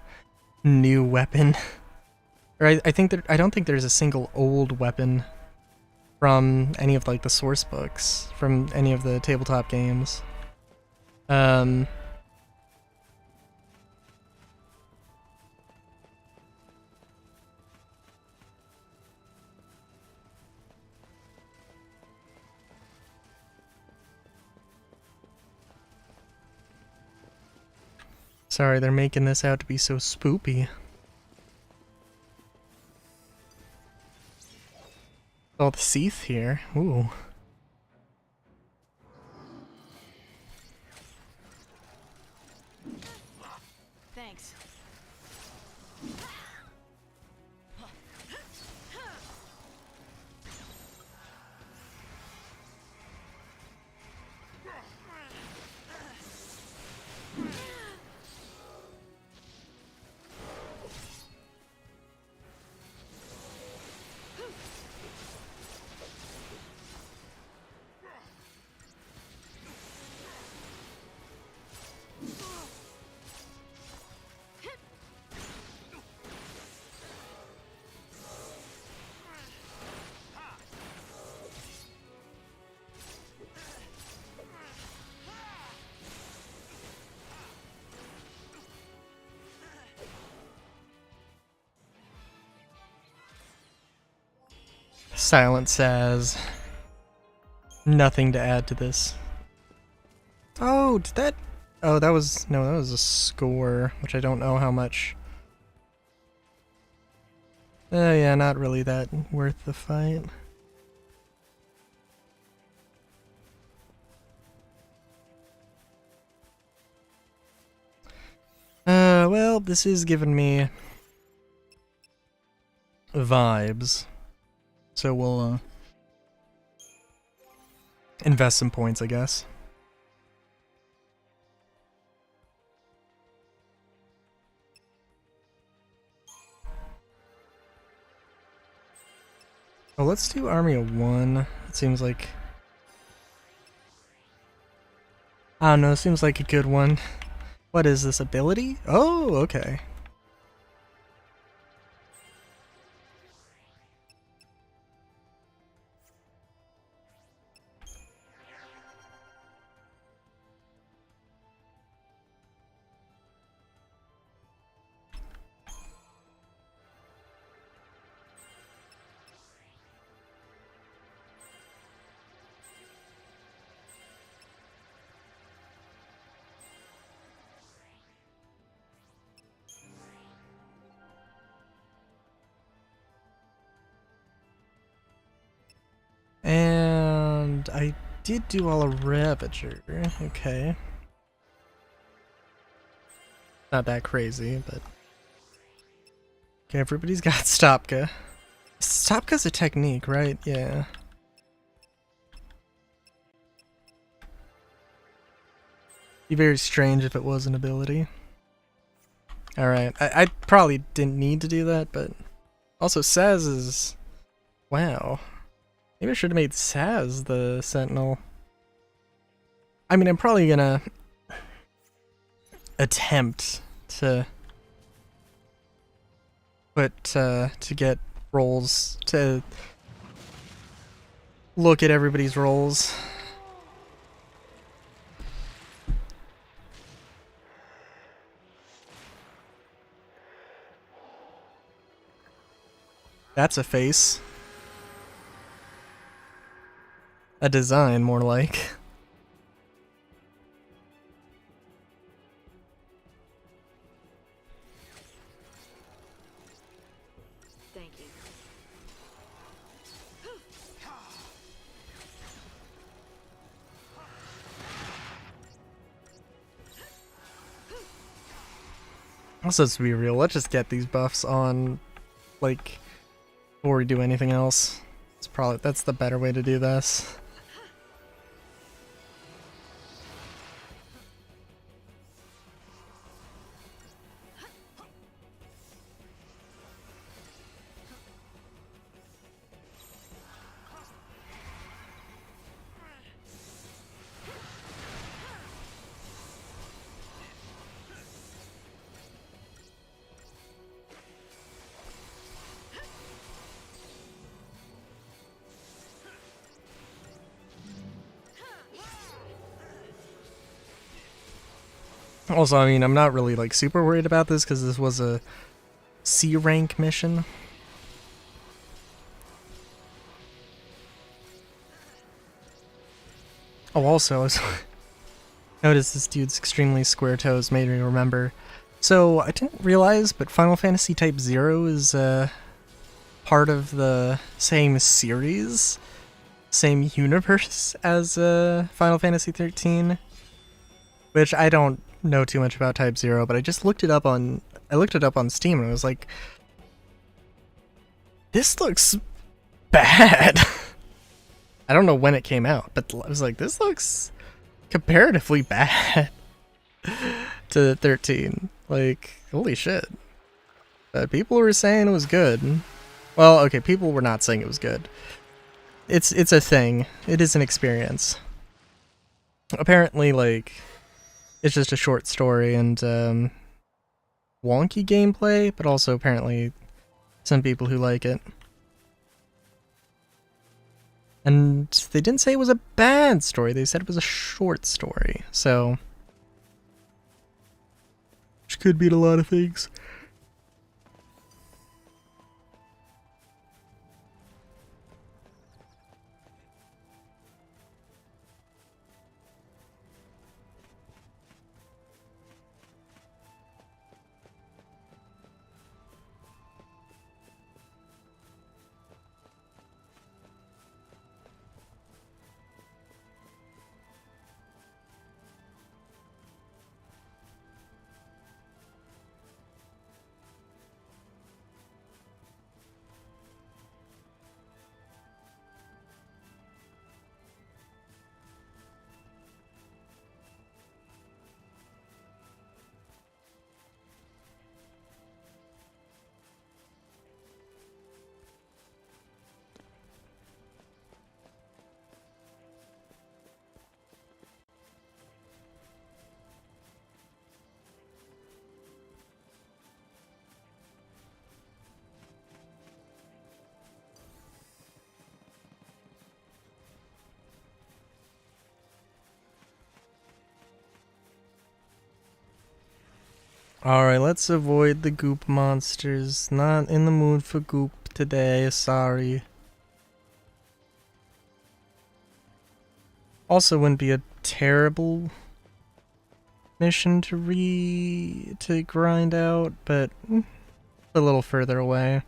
S1: new weapon Or I think that I don't think there's a single old weapon from any of like the source books from any of the tabletop games. Sorry, they're making this out to be so spoopy. Oh, the Seath here. Ooh.
S4: Thanks.
S1: Silent says nothing to add to this. Oh, did that? Oh, that was no, that was a score, which I don't know how much. Yeah, not really that worth the fight. Well, this is giving me vibes. So we'll invest some points, I guess. Oh, let's do Army of One. It seems like... I don't know, it seems like a good one. What is this ability? Oh, okay. And I did do all of Ravager. Okay. Not that crazy, but... Okay, everybody's got Stopka. Stopka's a technique, right? Yeah. Be very strange if it was an ability. Alright, I probably didn't need to do that, but... Also, Saz is... Wow. Maybe I should have made Saz the Sentinel. I mean, I'm probably gonna... attempt to... to get rolls, to... look at everybody's rolls. That's a face. A design, more like.
S2: Thank you.
S1: Also, to be real, let's just get these buffs on, like, before we do anything else. That's the better way to do this. Also, I mean, I'm not really like super worried about this because this was a C rank mission. Oh, also, I was noticed this dude's extremely square toes made me remember. So, I didn't realize, but Final Fantasy Type 0 is part of the same series, same universe as Final Fantasy 13, which I don't know too much about Type 0, but I just looked it up on Steam and I was like, this looks bad. I don't know when it came out, but I was like, this looks comparatively bad to 13. Like, holy shit. But people were saying it was good. Well, okay, people were not saying it was good. It's a thing. It is an experience. Apparently, like, it's just a short story and wonky gameplay, but also apparently some people who like it. And they didn't say it was a bad story, they said it was a short story, so... which could mean a lot of things. Alright, let's avoid the goop monsters. Not in the mood for goop today, sorry. Also wouldn't be a terrible mission to grind out, but a little further away.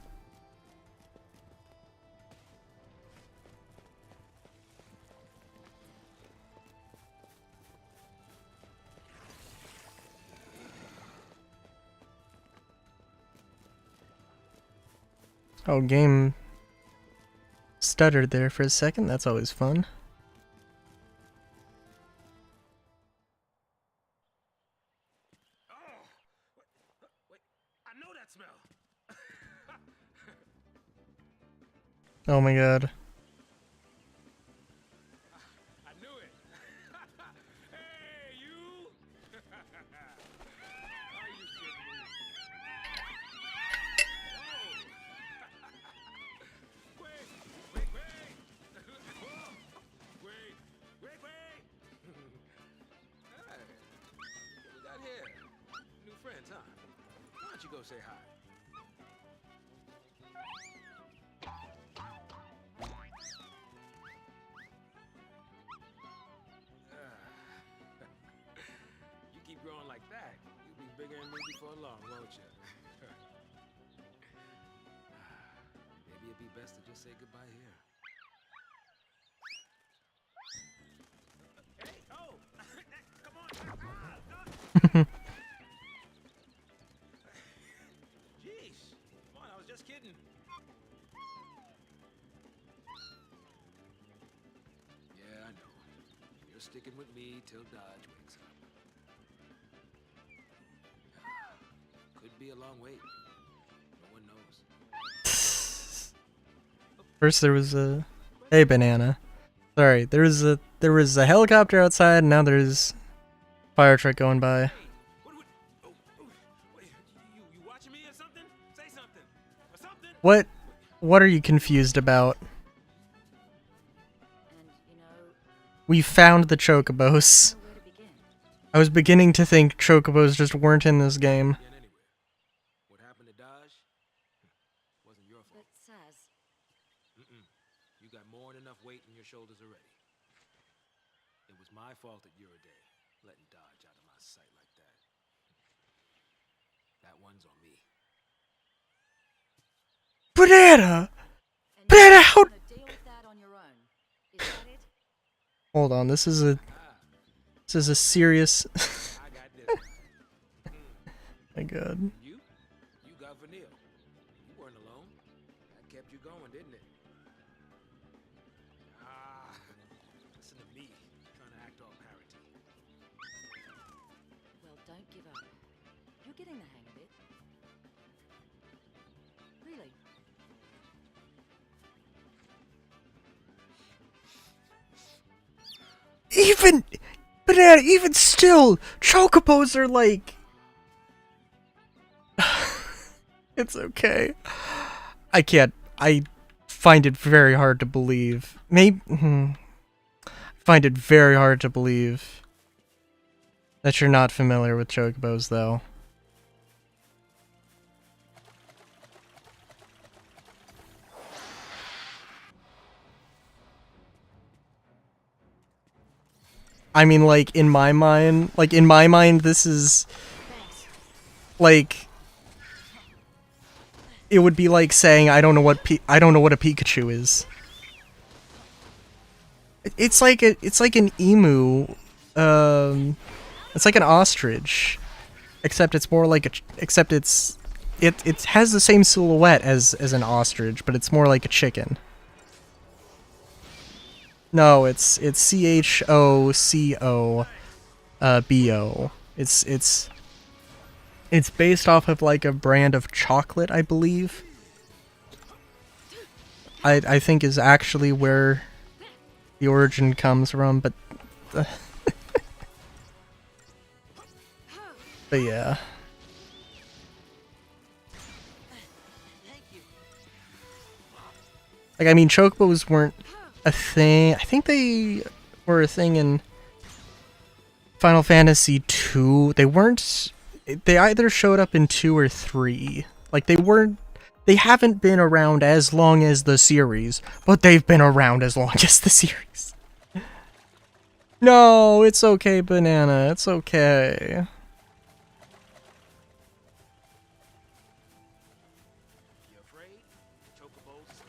S1: Oh, game stuttered there for a second. That's always fun.
S3: Oh, wait, I know that smell.
S1: Oh my god.
S3: I knew it. Hey, you! Are you kidding me? Oh. Wait. Whoa. Wait. Hey, what we got here? New friends, huh? Why don't you go say hi? You keep growing like that, you'll be bigger than me before long, won't you? Maybe it'd be best to just say goodbye here. Hey, oh! Come on! Jeez! Come on, I was just kidding. Yeah, I know. You're sticking with me till Dodge wakes up. Could be a long wait. No one knows.
S1: First there was a... Hey, Banana. Sorry, there was a helicopter outside, and now there's fire truck going by.
S3: What, wait, you watching me or something? Say something. Or something?
S1: What are you confused about?
S2: And, you know,
S1: We found the chocobos.
S2: I don't know where to begin.
S1: I was beginning to think chocobos just weren't in this game.
S3: Again anywhere. What happened to Dodge? Wasn't your
S2: But
S3: fault.
S2: Saz,
S3: You got more than enough weight in your shoulders already. It was my fault at Day, letting Dodge out of my sight like that. That one's on me.
S1: Banana!
S2: and
S1: Banana,
S2: you're
S1: how-
S2: gonna deal with that on your own. Is that it?
S1: Hold on, this is a serious.
S3: I got this.
S1: My god.
S3: You got Vanille. You weren't alone. That kept you going, didn't it? Listen to me, trying to act all parroty.
S2: Well, don't give up. You're getting the hang of it. Really?
S1: Even Banana, even still, chocobos are like. It's okay. I can't. I find it very hard to believe. Maybe. Find it very hard to believe that you're not familiar with chocobos, though. I mean, like, in my mind, this is, like, it would be like saying I don't know what I don't know what a Pikachu is. It's like an emu, it's like an ostrich, except it's more like it has the same silhouette as an ostrich, but it's more like a chicken. No, it's CHOCO BO. It's based off of like a brand of chocolate, I believe. I think is actually where the origin comes from, but but yeah.
S4: Thank you.
S1: Like, I mean, chocobos weren't a thing. I think they were a thing in Final Fantasy 2. They weren't. They either showed up in 2 or 3. Like, they weren't. They haven't been around as long as the series, but they've been around as long as the series. No, it's okay, Banana. It's okay.
S3: You afraid? Chocobos?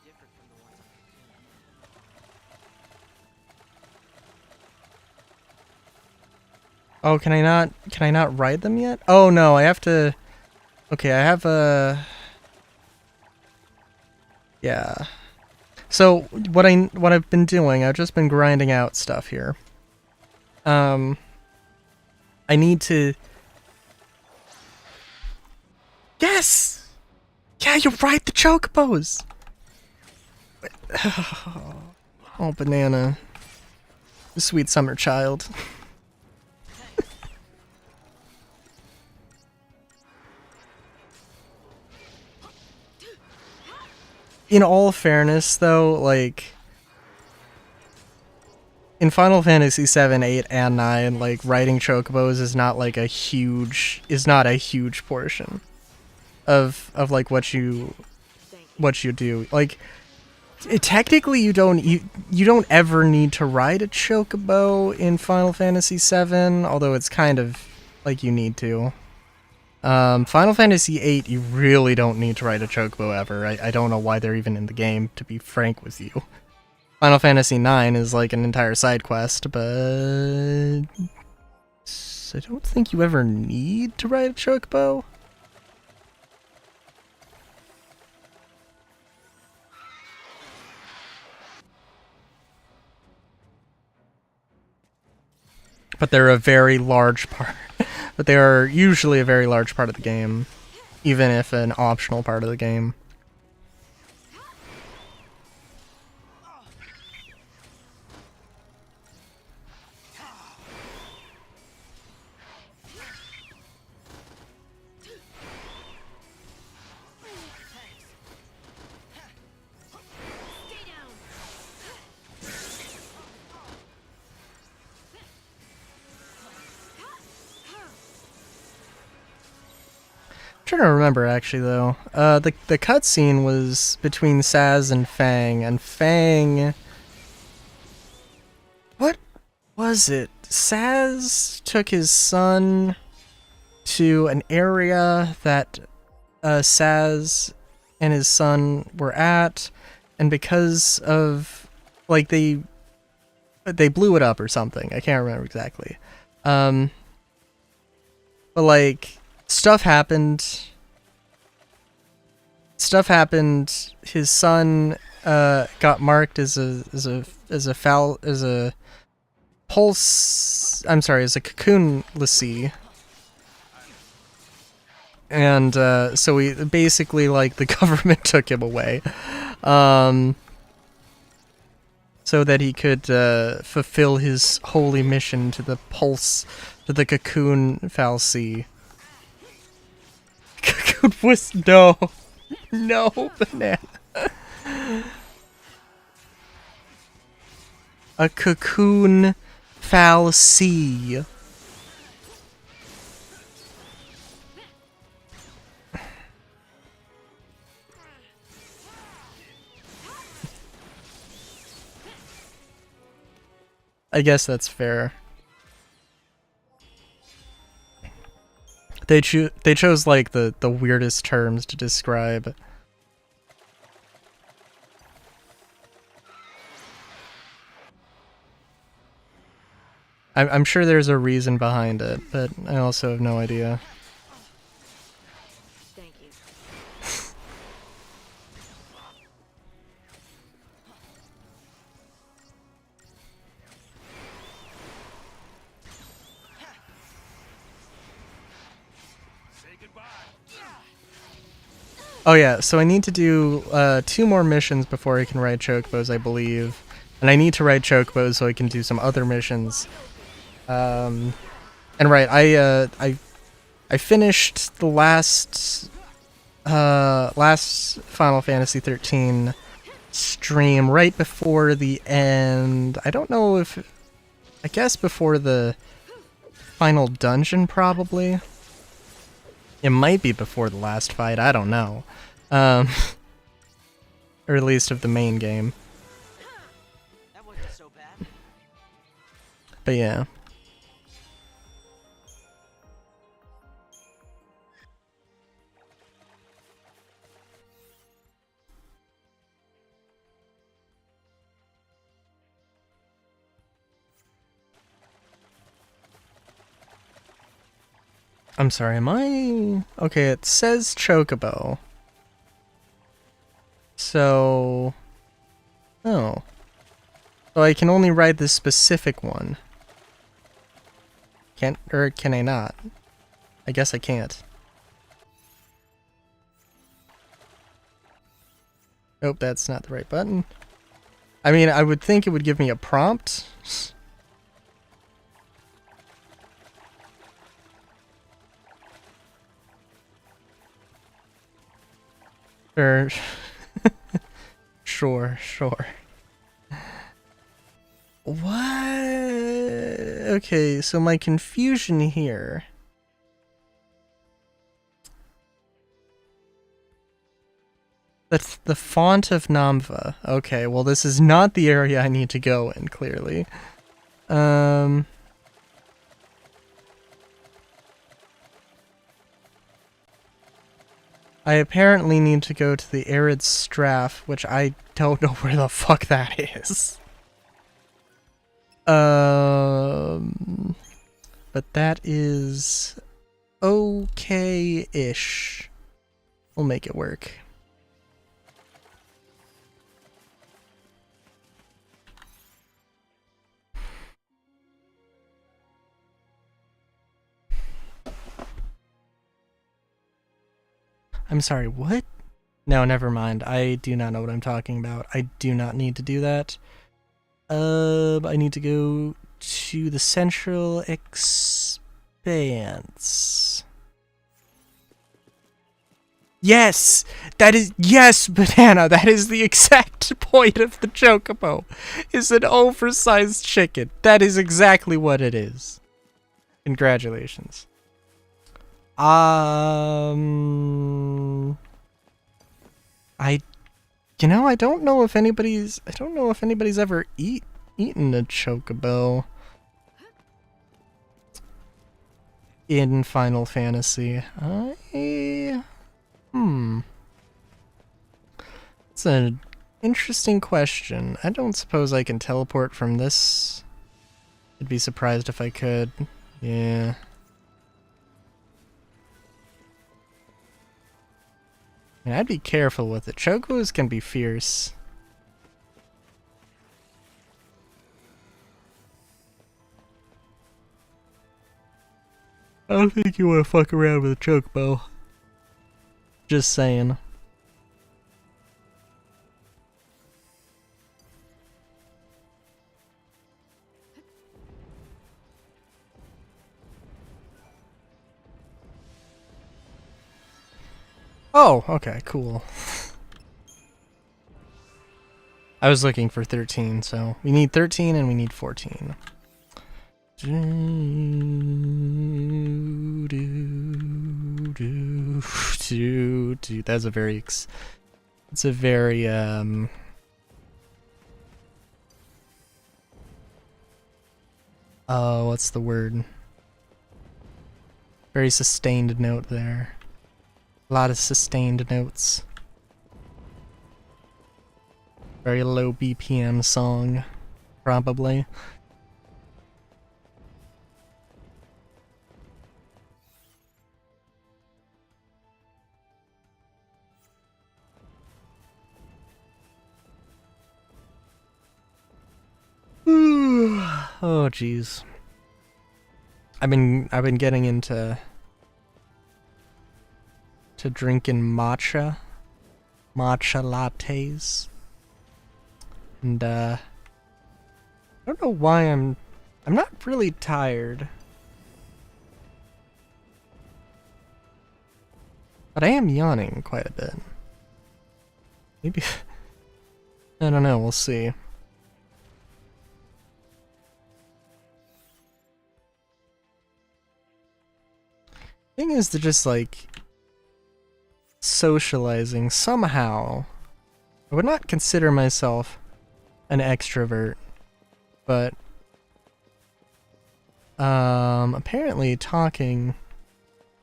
S4: Different from the ones on
S1: Oh, can I not ride them yet? Oh no, I have to. Okay, I have a. Yeah. So what I've been doing, I've just been grinding out stuff here. I need to. Yes. Yeah, you ride the chocobos. Oh, Banana. The sweet summer child. In all fairness, though, like, in Final Fantasy 7, 8, and 9, like, riding chocobos is not like a huge portion of like what you do. Like, technically you don't ever need to ride a chocobo in Final Fantasy 7, although it's kind of like you need to. Final Fantasy VIII, you really don't need to ride a chocobo ever. I don't know why they're even in the game, to be frank with you. Final Fantasy IX is like an entire side quest, but I don't think you ever need to ride a chocobo. But they're a very large part. But they are usually a very large part of the game, even if an optional part of the game. trying to remember actually though. The cutscene was between Saz and Fang. What was it? Saz took his son to an area that Saz and his son were at, and because of like they blew it up or something. I can't remember exactly. But like stuff happened. His son got marked as a cocoon lessee. And so we basically, like, the government took him away, so that he could fulfill his holy mission to the cocoon fal'Cie. Cocoon was no banana. A cocoon fal'Cie. I guess that's fair. They chose like the weirdest terms to describe. I'm sure there's a reason behind it, but I also have no idea.
S2: Thank you.
S1: Oh yeah, so I need to do 2 more missions before I can ride chocobos, I believe. And I need to ride chocobos so I can do some other missions. And right, I finished the last Final Fantasy 13 stream right before the end. I don't know if, I guess before the final dungeon probably. It might be before the last fight, I don't know. Or at least of the main game.
S4: That wasn't so bad.
S1: But yeah. I'm sorry, am I... Okay, it says Chocobo. So... Oh. So I can only ride this specific one. Can't... Or can I not? I guess I can't. Nope, that's not the right button. I mean, I would think it would give me a prompt. Sure. What? Okay, so my confusion here. That's the font of Namva. Okay, well this is not the area I need to go in, clearly. I apparently need to go to the Arid Strath, which I don't know where the fuck that is. But that is okay-ish. We'll make it work. I'm sorry, what? No, never mind. I do not know what I'm talking about. I do not need to do that. I need to go to the Central Expanse. Yes! That is... Yes, Banana! That is the exact point of the Chocobo. It's an oversized chicken. That is exactly what it is. Congratulations. I I don't know if anybody's ever eaten a chocobo in Final Fantasy. It's an interesting question. I don't suppose I can teleport from this. I'd be surprised if I could. Yeah. I mean, I'd be careful with it. Chocos can be fierce. I don't think you want to fuck around with a chocobo. Just saying. Oh, okay, cool. I was looking for 13, so we need 13 and we need 14. That's a very it's a very oh, what's the word? Very sustained note there. A lot of sustained notes. Very low BPM song, probably. Oh jeez. I've been getting into drinking matcha lattes, and I don't know why I'm not really tired, but I am yawning quite a bit. Maybe I don't know. We'll see. Thing is to just like socializing somehow. I would not consider myself an extrovert, but apparently talking,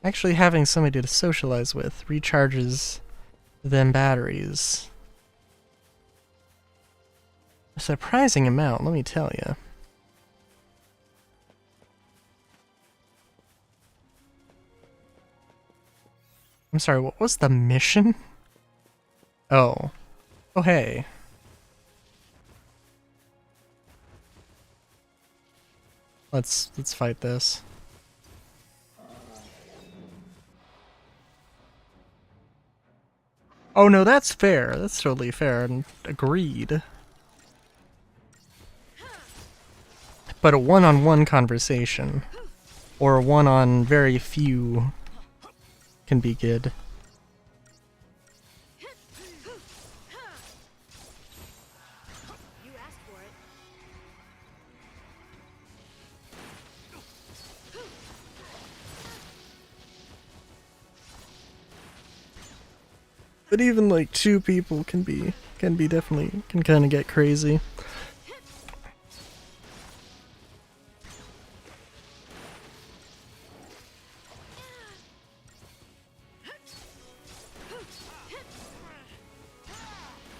S1: actually having somebody to socialize with recharges them batteries. A surprising amount, let me tell you. I'm sorry, what was the mission? Oh. Oh, hey. Let's fight this. Oh no, that's fair. That's totally fair and agreed. But a one-on-one conversation, or a one-on very few, can be good.
S2: You asked for it.
S1: But even like two people can definitely kind of get crazy.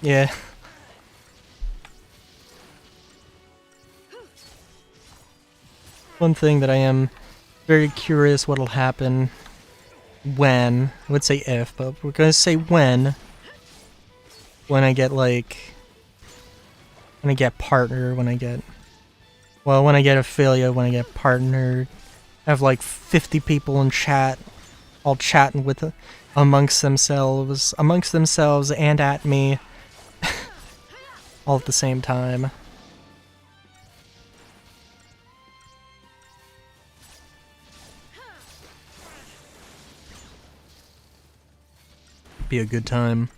S1: Yeah. One thing that I am very curious what'll happen when, I would say if, but we're gonna say when I get like, when I get partner, when I get affiliate, when I get partnered, I have like 50 people in chat, all chatting with amongst themselves and at me, all at the same time. Be a good time.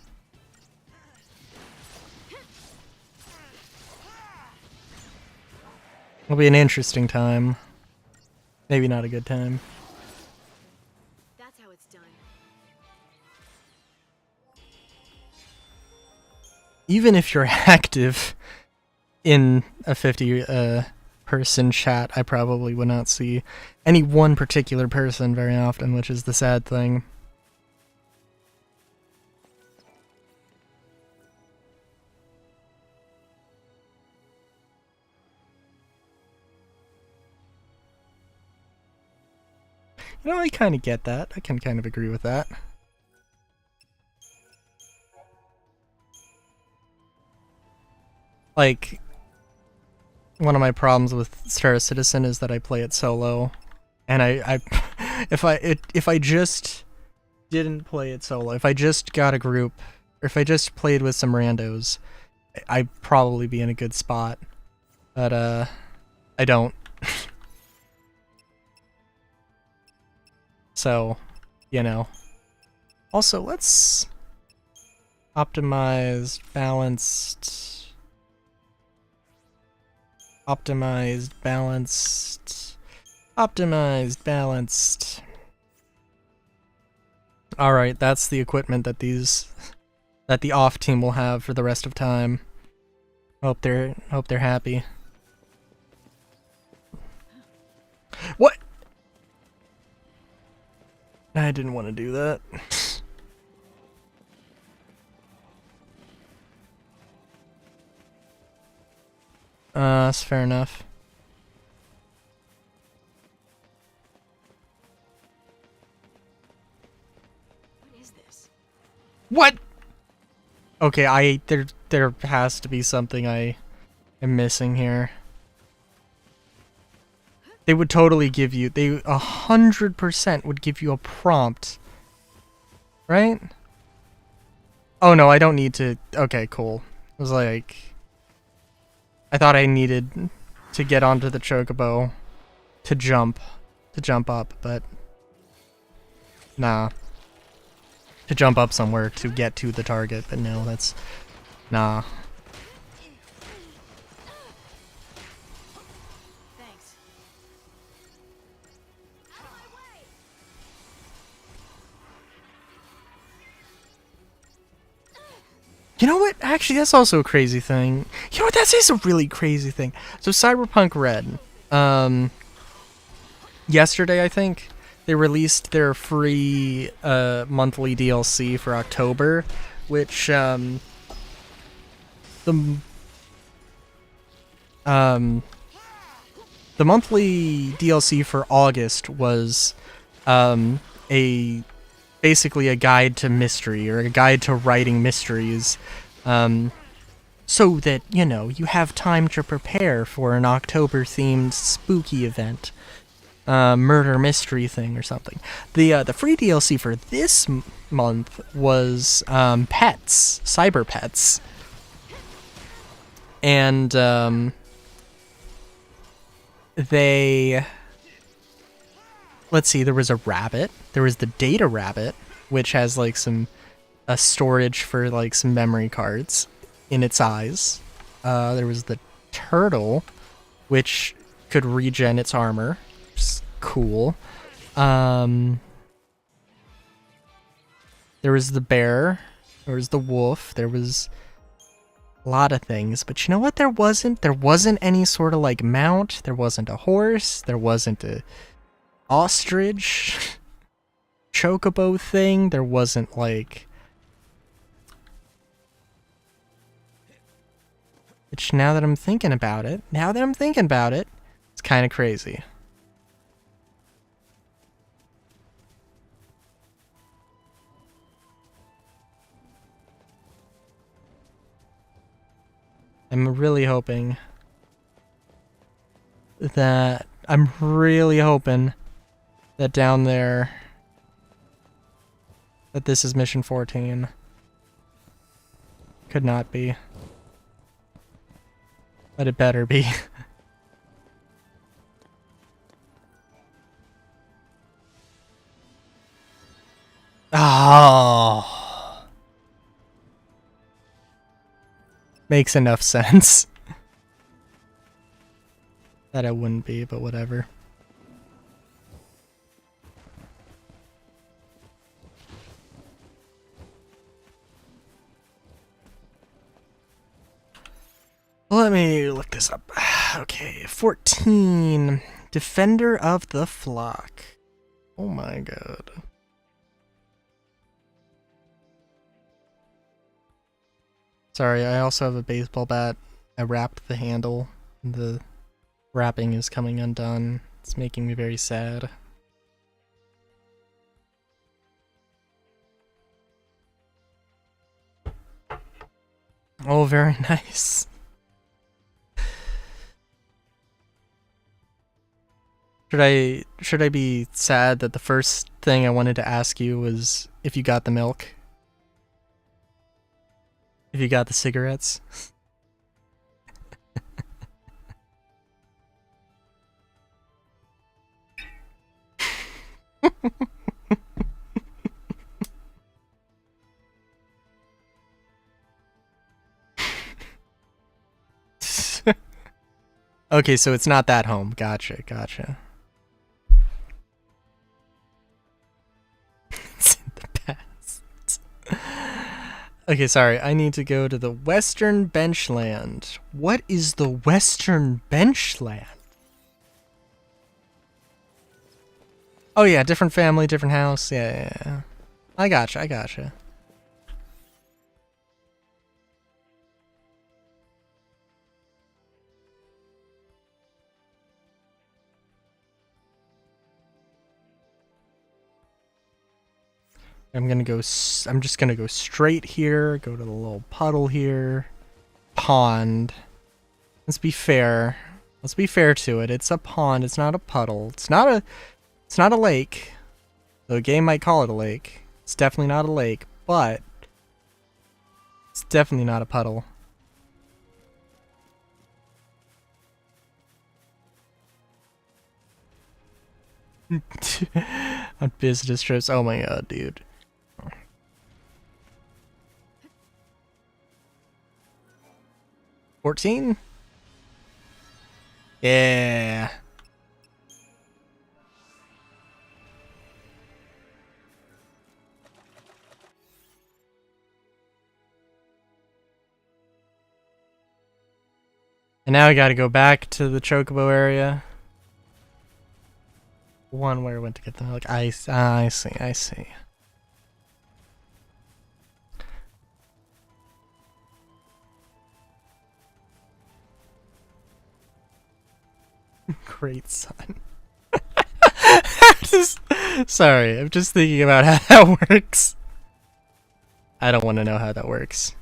S1: It'll be an interesting time. Maybe not a good time.
S2: That's
S1: even if you're active in a 50 person chat, I probably would not see any one particular person very often, which is the sad thing. You know, I kind of get that. I can kind of agree with that. Like, one of my problems with Star Citizen is that I play it solo, and if I just didn't play it solo, if I just got a group, or if I just played with some randos, I'd probably be in a good spot. But I don't. So, you know. Also, let's optimize balanced. Optimized, balanced. Optimized, balanced. Alright, that's the equipment that the off team will have for the rest of time. Hope they're happy. What? I didn't want to do that. That's fair enough.
S2: What is this?
S1: What? Okay, there has to be something I am missing here. They would totally give you, 100% would give you a prompt. Right? Oh no, I don't need to, okay, cool. I was like, I thought I needed to get onto the chocobo to jump up, but nah. To jump up somewhere to get to the target, but no, that's, nah.
S2: Thanks.
S1: You know what? Actually, that's also a crazy thing. You know what? That is a really crazy thing. So Cyberpunk Red, yesterday I think they released their free monthly DLC for October, which the monthly DLC for August was basically a guide to mystery, or a guide to writing mysteries, so that, you know, you have time to prepare for an October-themed spooky event, murder mystery thing or something. The free DLC for this month was pets, cyber pets, and let's see, there was a rabbit. There was the data rabbit, which has like a storage for like some memory cards in its eyes. There was the turtle, which could regen its armor, which is cool. There was the bear. There was the wolf. There was a lot of things, but you know what? There wasn't any sort of like mount. There wasn't a horse. There wasn't a ostrich chocobo thing. There wasn't like, which now that I'm thinking about it, it's kind of crazy. I'm really hoping that down there that this is mission 14. Could not be. But it better be. Oh. Makes enough sense. That it wouldn't be, but whatever. Let me look this up. Okay, 14. Defender of the Flock. Oh my god. Sorry, I also have a baseball bat. I wrapped the handle. The wrapping is coming undone. It's making me very sad. Oh, very nice. Should I be sad that the first thing I wanted to ask you was if you got the milk? If you got the cigarettes? Okay, so it's not that home. Gotcha, gotcha. It's in the past. Okay, sorry. I need to go to the Western Benchland. What is the Western Benchland? Oh yeah, different family, different house. Yeah. I gotcha. I'm just gonna go straight here, go to the little puddle here. Pond. Let's be fair. Let's be fair to it. It's a pond, it's not a puddle. It's not a lake. Though the game might call it a lake. It's definitely not a lake, but it's definitely not a puddle. On business trips. Oh my god, dude. $14? Yeah. And now I gotta go back to the Chocobo area. One where I went to get the milk. I see. Great son. Sorry, I'm just thinking about how that works. I don't want to know how that works.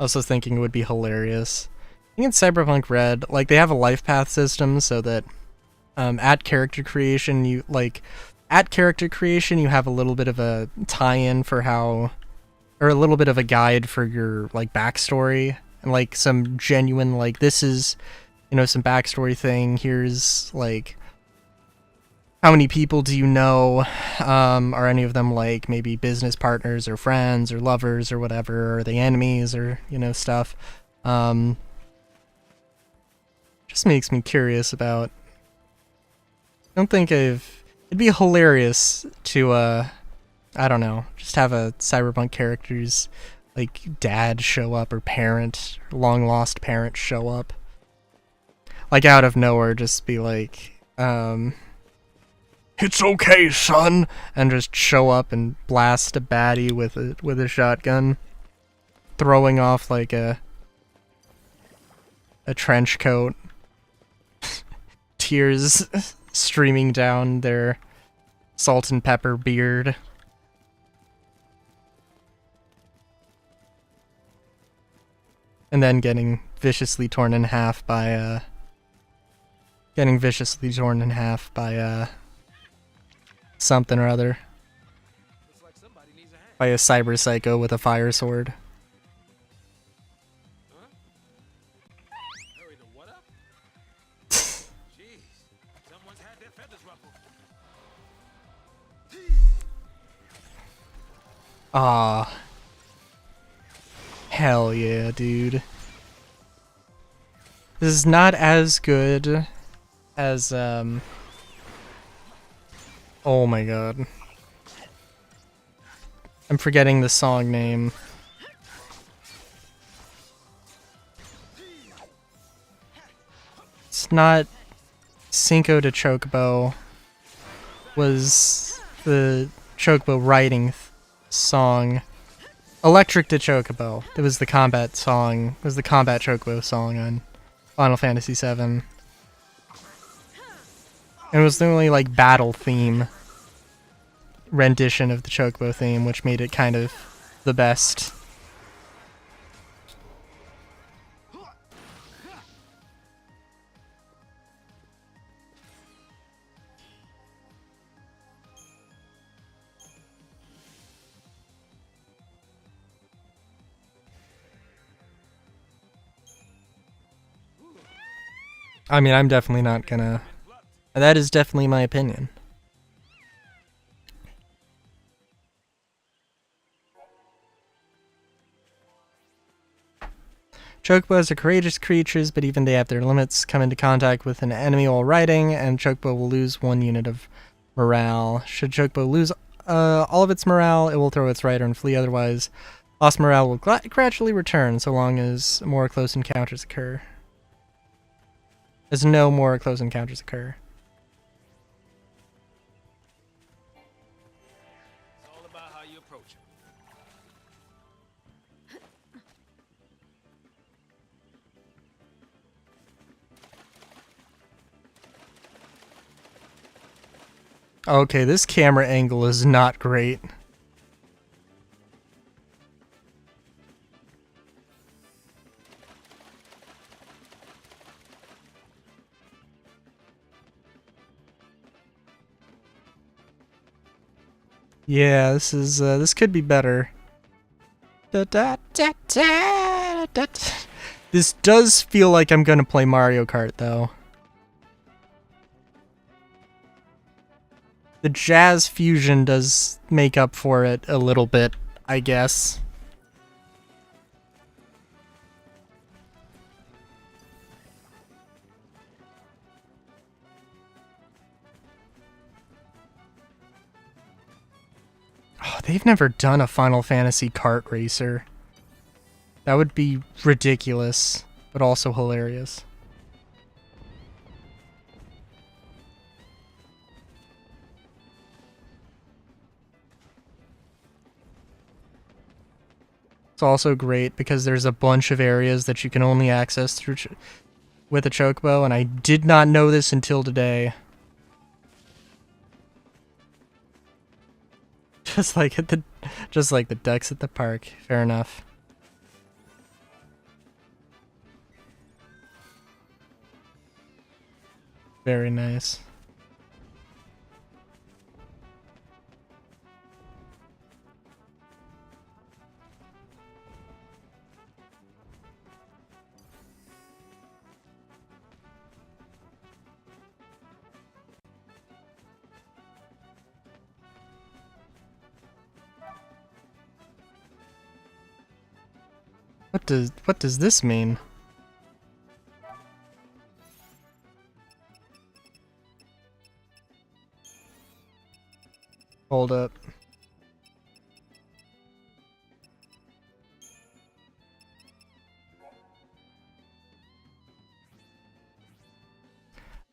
S1: Also thinking it would be hilarious. I think in Cyberpunk Red, like, they have a life path system so that at character creation you have a little bit of a tie-in for how, or a little bit of a guide for your like backstory and like some genuine, like, this is, you know, some backstory thing. Here's like, how many people do you know? Are any of them like maybe business partners or friends or lovers or whatever? Are they enemies or, you know, stuff? Just makes me curious about. I don't think it'd be hilarious to I don't know, just have a Cyberpunk character's like dad show up or parent, long lost parent show up. Like out of nowhere, just be like, it's okay, son, and just show up and blast a baddie with a shotgun, throwing off like a trench coat, tears streaming down their salt and pepper beard. And then getting viciously torn in half by something or other.
S3: Looks like somebody needs a hand.
S1: By a cyber psycho with a fire sword.
S3: Huh? Hurry the what up? Jeez, someone's had their feathers ruffled.
S1: Ah. Hell yeah, dude. This is not as good as, oh my god. I'm forgetting the song name. not Cinco de Chocobo was the Chocobo riding song. Electric de Chocobo. It was the combat song. It was the combat Chocobo song on Final Fantasy VII. And it was the only like battle theme rendition of the Chocobo theme, which made it kind of the best. I mean, I'm definitely not gonna... That is definitely my opinion. Chocobos are courageous creatures, but even they have their limits. Come into contact with an enemy while riding, and Chocobo will lose 1 unit of morale. Should Chocobo lose all of its morale, it will throw its rider and flee. Otherwise, lost morale will gradually return, so long as more close encounters occur. As no more close encounters occur.
S3: It's all about how you approach it.
S1: Okay, this camera angle is not great. Yeah, this could be better. This does feel like I'm gonna play Mario Kart though. The jazz fusion does make up for it a little bit, I guess. Oh, they've never done a Final Fantasy kart racer. That would be ridiculous, but also hilarious. It's also great because there's a bunch of areas that you can only access through with a Chocobo, and I did not know this until today. Just like the ducks at the park. Fair enough. Very nice. What does this mean? Hold up.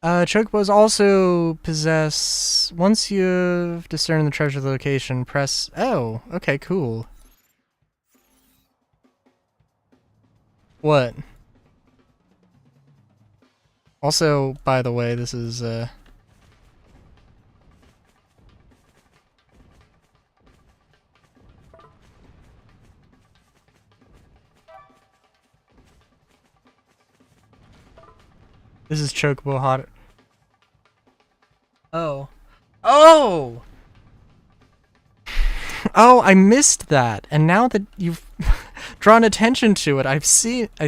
S1: Chocobos also possess... Once you've discerned the treasure location, press... Oh, okay, cool. What? Also, by the way, this is, This is Chocobo Hot. Oh. Oh! Oh, I missed that. And now that you've drawn attention to it, I see it.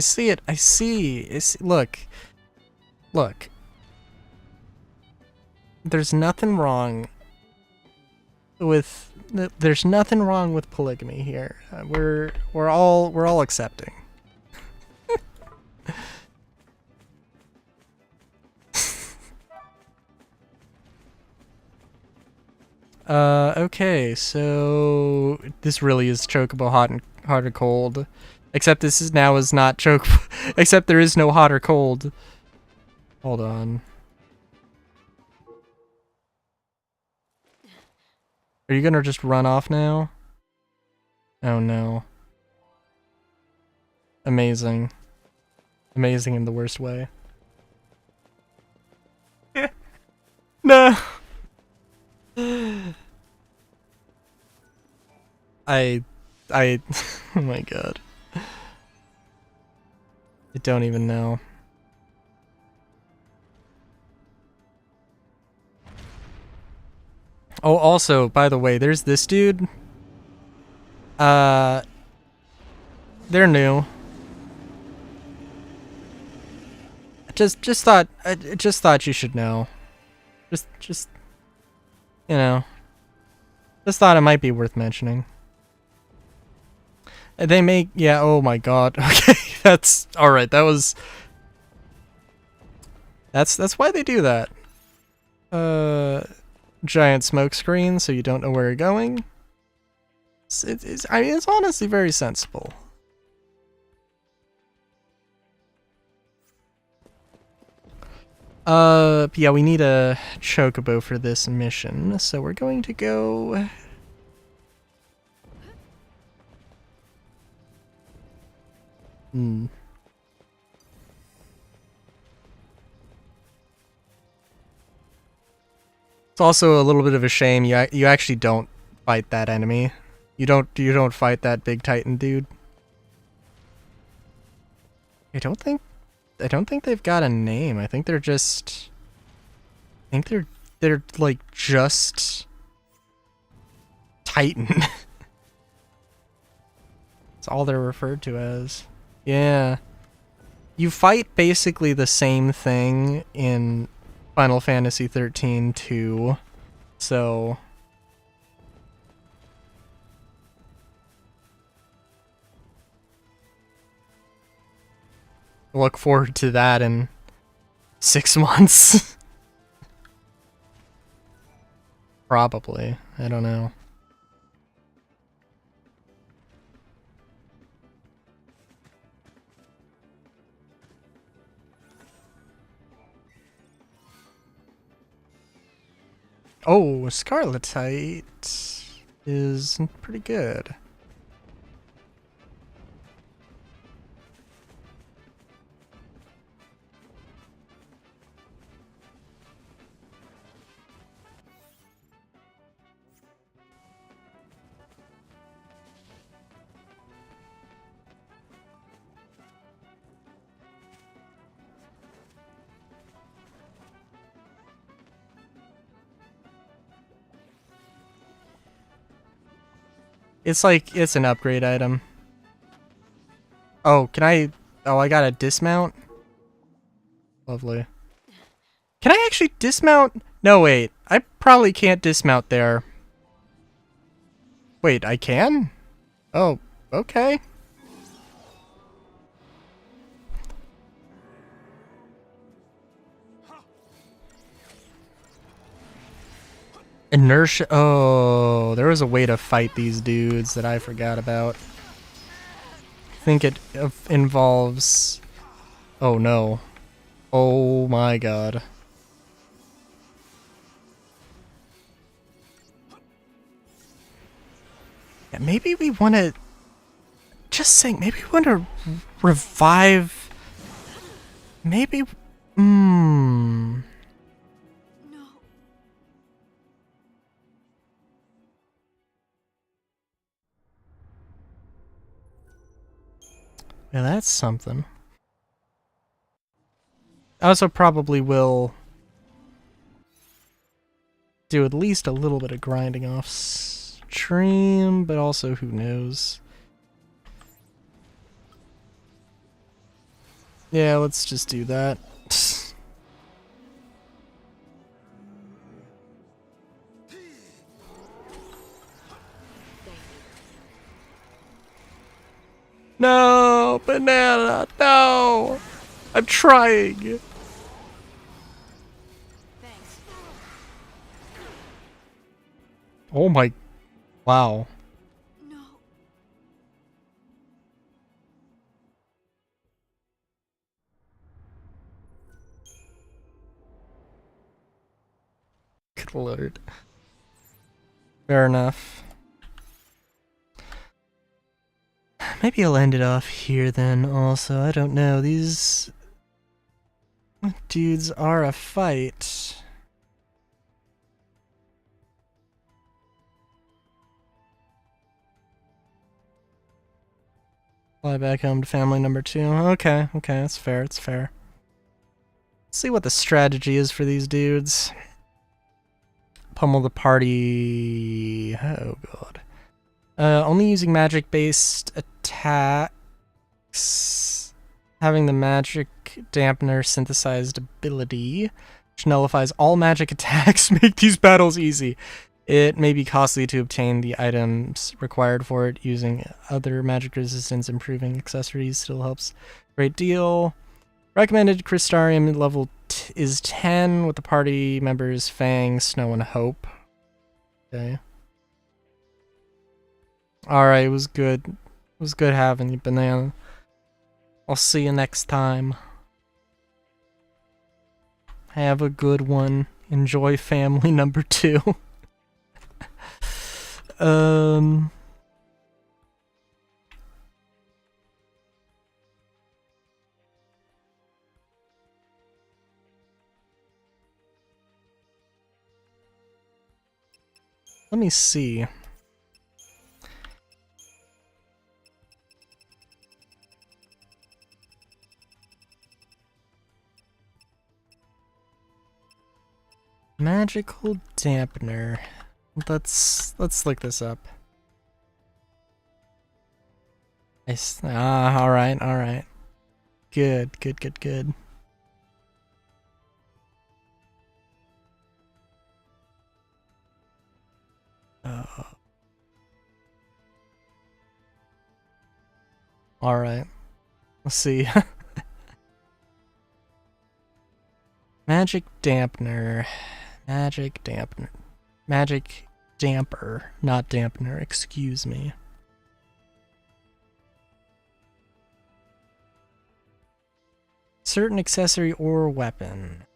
S1: Look. Look. There's nothing wrong with polygamy here. We're all accepting. Okay, so this really is Chocobo hot or cold. Except this is not Chocobo. Except there is no hot or cold. Hold on. Are you gonna just run off now? Oh no. Amazing. Amazing in the worst way. No! I, oh my god. I don't even know. Oh, also, by the way, there's this dude. They're new. I just thought you should know. Just, you know. Just thought it might be worth mentioning. They make, yeah, oh my god. Okay, that's, alright, that's why they do that. Giant smoke screen so you don't know where you're going. I mean, it's honestly very sensible. Yeah, we need a chocobo for this mission, so we're going to go... It's also a little bit of a shame you actually don't fight that enemy. You don't fight that big Titan dude. I don't think they've got a name. I think they're just they're like just Titan. That's all they're referred to as. Yeah. You fight basically the same thing in Final Fantasy 13 too. So look forward to that in 6 months. Probably. I don't know. Oh, Scarletite is pretty good. It's like, it's an upgrade item. Oh, I got a dismount? Lovely. Can I actually dismount? No, wait. I probably can't dismount there. Wait, I can? Oh, okay. Inertia. Oh, there was a way to fight these dudes that I forgot about. I think it involves... Oh no. Oh my god. Yeah, maybe we want to... Just saying, maybe we want to revive... Maybe...
S2: No.
S1: Yeah, that's something. I also probably will do at least a little bit of grinding off stream, but also who knows. Yeah, let's just do that. No, banana, no! I'm trying!
S2: Thanks.
S1: Oh my... Wow.
S2: No.
S1: Lord. Fair enough. Maybe I'll end it off here then also. I don't know. These dudes are a fight. Fly back home to family number 2. Okay, that's fair, it's fair. Let's see what the strategy is for these dudes. Pummel the party. Oh god. Only using magic-based attacks. Having the magic dampener synthesized ability, which nullifies all magic attacks, make these battles easy. It may be costly to obtain the items required for it. Using other magic resistance improving accessories still helps a great deal. Recommended Crystarium level is 10 with the party members Fang, Snow, and Hope. Okay. Alright, it was good. It was good having you, Banana. I'll see you next time. Have a good one. Enjoy family number 2. Let me see. Magical dampener. Let's look this up. Alright. Good. Alright. Let's see. Magic damper, not dampener, excuse me. Certain accessory or weapon.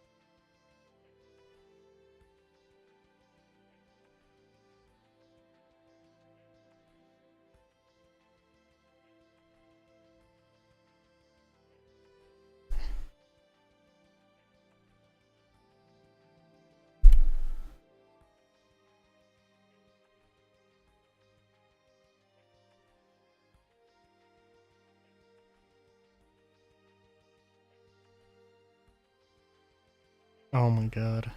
S1: Oh my god.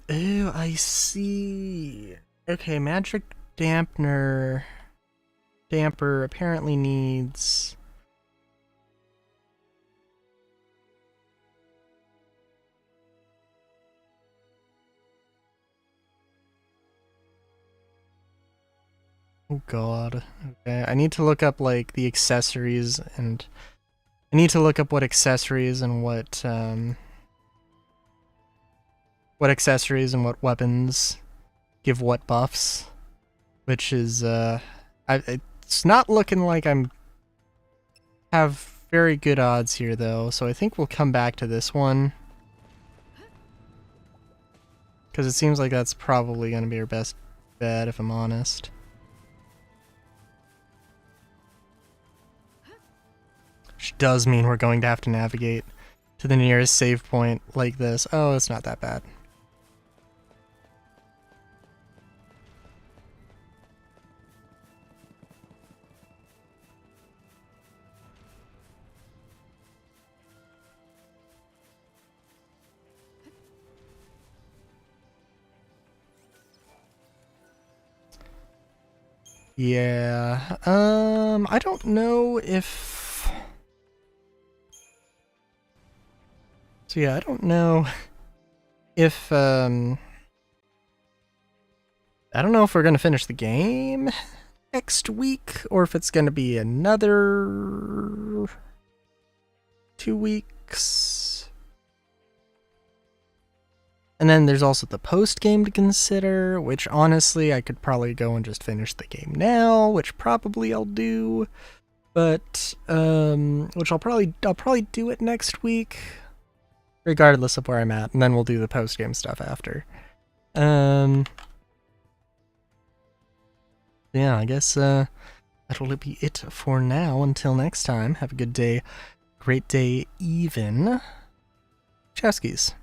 S1: Oh, I see. Okay, magic damper apparently needs oh god. Okay, I need to look up like the accessories, and I need to look up what accessories and what weapons give what buffs, which is it's not looking like I'm have very good odds here though, so I think we'll come back to this one because it seems like that's probably going to be our best bet if I'm honest. Which does mean we're going to have to navigate to the nearest save point like this. Oh, it's not that bad. Yeah, I don't know if... So yeah, I don't know if, I don't know if we're gonna finish the game next week, or if it's going to be another 2 weeks. And then there's also the post game to consider, which honestly I could probably go and just finish the game now, which probably I'll do. But which I'll probably do it next week, regardless of where I'm at, and then we'll do the post game stuff after. Yeah, I guess that'll be it for now. Until next time, have a good day, great day, even. Chowskis.